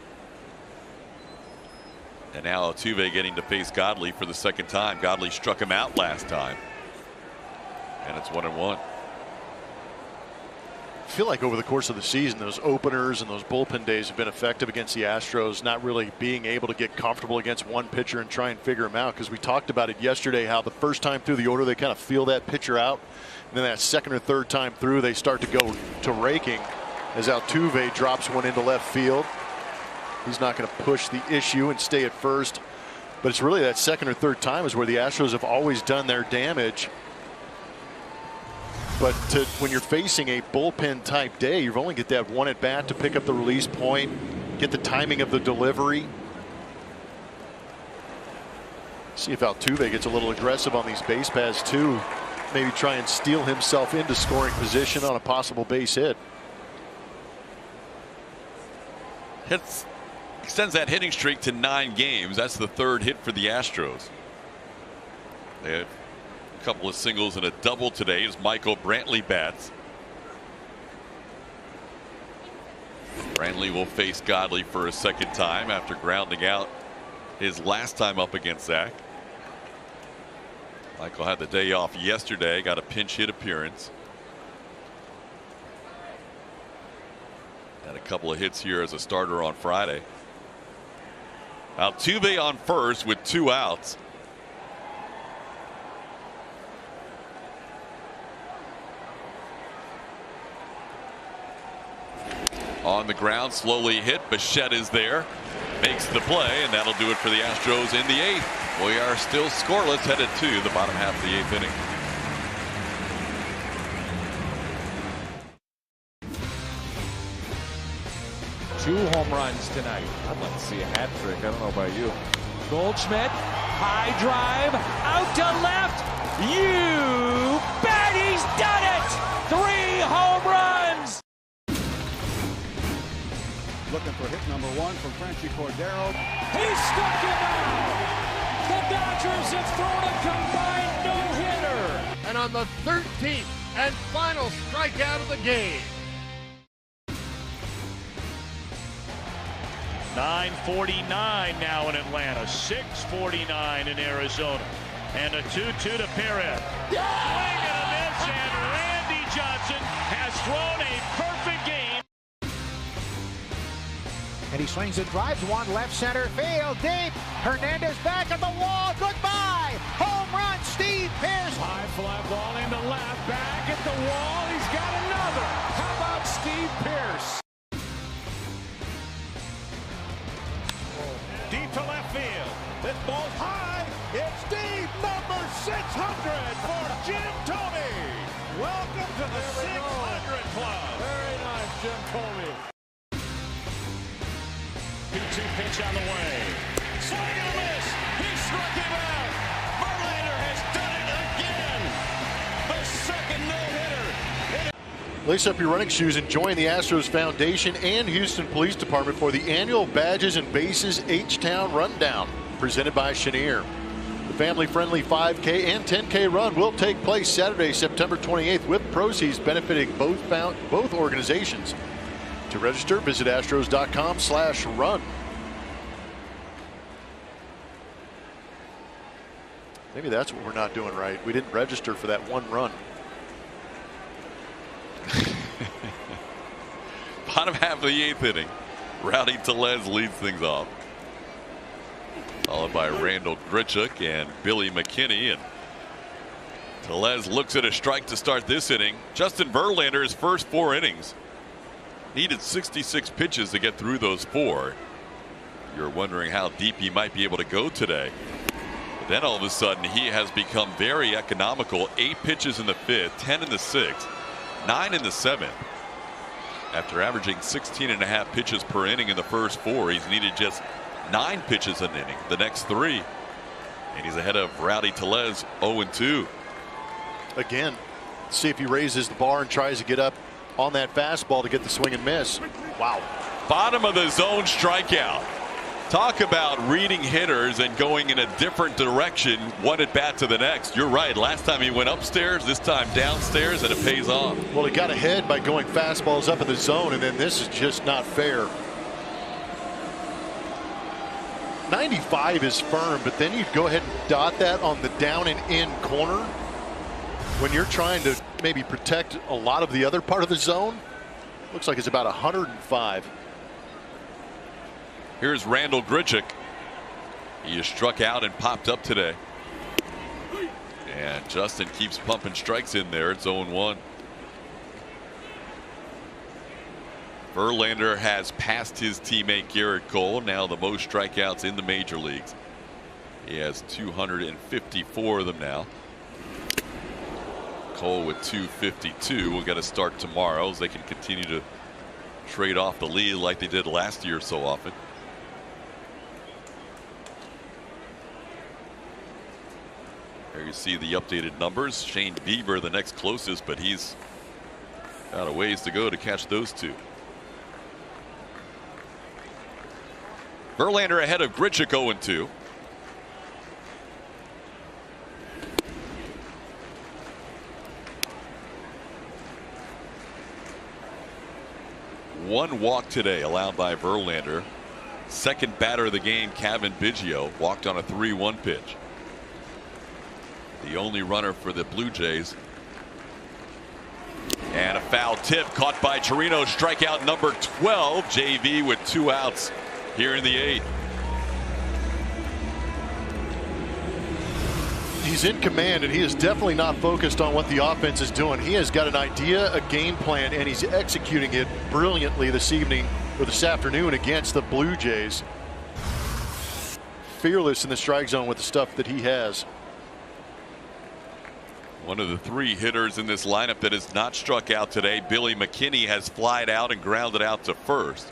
And now Altuve getting to face Godley for the second time. Godley struck him out last time. And it's 1-1. I feel like over the course of the season, those openers and those bullpen days have been effective against the Astros, not really being able to get comfortable against one pitcher and try and figure him out. Because we talked about it yesterday, how the first time through the order they kind of feel that pitcher out, and then that second or third time through they start to go to raking as Altuve drops one into left field. He's not going to push the issue and stay at first, but it's really that second or third time is where the Astros have always done their damage. But when you're facing a bullpen type day, you've only get that one at bat to pick up the release point, get the timing of the delivery. See if Altuve gets a little aggressive on these base paths too. Maybe try and steal himself into scoring position on a possible base hit. Extends that hitting streak to 9 games. That's the 3rd hit for the Astros. They have a couple of singles and a double today as Michael Brantley bats. Brantley will face Godley for a second time after grounding out his last time up against Zach. Michael had the day off yesterday, got a pinch hit appearance. Had a couple of hits here as a starter on Friday. Altuve on first with 2 outs. On the ground, slowly hit. Bichette is there, makes the play, and that'll do it for the Astros in the 8th. We are still scoreless, headed to the bottom half of the 8th inning. Two home runs tonight. I'd like to see a hat trick. I don't know about you. Goldschmidt, high drive, out to left. You bet he's done it! 3 home runs! Looking for hit number 1 from Franchi Cordero. He struck him out! The Dodgers have thrown a combined no-hitter! And on the 13th and final strikeout of the game. 9:49 now in Atlanta, 6:49 in Arizona, and a 2-2 to Perez. Swing and a miss, and Randy Johnson has thrown a perfect game. And he swings and drives one left center field deep. Hernandez back at the wall. Goodbye. Home run, Steve Pearce. High fly ball into left, back at the wall. He's got another. How about Steve Pearce? Deep to left field. This ball's high. It's deep. Number 600 for Jim Thome. Welcome to the 600 club. Very nice, Jim Thome. 2-2 pitch on the way. Swing and a miss. He struck him out. Verlander has done it again. The second no-hitter. Lace up your running shoes and join the Astros Foundation and Houston Police Department for the annual Badges and Bases H-Town Rundown, presented by Chenier. The family-friendly 5K and 10K run will take place Saturday, September 28th, with proceeds benefiting both organizations. To register, visit astros.com/run. Maybe that's what we're not doing right. We didn't register for that one run. Bottom half of the 8th inning. Rowdy Tellez leads things off, followed by Randall Grichuk and Billy McKinney. And Tellez looks at a strike to start this inning. Justin Verlander, his first 4 innings, Needed 66 pitches to get through those 4. You're wondering how deep he might be able to go today. But then all of a sudden he has become very economical. 8 pitches in the 5th, 10 in the 6th, 9 in the 7th. After averaging 16.5 pitches per inning in the first 4, he's needed just 9 pitches an inning the next 3. And he's ahead of Rowdy Tellez 0-2. Again, see if he raises the bar and tries to get up on that fastball to get the swing and miss. Wow. Bottom of the zone strikeout. Talk about reading hitters and going in a different direction, one at bat to the next. You're right. Last time he went upstairs, this time downstairs, and it pays off. Well, he got ahead by going fastballs up in the zone, and then this is just not fair. 95 is firm, but then you go ahead and dot that on the down and in corner when you're trying to maybe protect a lot of the other part of the zone. Looks like it's about 105. Here's Randall Grichuk. He is struck out and popped up today. And Justin keeps pumping strikes in there. It's 0-1. Verlander has passed his teammate Garrett Cole, now the most strikeouts in the major leagues. He has 254 of them now. Cole with 252. We'll get a start tomorrow as they can continue to trade off the lead like they did last year so often. There you see the updated numbers. Shane Bieber the next closest, but he's got a ways to go to catch those 2. Verlander ahead of Grichuk 0-2. One walk today allowed by Verlander. Second batter of the game, Kevin Biggio, walked on a 3-1 pitch. The only runner for the Blue Jays. And a foul tip caught by Chirino. Strikeout number 12. JV with 2 outs here in the 8th. He's in command, and he is definitely not focused on what the offense is doing. He has got an idea, a game plan, and he's executing it brilliantly this evening or this afternoon against the Blue Jays. Fearless in the strike zone with the stuff that he has. One of the 3 hitters in this lineup that has not struck out today. Billy McKinney has flied out and grounded out to first.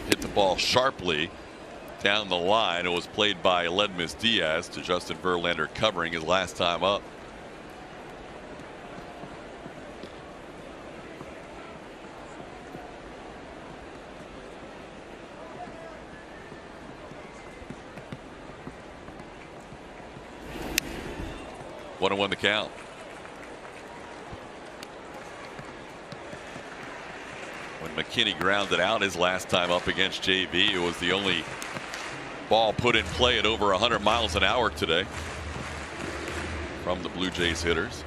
Hit the ball sharply down the line. It was played by Ledmus Diaz to Justin Verlander, covering his last time up. One and 1 the count. When McKinney grounded out his last time up against JV, it was the only ball put in play at over 100 miles an hour today from the Blue Jays hitters.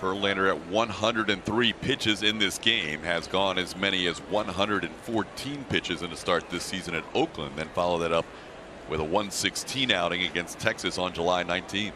Verlander at 103 pitches in this game, has gone as many as 114 pitches in a start this season at Oakland, then follow that up with a 116 outing against Texas on July 19th.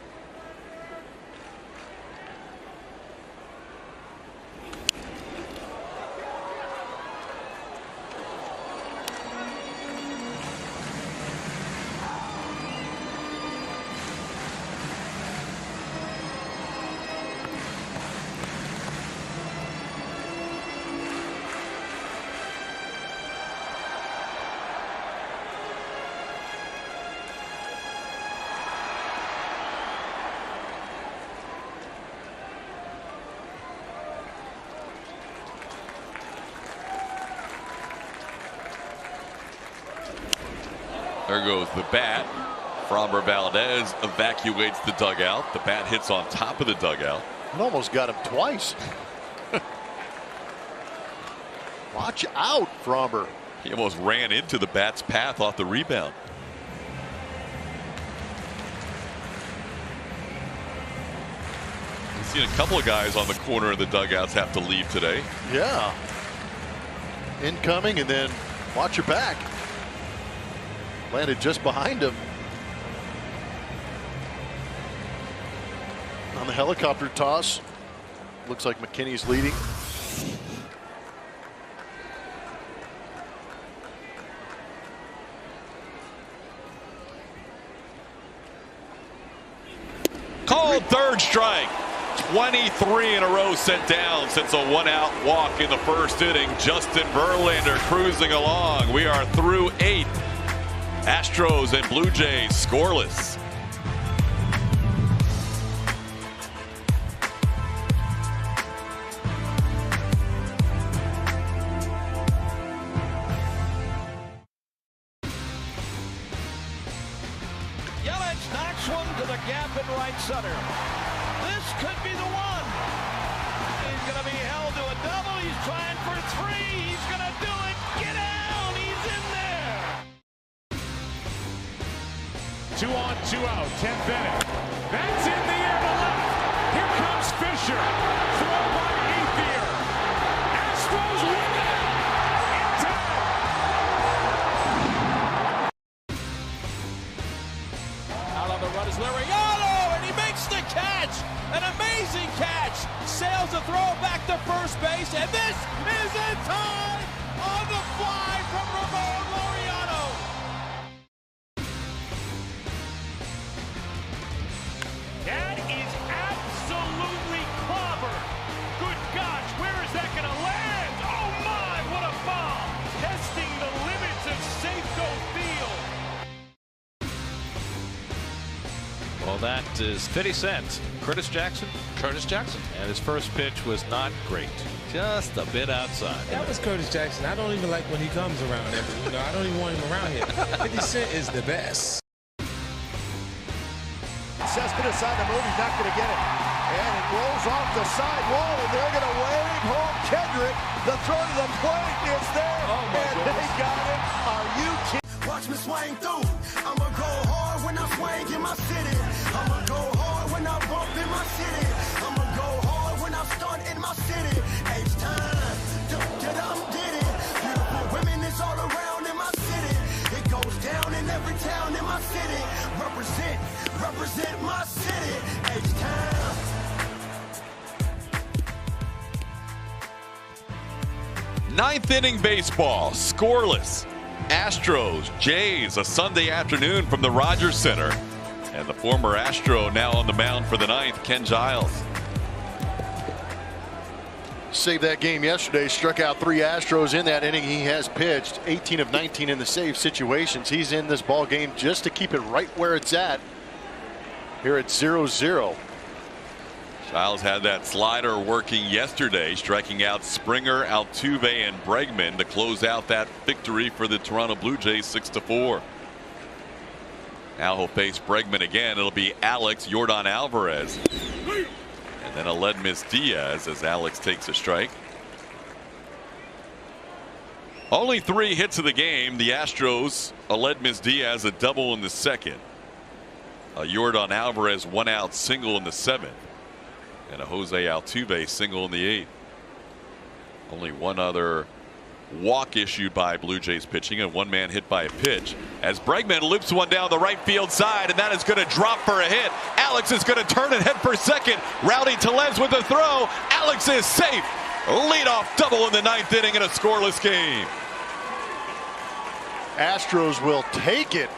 There goes the bat. Framber Valdez evacuates the dugout. The bat hits on top of the dugout. It almost got him twice. Watch out, Framber. He almost ran into the bat's path off the rebound. Seen a couple of guys on the corner of the dugouts have to leave today. Yeah. Incoming, and then watch your back. Landed just behind him. On the helicopter toss. Looks like McKinney's leading. Called third strike. 23 in a row sent down since a one-out walk in the first inning. Justin Verlander cruising along. We are through 8. Astros and Blue Jays scoreless. Yelich knocks one to the gap in right center. This could be the one. He's going to be held to a double. He's trying for 3. He's going to do it. Get down. He's in there. 2 on, 2 out. 10th inning. That's in the air to left. Here comes Fisher. Throw by Ethier. Astros win it. In time. Out on the run is Liriano, and he makes the catch. An amazing catch. Sails the throw back to first base, and this is in time on the fly from Ramon Liriano. That is absolutely clobbered. Good gosh, where is that going to land? Oh my, what a bomb. Testing the limits of Safeco Field. Well, that is 50 Cent. Curtis Jackson. And his first pitch was not great. Just a bit outside. That was Curtis Jackson. I don't even like when he comes around. I don't even want him around here. 50 Cent is the best. Cespedes on the move. He's not going to get it. And it rolls off the side wall, and they're going to wave home Kendrick. The throw to the plate is there. Oh, my and goodness. they got it. Are you kidding? Watch me swing through. I'ma go hard when I swing in my city. I'ma go hard when I bump in my city. I'ma go hard when I stunt in my city. H-time, did it. Beautiful women is all around in my city. It goes down in every town in my city. Represent my city. H-time. Ninth inning baseball, scoreless. Astros, Jays, a Sunday afternoon from the Rogers Center. And the former Astro now on the mound for the ninth, Ken Giles. Saved that game yesterday, struck out 3 Astros in that inning. He has pitched 18 of 19 in the save situations. He's in this ball game just to keep it right where it's at. Here at 0-0. Giles had that slider working yesterday, striking out Springer, Altuve, and Bregman to close out that victory for the Toronto Blue Jays 6-4. Now he'll face Bregman again. It'll be Alex Yordan Alvarez. And then Aledmys Diaz as Alex takes a strike. Only 3 hits of the game. The Astros, Aledmys Diaz a double in the second. Yordan Alvarez 1-out single in the 7th. And a Jose Altuve single in the 8th. Only one other walk issued by Blue Jays pitching, and 1-man hit by a pitch as Bregman loops one down the right field side, and that is going to drop for a hit. Alex is going to turn and head for second. Rowdy Tellez with the throw. Alex is safe. Leadoff double in the 9th inning in a scoreless game. Astros will take it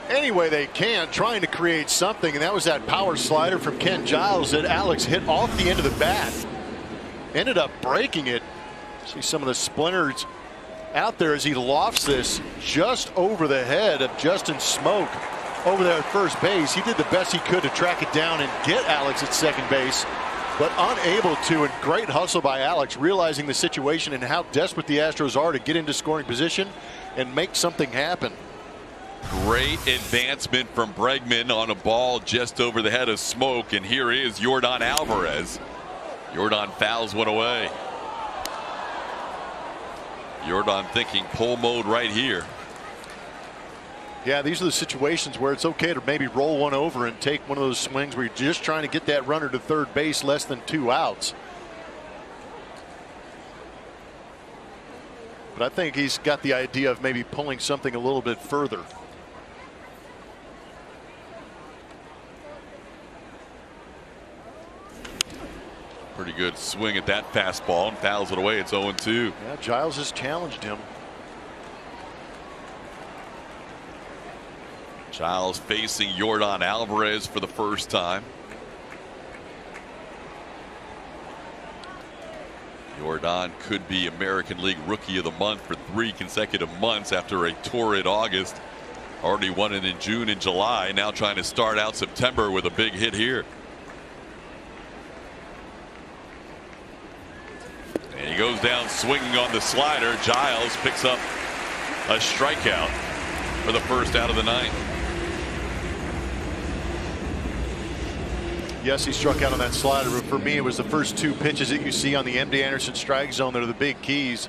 any way they can, trying to create something, and that was that power slider from Ken Giles that Alex hit off the end of the bat. Ended up breaking it. See some of the splinters out there as he lofts this just over the head of Justin Smoke over there at first base. He did the best he could to track it down and get Alex at second base, but unable to. And great hustle by Alex, realizing the situation and how desperate the Astros are to get into scoring position and make something happen. Great advancement from Bregman on a ball just over the head of Smoke, and here is Yordan Alvarez. Yordan fouls one away. Yordan thinking pull mode right here. Yeah, these are the situations where it's okay to maybe roll one over and take one of those swings where you're just trying to get that runner to third base, less than 2 outs. But I think he's got the idea of maybe pulling something a little bit further. Pretty good swing at that fastball and fouls it away. It's 0-2. Yeah, Giles has challenged him. Giles facing Yordan Alvarez for the first time. Yordan could be American League Rookie of the Month for 3 consecutive months after a torrid August. Already won it in June and July. Now trying to start out September with a big hit here. And he goes down swinging on the slider. Giles picks up a strikeout for the first out of the 9th. Yes, he struck out on that slider, but for me it was the first 2 pitches that you see on the MD Anderson strike zone that are the big keys.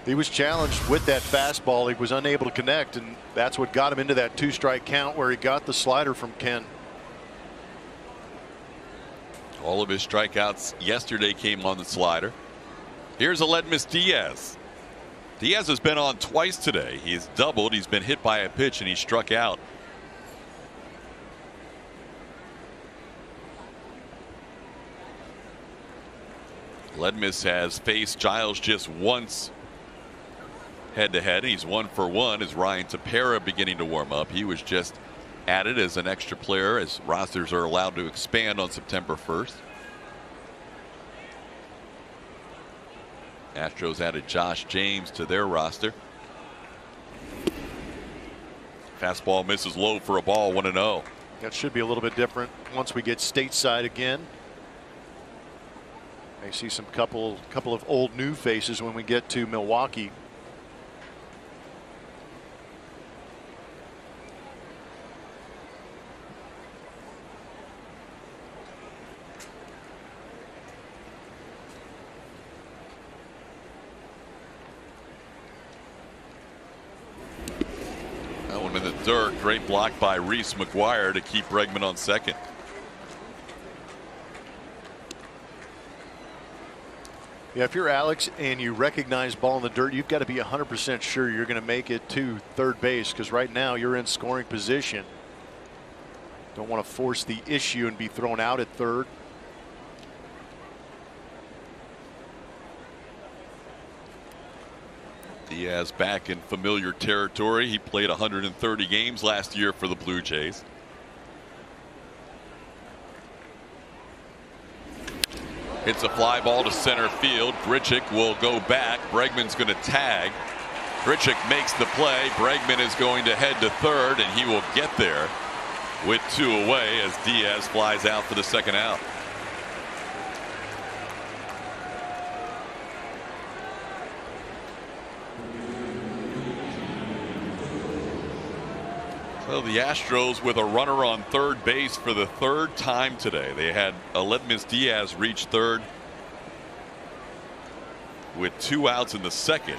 He was challenged with that fastball. He was unable to connect, and that's what got him into that 2-strike count where he got the slider from Ken. All of his strikeouts yesterday came on the slider. Here's Aledmys Diaz. Diaz has been on twice today. He's doubled. He's been hit by a pitch and he struck out. Aledmys has faced Giles just once head-to-head. He's 1 for 1 as Ryan Tepera beginning to warm up. He was just added as an extra player as rosters are allowed to expand on September 1st. Astros added Josh James to their roster. Fastball misses low for a ball, 1-0. That should be a little bit different once we get stateside again. I see some couple of old new faces when we get to Milwaukee. That one in the dirt. Great block by Reese McGuire to keep Bregman on second. Yeah, if you're Alex and you recognize ball in the dirt, you've got to be 100% sure you're going to make it to third base, because right now you're in scoring position. Don't want to force the issue and be thrown out at third. Diaz back in familiar territory. He played 130 games last year for the Blue Jays. It's a fly ball to center field. Grichuk will go back. Bregman's going to tag. Grichuk makes the play. Bregman is going to head to third, and he will get there with 2 away as Diaz flies out for the second out. So the Astros with a runner on third base for the 3rd time today. They had Aledmys Diaz reach third with 2 outs in the 2nd.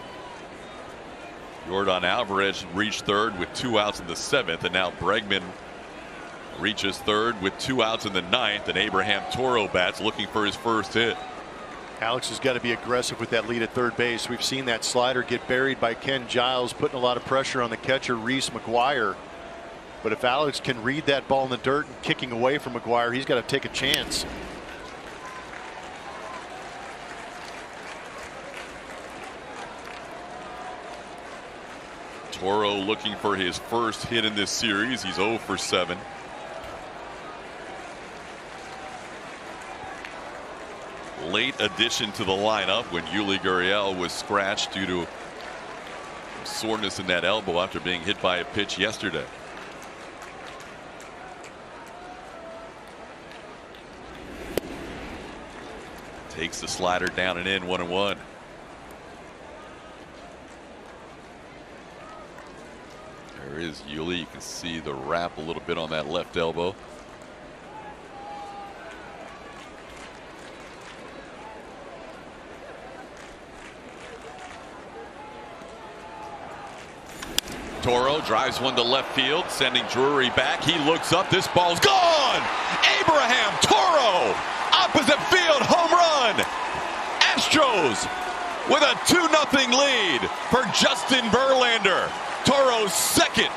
Yordan Alvarez reached third with 2 outs in the 7th, and now Bregman reaches third with 2 outs in the 9th, and Abraham Toro bats looking for his first hit. Alex has got to be aggressive with that lead at third base. We've seen that slider get buried by Ken Giles, putting a lot of pressure on the catcher Reese McGuire. But if Alex can read that ball in the dirt and kicking away from McGuire, he's got to take a chance. Toro looking for his first hit in this series. He's 0 for 7. Late addition to the lineup when Yuli Gurriel was scratched due to soreness in that elbow after being hit by a pitch yesterday. Takes the slider down and in, 1-1. There is Yuli. You can see the wrap a little bit on that left elbow. Toro drives one to left field, sending Drury back. He looks up. This ball's gone. Abraham Toro, opposite field, home run. Astros with a 2-0 lead for Justin Verlander. Toro's second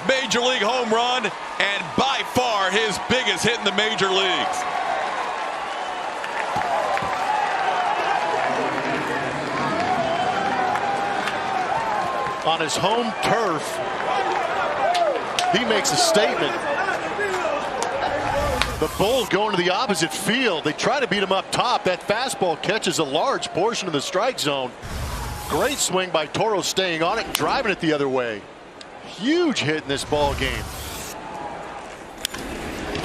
major league home run, and by far his biggest hit in the major leagues. On his home turf, he makes a statement. The Bulls going to the opposite field. They try to beat him up top. That fastball catches a large portion of the strike zone. Great swing by Toro, staying on it and driving it the other way. Huge hit in this ball game.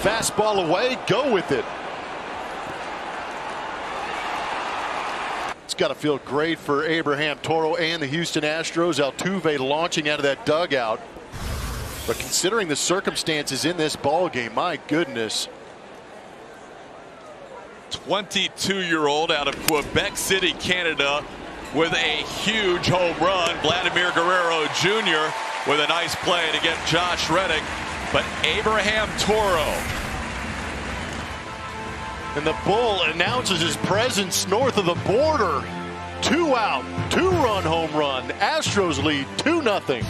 Fastball away, go with it. It's got to feel great for Abraham Toro and the Houston Astros. Altuve launching out of that dugout. But considering the circumstances in this ball game, my goodness. 22-year-old out of Quebec City, Canada, with a huge home run. Vladimir Guerrero Jr. with a nice play to get Josh Reddick. But Abraham Toro. And the Bull announces his presence north of the border. 2 out, 2-run home run. Astros lead 2-0.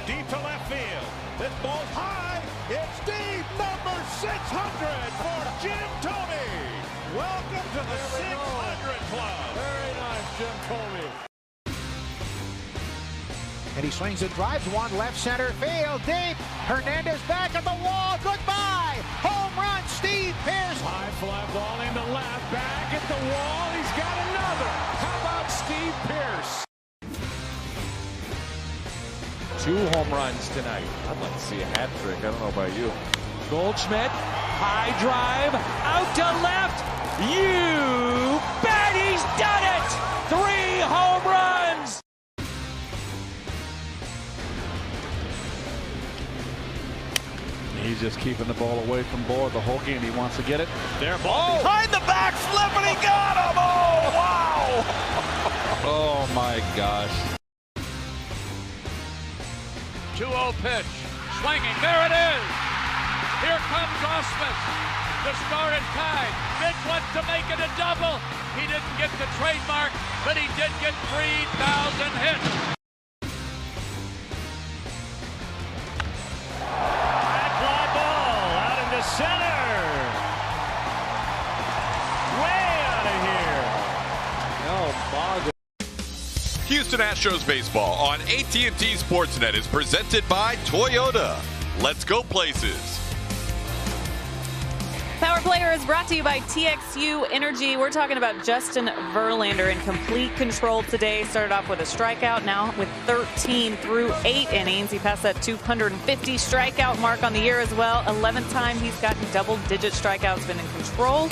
Deep to left field. This ball's high. It's deep. Number 600 for Jim Thome. Welcome to the 600 Club. Very nice, Jim Thome. And he swings and drives one left center field deep. Hernandez back at the wall. Goodbye. Home run, Steve Pearce. High fly ball into left. Back at the wall. He's got another. How about Steve Pearce? 2 home runs tonight. I'd like to see a hat trick. I don't know about you. Goldschmidt. High drive. Out to left. You bet he's done it. 3 home runs. He's just keeping the ball away from Bohr the whole game. He wants to get it. There, ball behind the back flip, and he got him. Oh, wow. Oh, my gosh. 2-0 pitch. Swinging. There it is. Here comes Osmus. The score is tied. Mitch wants to make it a double. He didn't get the trademark, but he did get 3,000 hits. Center. Way out of here. Oh, my. Houston Astros baseball on AT&T Sportsnet is presented by Toyota. Let's go places. Power Player is brought to you by TXU Energy. We're talking about Justin Verlander in complete control today. Started off with a strikeout, now with 13 through 8 innings. He passed that 250 strikeout mark on the year as well. 11th time he's gotten double-digit strikeouts, been in control.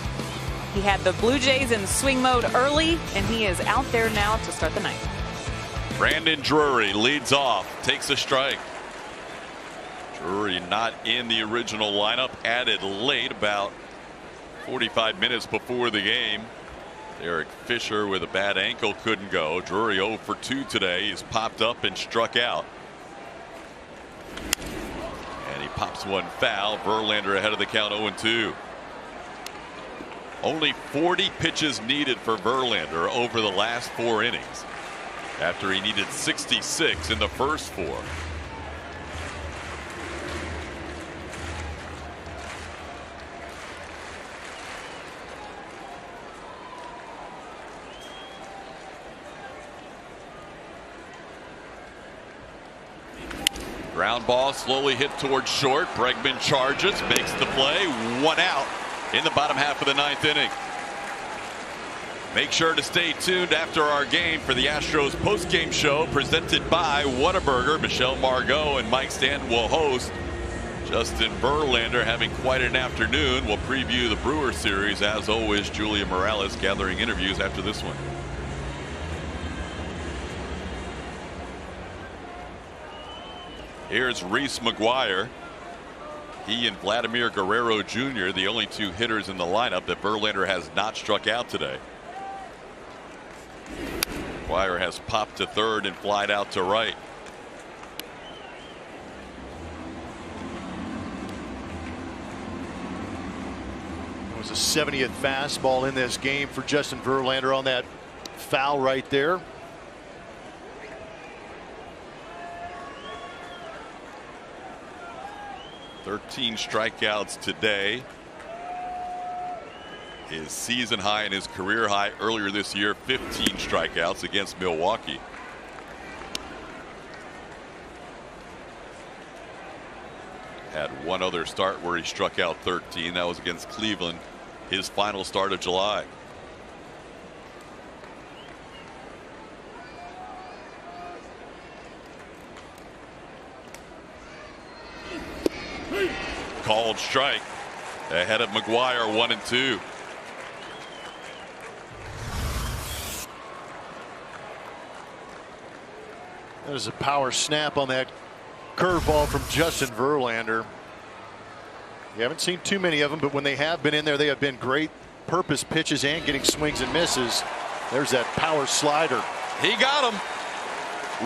He had the Blue Jays in swing mode early, and he is out there now to start the ninth. Brandon Drury leads off, takes a strike. Drury not in the original lineup, added late, about 45 minutes before the game. Derek Fisher with a bad ankle couldn't go. Drury 0 for 2 today. He's popped up and struck out. And he pops one foul. Verlander ahead of the count 0-2. Only 40 pitches needed for Verlander over the last 4 innings, after he needed 66 in the first 4. Ground ball slowly hit towards short. Bregman charges, makes the play. 1 out in the bottom half of the 9th inning. Make sure to stay tuned after our game for the Astros post-game show presented by Whataburger. Michelle Margot and Mike Stanton will host. Justin Verlander having quite an afternoon. We'll preview the Brewer series. As always, Julia Morales gathering interviews after this one. Here's Reese McGuire. He and Vladimir Guerrero Jr., the only two hitters in the lineup that Verlander has not struck out today. McGuire has popped to third and flied out to right. It was a 70th fastball in this game for Justin Verlander on that foul right there. "13 strikeouts today. His season high and his career high earlier this year, 15 strikeouts against Milwaukee. Had one other start where he struck out 13. That was against Cleveland, his final start of July. Called strike ahead of McGuire, 1-2. That is a power snap on that curveball from Justin Verlander. You haven't seen too many of them, but when they have been in there, they have been great purpose pitches and getting swings and misses. There's that power slider. He got him.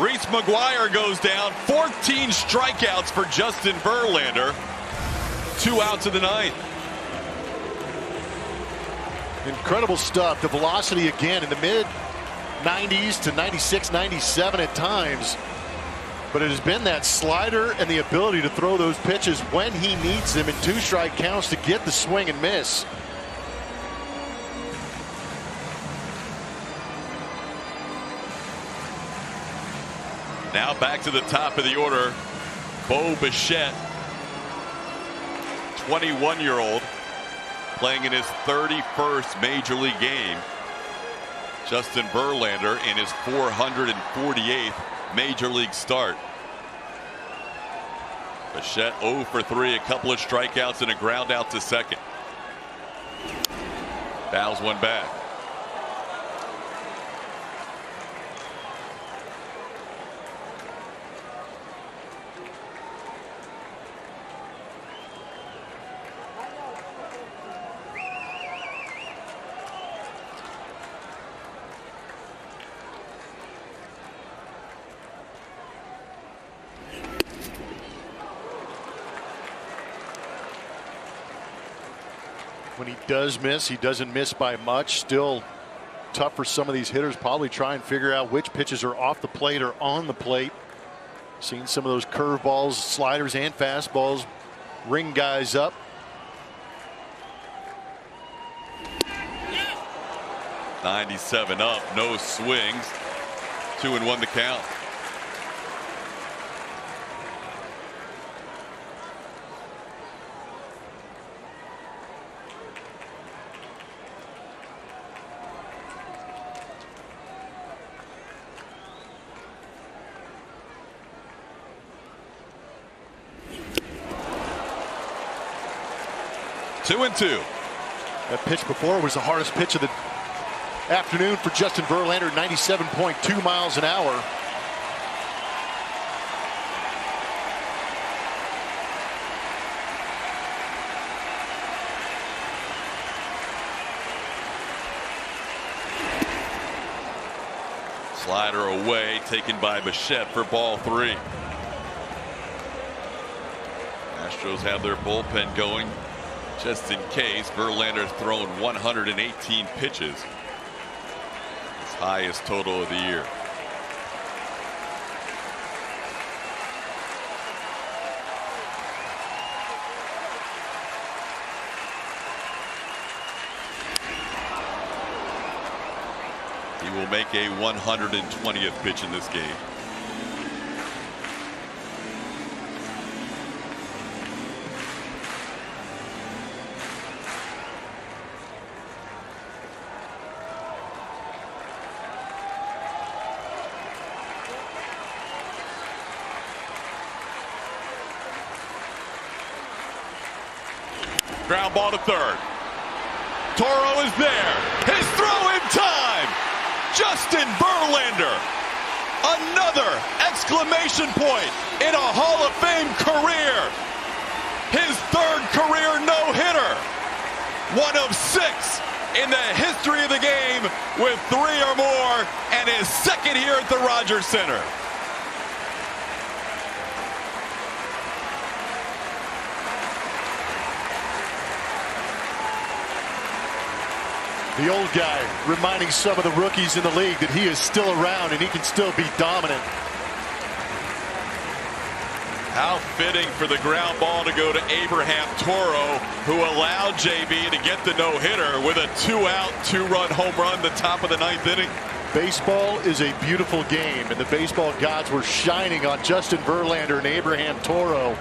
Reese McGuire goes down. 14 strikeouts for Justin Verlander. 2 outs of the ninth. Incredible stuff. The velocity again in the mid 90s to 96, 97 at times. But it has been that slider and the ability to throw those pitches when he needs them in 2 strike counts to get the swing and miss. Now back to the top of the order. Bo Bichette, 21-year-old, playing in his 31st major league game. Justin Verlander in his 448th major league start. Bichette 0 for 3, a couple of strikeouts and a ground out to second. Fouls one back. When he does miss, he doesn't miss by much. Still tough for some of these hitters. Probably try and figure out which pitches are off the plate or on the plate. Seen some of those curveballs, sliders, and fastballs ring guys up. '97 up, no swings. 2-1 the count. Two and two. That pitch before was the hardest pitch of the afternoon for Justin Verlander, 97.2 miles an hour. Slider away, taken by Bichette for ball 3. Astros have their bullpen going just in case. Verlander's thrown 118 pitches, his highest total of the year. He will make a 120th pitch in this game. Ground ball to third. Toro is there. His throw in time. Justin Verlander. Another exclamation point in a Hall of Fame career. his third career no-hitter. One of 6 in the history of the game with 3 or more, and his second here at the Rogers Center. The old guy reminding some of the rookies in the league that he is still around and he can still be dominant. How fitting for the ground ball to go to Abraham Toro, who allowed JB to get the no-hitter with a 2-out, 2-run home run the top of the 9th inning. Baseball is a beautiful game, and the baseball gods were shining on Justin Verlander and Abraham Toro.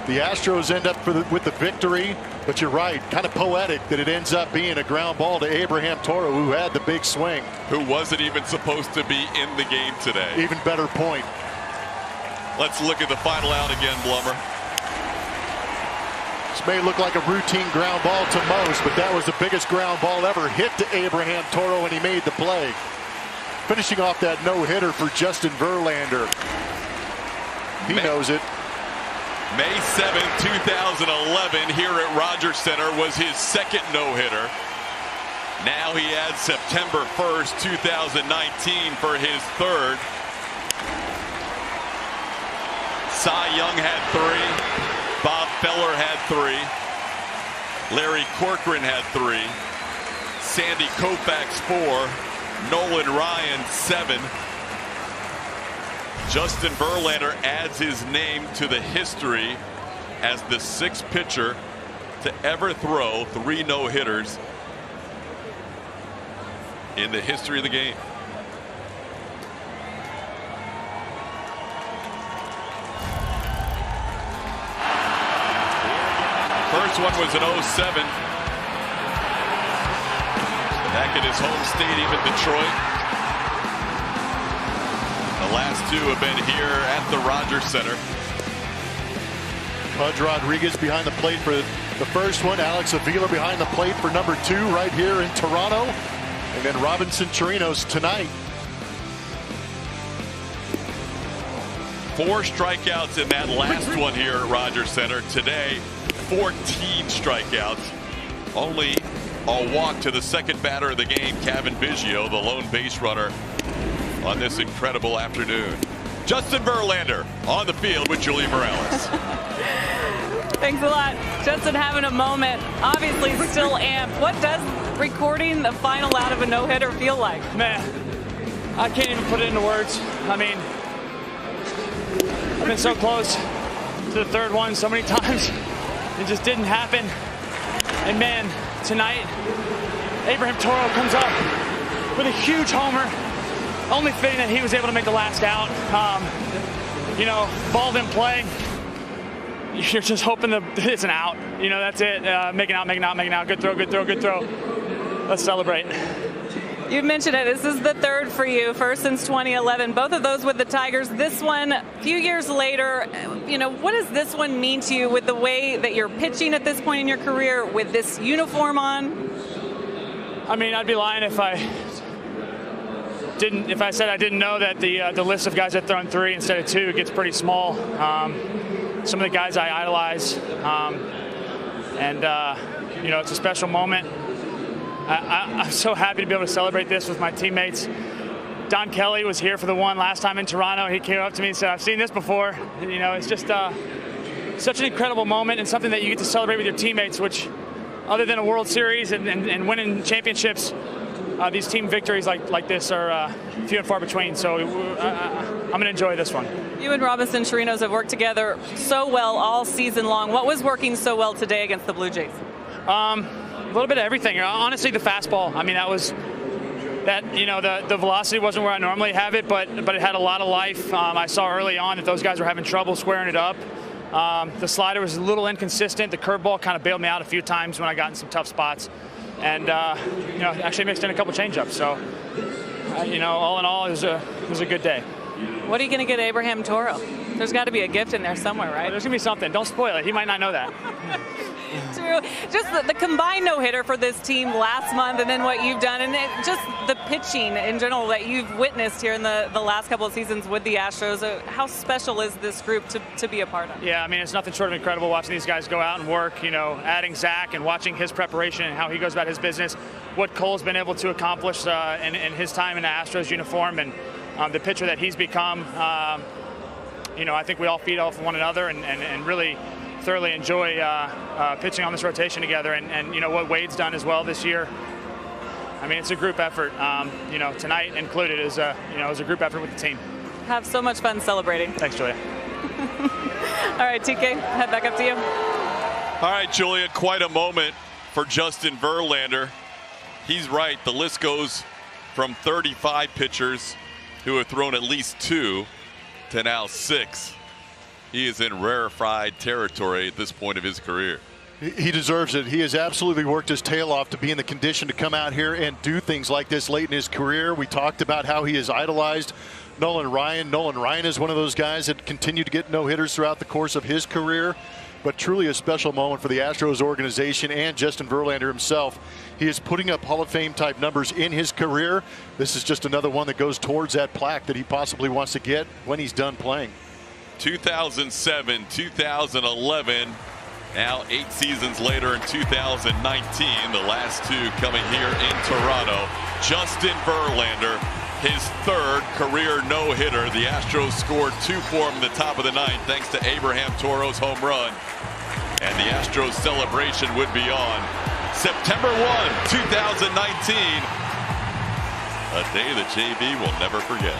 The Astros end up with the victory, but you're right, kind of poetic that it ends up being a ground ball to Abraham Toro, who had the big swing. Who wasn't even supposed to be in the game today. Even better point. Let's look at the final out again, Blummer. This may look like a routine ground ball to most, but that was the biggest ground ball ever hit to Abraham Toro, and he made the play. Finishing off that no-hitter for Justin Verlander. He knows it. May 7th, 2011, here at Rogers Center was his second no-hitter. Now he adds September 1st, 2019 for his third. Cy Young had 3. Bob Feller had 3. Larry Corcoran had 3. Sandy Koufax 4. Nolan Ryan 7. Justin Verlander adds his name to the history as the 6th pitcher to ever throw 3 no-hitters in the history of the game. First one was in 07. Back at his home stadium in Detroit. The last 2 have been here at the Rogers Center. Pudge Rodriguez behind the plate for the first one. Alex Avila behind the plate for number 2 right here in Toronto. And then Robinson Chirinos tonight. 4 strikeouts in that last one here at Rogers Center. Today, 14 strikeouts. Only a walk to the second batter of the game, Kevin Biggio, the lone base runner on this incredible afternoon. Justin Verlander on the field with Julie Morales. Thanks a lot. Justin having a moment. Obviously still amped. What does recording the final out of a no-hitter feel like? Man, I can't even put it into words. I mean, I've been so close to the third one so many times. It just didn't happen. And man, tonight, Abraham Toro comes up with a huge homer. Only fitting that he was able to make the last out. You know, ball in play. You're just hoping that it's an out. You know, that's it. Make it out, make it out, make it out. Good throw, good throw, good throw. Let's celebrate. You mentioned it. This is the 3rd for you, first since 2011. Both of those with the Tigers. This one, a few years later. You know, what does this one mean to you with the way that you're pitching at this point in your career with this uniform on? I mean, I'd be lying if I said I didn't know that the list of guys that thrown 3 instead of 2 gets pretty small. Some of the guys I idolize, you know, it's a special moment. I'm so happy to be able to celebrate this with my teammates. Don Kelly was here for the one last time in Toronto. He came up to me and said, I've seen this before. And, you know, it's just such an incredible moment and something that you get to celebrate with your teammates, which other than a World Series and winning championships, these team victories like this are few and far between. So I'm going to enjoy this one. You and Robinson Chirinos have worked together so well all season long. What was working so well today against the Blue Jays? A little bit of everything. Honestly, the fastball. I mean, you know, the velocity wasn't where I normally have it, but it had a lot of life. I saw early on that those guys were having trouble squaring it up. The slider was a little inconsistent. The curveball kind of bailed me out a few times when I got in some tough spots. And, you know, actually mixed in a couple changeups. So, you know, all in all, it was a good day. What are you going to get Abraham Toro? There's got to be a gift in there somewhere, right? Well, there's going to be something. Don't spoil it. He might not know that. just the combined no-hitter for this team last month, and then what you've done, and just the pitching in general that you've witnessed here in the last couple of seasons with the Astros. How special is this group to be a part of? Yeah, I mean, it's nothing short of incredible watching these guys go out and work, you know, adding Zach and watching his preparation and how he goes about his business, what Cole's been able to accomplish in his time in the Astros uniform, and the pitcher that he's become. You know, I think we all feed off one another and really thoroughly enjoy pitching on this rotation together. And you know, what Wade's done as well this year. I mean, it's a group effort. You know, tonight included is a group effort with the team. Have so much fun celebrating. Thanks, Julia. All right, TK, head back up to you. All right, Julia, quite a moment for Justin Verlander. He's right. The list goes from 35 pitchers who have thrown at least 2 to now 6. He is in rarefied territory at this point of his career. He deserves it. He has absolutely worked his tail off to be in the condition to come out here and do things like this late in his career. We talked about how he has idolized Nolan Ryan. Nolan Ryan is one of those guys that continued to get no-hitters throughout the course of his career. But truly a special moment for the Astros organization and Justin Verlander himself. He is putting up Hall of Fame type numbers in his career. This is just another one that goes towards that plaque that he possibly wants to get when he's done playing. 2007, 2011, now 8 seasons later in 2019, the last 2 coming here in Toronto. Justin Verlander, his 3rd career no-hitter. The Astros scored 2 for him in the top of the 9th thanks to Abraham Toro's home run. And the Astros celebration would be on September 1, 2019, a day that JB will never forget.